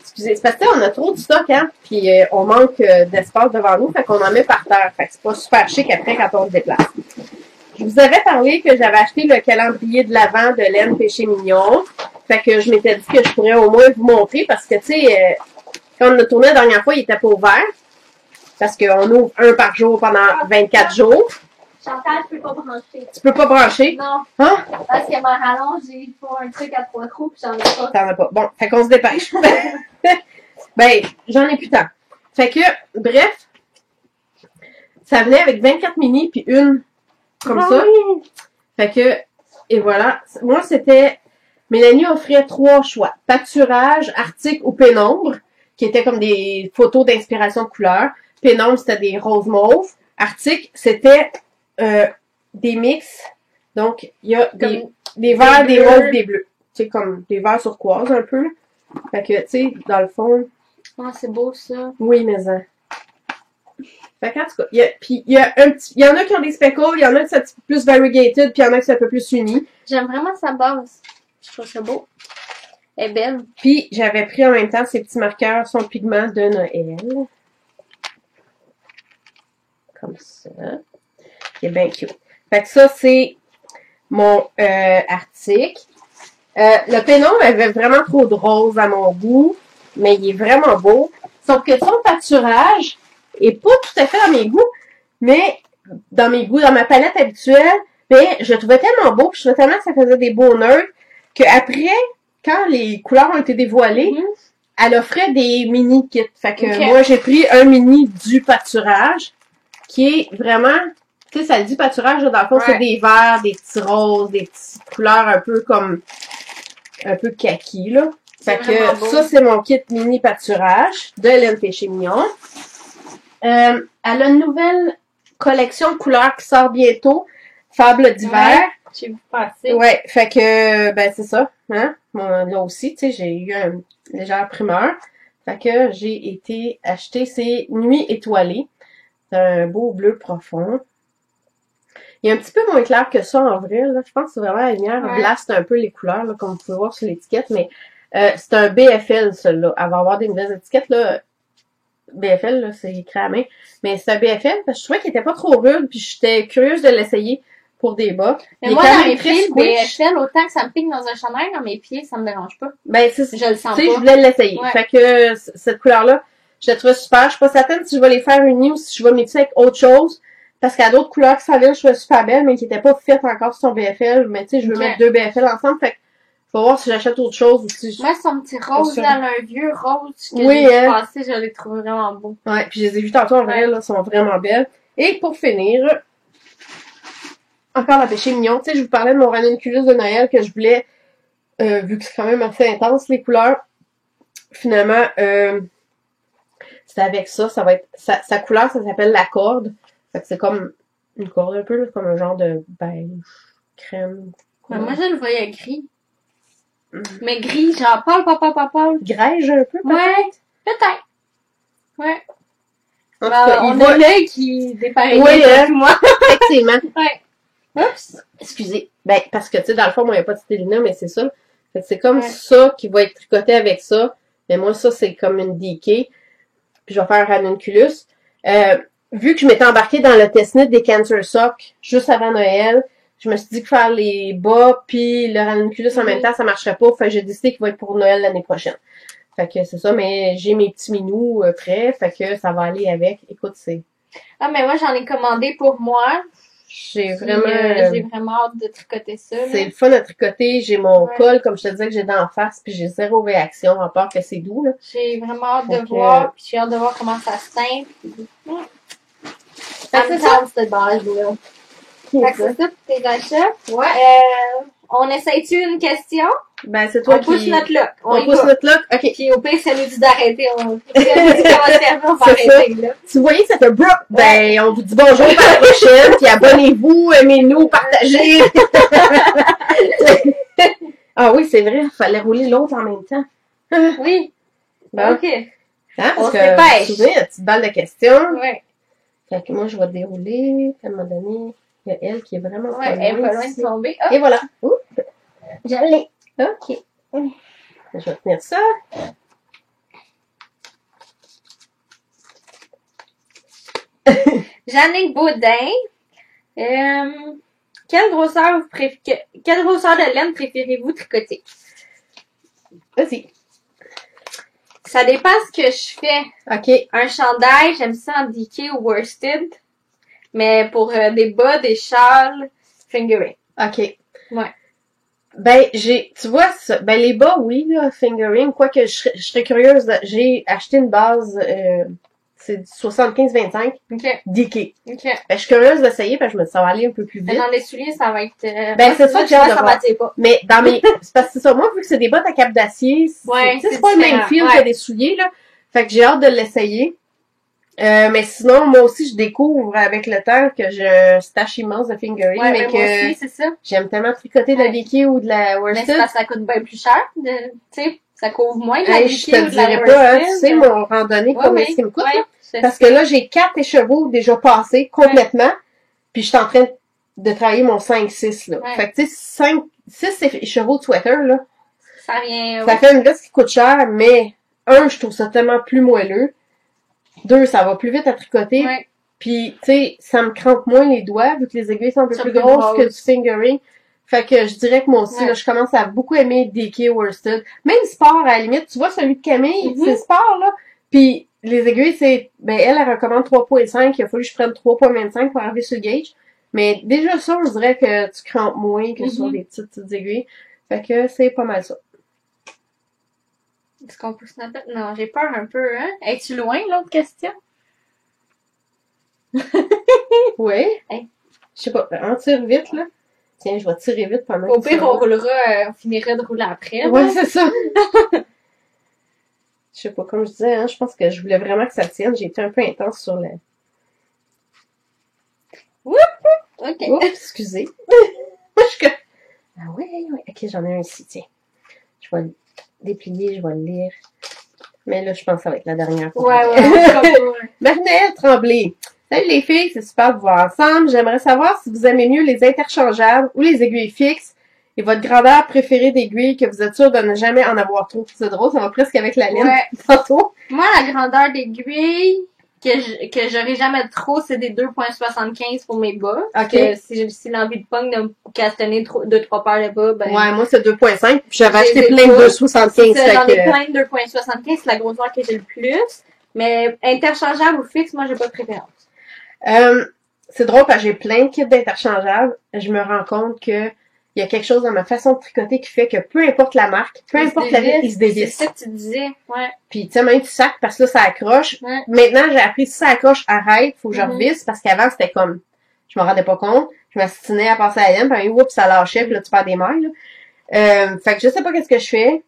Excusez, c'est parce que on a trop de stock, hein, puis on manque d'espace devant nous, fait qu'on en met par terre. Fait que c'est pas super chic après quand on se déplace. Je vous avais parlé que j'avais acheté le calendrier de l'Avent de Laine Péché Mignon. Fait que je m'étais dit que je pourrais au moins vous montrer parce que, tu sais, quand on a tourné la dernière fois, il était pas ouvert. Parce qu'on ouvre un par jour pendant 24 jours. Chantal, je peux pas brancher. Tu peux pas brancher? Non. Hein? Parce que ma rallonge, il faut un truc à 3 trous, puis j'en ai pas. T'en as pas. Bon, fait qu'on se dépêche. Ben, j'en ai plus tant. Fait que, bref, ça venait avec 24 mini puis une comme ça. Oui. Fait que, et voilà. Moi, c'était, Mélanie offrait 3 choix. Pâturage, arctique ou pénombre, qui étaient comme des photos d'inspiration de couleurs. Pénombre, c'était des roses mauves. Arctique, c'était des mix. Donc, il y a des verts, des mauves, des bleus. Tu sais, comme des verts turquoise un peu. Fait que, tu sais, dans le fond... Ah, c'est beau, ça. Oui, mais ça. Fait qu'en tout cas, il y en a qui ont des speckles, il y en a qui sont un petit peu plus variegated, puis il y en a qui sont un peu plus unis. J'aime vraiment sa base. Je trouve ça beau. Elle est belle. Puis, j'avais pris en même temps ces petits marqueurs, son pigment de Noël. Comme ça. Qui est bien cute. Fait que ça, c'est mon article. Le pénombre avait vraiment trop de rose à mon goût, mais il est vraiment beau. Sauf que son pâturage est pas tout à fait dans mes goûts, mais dans ma palette habituelle, mais je le trouvais tellement beau, puis je trouvais tellement que ça faisait des beaux nœuds, que après, quand les couleurs ont été dévoilées, elle offrait des mini kits. Fait que moi, j'ai pris un mini du pâturage, qui est vraiment, tu sais, ça le dit pâturage, là, dans le fond, c'est des verts, des petits roses, des petites couleurs un peu comme, un peu kaki, là. Fait que ça, c'est mon kit mini pâturage de Hélène Péché-Mignon. Elle a une nouvelle collection de couleurs qui sort bientôt. Fable d'hiver. Ouais, j'ai vu passer. Ouais, fait que, ben, c'est ça. Hein? Moi, là aussi, tu sais, j'ai eu une légère primeur. Fait que j'ai été acheter ces Nuits étoilées. C'est un beau bleu profond. Il est un petit peu moins clair que ça en vrai, là. Je pense que c'est vraiment la lumière blast un peu les couleurs, là, comme vous pouvez voir sur l'étiquette, mais c'est un BFL, celui-là. Elle va avoir des nouvelles étiquettes, là. BFL, là, c'est écrit à la main. Mais c'est un BFL, parce que je trouvais qu'il était pas trop rude, puis j'étais curieuse de l'essayer pour des bas. Mais moi, dans mes pieds, le BFL, autant que ça me pique dans un chandail, dans mes pieds, ça me dérange pas. Ben, c'est je le sens pas. Tu sais, je voulais l'essayer. Ouais. Fait que cette couleur-là, je la trouve super. Je suis pas certaine si je vais les faire unis ou si je vais mixer avec autre chose. Parce qu'il y a d'autres couleurs qui s'en viennent, je trouvais super belles, mais qui étaient pas faites encore sur son BFL. Mais tu sais, je veux mettre 2 BFL ensemble. Fait que, faut voir si j'achète autre chose ou si moi, son petit rose, là, un vieux rose que j'ai passé, je l'ai trouvé vraiment beau. Ouais, puis je les ai vus tantôt en vrai, là, sont vraiment belles. Et pour finir, encore la Péché-Mignon. Tu sais, je vous parlais de mon ranunculus de Noël que je voulais, vu que c'est quand même assez intense, les couleurs. Finalement, c'est avec ça, ça va être, sa couleur, ça s'appelle la corde. Fait que c'est comme une corde un peu, là, comme un genre de beige, crème. Ouais, moi, je le voyais gris. Mais gris, genre pâle. Grège un peu, peut-être? Ouais, peut-être. Ouais. En tout cas, on a l'œil qui dépareille moi. Effectivement. Ouais. Oups. Excusez. Ben, parce que, tu sais, dans le fond, moi, il n'y a pas de stélina, mais c'est ça. Fait que c'est comme ça qui va être tricoté avec ça. Mais moi, ça, c'est comme une DK. Puis je vais faire un ranunculus. Vu que je m'étais embarquée dans le test-knit des Cancer Sock juste avant Noël, je me suis dit que faire les bas puis le ranunculus en même temps, ça marcherait pas. Fait que j'ai décidé qu'il va être pour Noël l'année prochaine. Fait que c'est ça, mais j'ai mes petits minous prêts. Fait que ça va aller avec. Écoute, c'est... Ah, mais moi, j'en ai commandé pour moi. J'ai vraiment hâte de tricoter ça. C'est le fun à tricoter. J'ai mon col, comme je te disais, que j'ai d'en face, puis j'ai zéro réaction, à part que c'est doux, là. J'ai vraiment hâte de voir, puis j'ai hâte de voir comment ça se teint. C'est ça. Cette base, là. Fait que c'est ça pour tes achats. Ouais. On essaye-tu une question? Ben, c'est toi qui... On pousse notre lock. On pousse notre lock? OK. Puis au pire, ça nous dit d'arrêter. Ça nous dit qu'on va servir, on va arrêter, là. Si vous voyez cette Brooke, ben, on vous dit bonjour à la prochaine, puis abonnez-vous, aimez-nous, partagez. Ah oui, c'est vrai, il fallait rouler l'autre en même temps. Oui. Bon. OK. Hein, parce on que, se dépêche. Vous vous souvenez, la petite balle de questions? Oui. Fait que moi, je vais dérouler. À un moment donné, il y a elle qui est vraiment pas loin. Elle est pas loin de tomber. Et voilà. Oups. Je l'ai. OK. Je vais tenir ça. Jannick Baudin. Quelle grosseur de laine préférez-vous tricoter? Vas-y. Ça dépend ce que je fais. OK. Un chandail, j'aime ça en DK ou worsted. Mais pour des bas, des châles, fingering. OK. Ouais. Ben, tu vois, ben, les bas, oui, là, fingering, quoique je serais curieuse, j'ai acheté une base, c'est 75-25. OK. DK. OK. Ben, je suis curieuse d'essayer, parce que je me dis, ça va aller un peu plus vite. Mais dans les souliers, ça va être, ben, c'est ça que j'ai hâte de voir. Pas. Mais dans mes, c'est parce que c'est ça, moi, vu que c'est des bottes à cap d'acier, c'est pas le même fil que des souliers, là. Fait que j'ai hâte de l'essayer. Mais sinon, moi aussi, je découvre avec le temps que j'ai un stash immense de fingering, mais que moi aussi, c'est ça. J'aime tellement tricoter de la DK ou de la worsted. Mais c'est parce que ça coûte bien plus cher. Tu sais, ça couvre moins de la DK je te ou de la dirais worsted. pas, hein, tu sais, mon randonnée, combien ce qui me coûte, là? Parce que là, j'ai 4 écheveaux déjà passés complètement, puis je suis en train de travailler mon 5-6, là. Fait que, tu sais, 6 écheveaux de sweater, là. Ça vient, ça fait une veste qui coûte cher, mais je trouve ça tellement plus moelleux. 2, ça va plus vite à tricoter. Puis, tu sais, ça me crampe moins les doigts, vu que les aiguilles sont un peu plus grosses que du fingering. Fait que je dirais que moi aussi, là, je commence à beaucoup aimer DK worsted. Même sport, à la limite, tu vois, celui de Camille, c'est sport, là. Puis, les aiguilles, c'est, ben, elle recommande 3.5. Il a fallu que je prenne 3.25 pour arriver sur le gauge. Mais déjà ça, je dirais que tu crampes moins que sur les petites aiguilles. Fait que c'est pas mal ça. Est-ce qu'on peut snapper? Non, j'ai peur un peu, hein? Es-tu loin, l'autre question? Oui. Hey. Je sais pas, on tire vite, là. Tiens, je vais tirer vite pendant que Au pire, on roulera, on finirait de rouler après. Ouais, c'est ça. Je sais pas, comme je disais, hein, je pense que je voulais vraiment que ça tienne. J'ai été un peu intense sur le... OK. Oups, excusez. Moi, je suis... Ah ouais. Ok, j'en ai un ici, tiens. Je vais le déplier, je vais le lire. Mais là, je pense que ça va être la dernière fois. Ouais. Marinette Tremblay. Salut les filles, c'est super de vous voir ensemble. J'aimerais savoir si vous aimez mieux les interchangeables ou les aiguilles fixes et votre grandeur préférée d'aiguille que vous êtes sûr de ne jamais en avoir trop. C'est drôle, ça va presque avec la ligne tantôt. Moi, la grandeur d'aiguille que j'aurai jamais trop, c'est des 2.75 pour mes bas. Ok. Si j'ai l'envie de pong de me castanner 2-3 paires de bas, ben... Ouais, moi c'est 2.5 puis j'avais acheté J'ai plein de pas. 2.75. J'en ai plein de 2.75, c'est la grosseur que j'ai le plus. Mais interchangeable ou fixe, moi, j'ai pas de préférence. C'est drôle parce que j'ai plein de kits d'interchangeables. Je me rends compte que il y a quelque chose dans ma façon de tricoter qui fait que peu importe la marque, peu importe la ville, il se dévisse. C'est ça que tu disais, ouais. Puis tu sais, même tu sacs parce que là, ça accroche. Ouais. Maintenant, j'ai appris si ça accroche, arrête, faut que je revisse parce qu'avant, c'était comme, je me rendais pas compte. Je m'astinais à passer à la laine, puis oups, ça lâchait, puis là, tu perds des mailles, là. Fait que je sais pas qu'est-ce que je fais,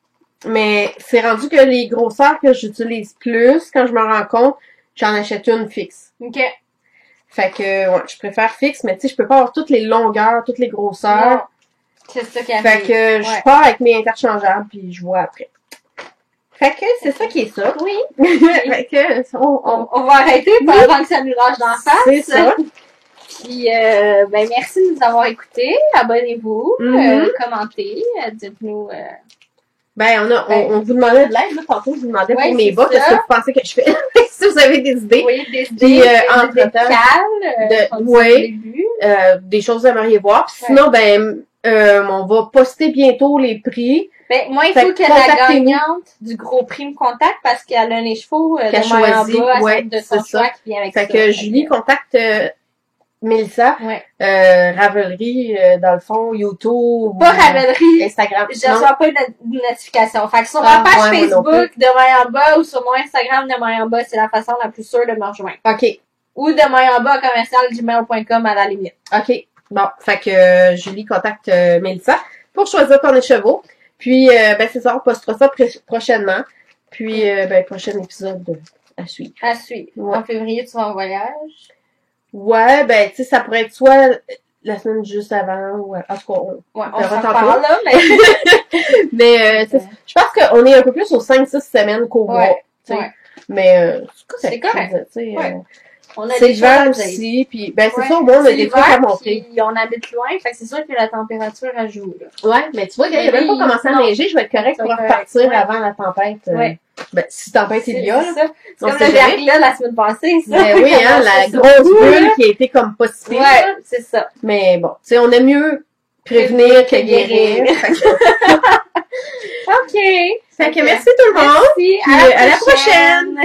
mais c'est rendu que les grosseurs que j'utilise plus, quand je me rends compte, j'en achète une fixe. OK. Fait que, ouais, je préfère fixe, mais tu sais, je peux pas avoir toutes les longueurs, toutes les grosseurs. Non. C'est ça qui arrive. Fait que, je pars avec mes interchangeables, puis je vois après. Fait que, c'est ça qui est ça. Oui. Fait que, on va arrêter avant que ça nous lâche d'en face. C'est ça. Puis, ben, merci de nous avoir écoutés. Abonnez-vous, commentez, dites-nous, Ben, on vous demandait de l'aide, là, tantôt, je vous demandais pour mes bas, ça. qu'est-ce que vous pensez que je fais? Si vous avez des idées. Oui, des idées, Puis, entre-temps, des choses que vous aimeriez voir. Puis sinon, ben, on va poster bientôt les prix. Ben, moi, il faut que la gagnante du gros prix me contacte parce qu'elle a les chevaux de main en bas de son choix qui vient avec ça. Fait que Julie contacte Mélissa, Ravelry, dans le fond, YouTube, pas Ravelry, Instagram. Je reçois pas de notification. Fait que sur ma page Facebook de main en bas ou sur mon Instagram de main en bas, c'est la façon la plus sûre de me rejoindre. OK. Ou de main en bas @gmail.com à la limite. OK. Bon, fait que Julie contacte Mélissa pour choisir ton chevaux. Puis, ben c'est ça, on postera ça prochainement. Puis, ben, prochain épisode à suivre. À suivre. Ouais. En février, tu vas en voyage? Ouais, ben, tu sais, ça pourrait être soit la semaine juste avant, ou en tout cas, on s'en parle là, mais... mais, je pense qu'on est un peu plus aux 5-6 semaines qu'au mois, tu sais. Mais, c'est correct. Tu sais, c'est l'hiver aussi, puis ben c'est ça, au moins on a des trucs à montrer. Puis on habite loin, fait que c'est sûr que la température elle joue, là. Ouais, mais tu vois, il a même pas commencé à neiger, je vais être correct pour repartir avant la tempête. Ben, si tempête il y a, là. C'est comme le verglas la semaine passée, ça. Mais oui, hein, la grosse bulle qui a été comme pas si pire. Ouais, c'est ça. Mais bon, tu sais, on aime mieux prévenir que guérir. OK. Fait que merci tout le monde. Merci. À la prochaine.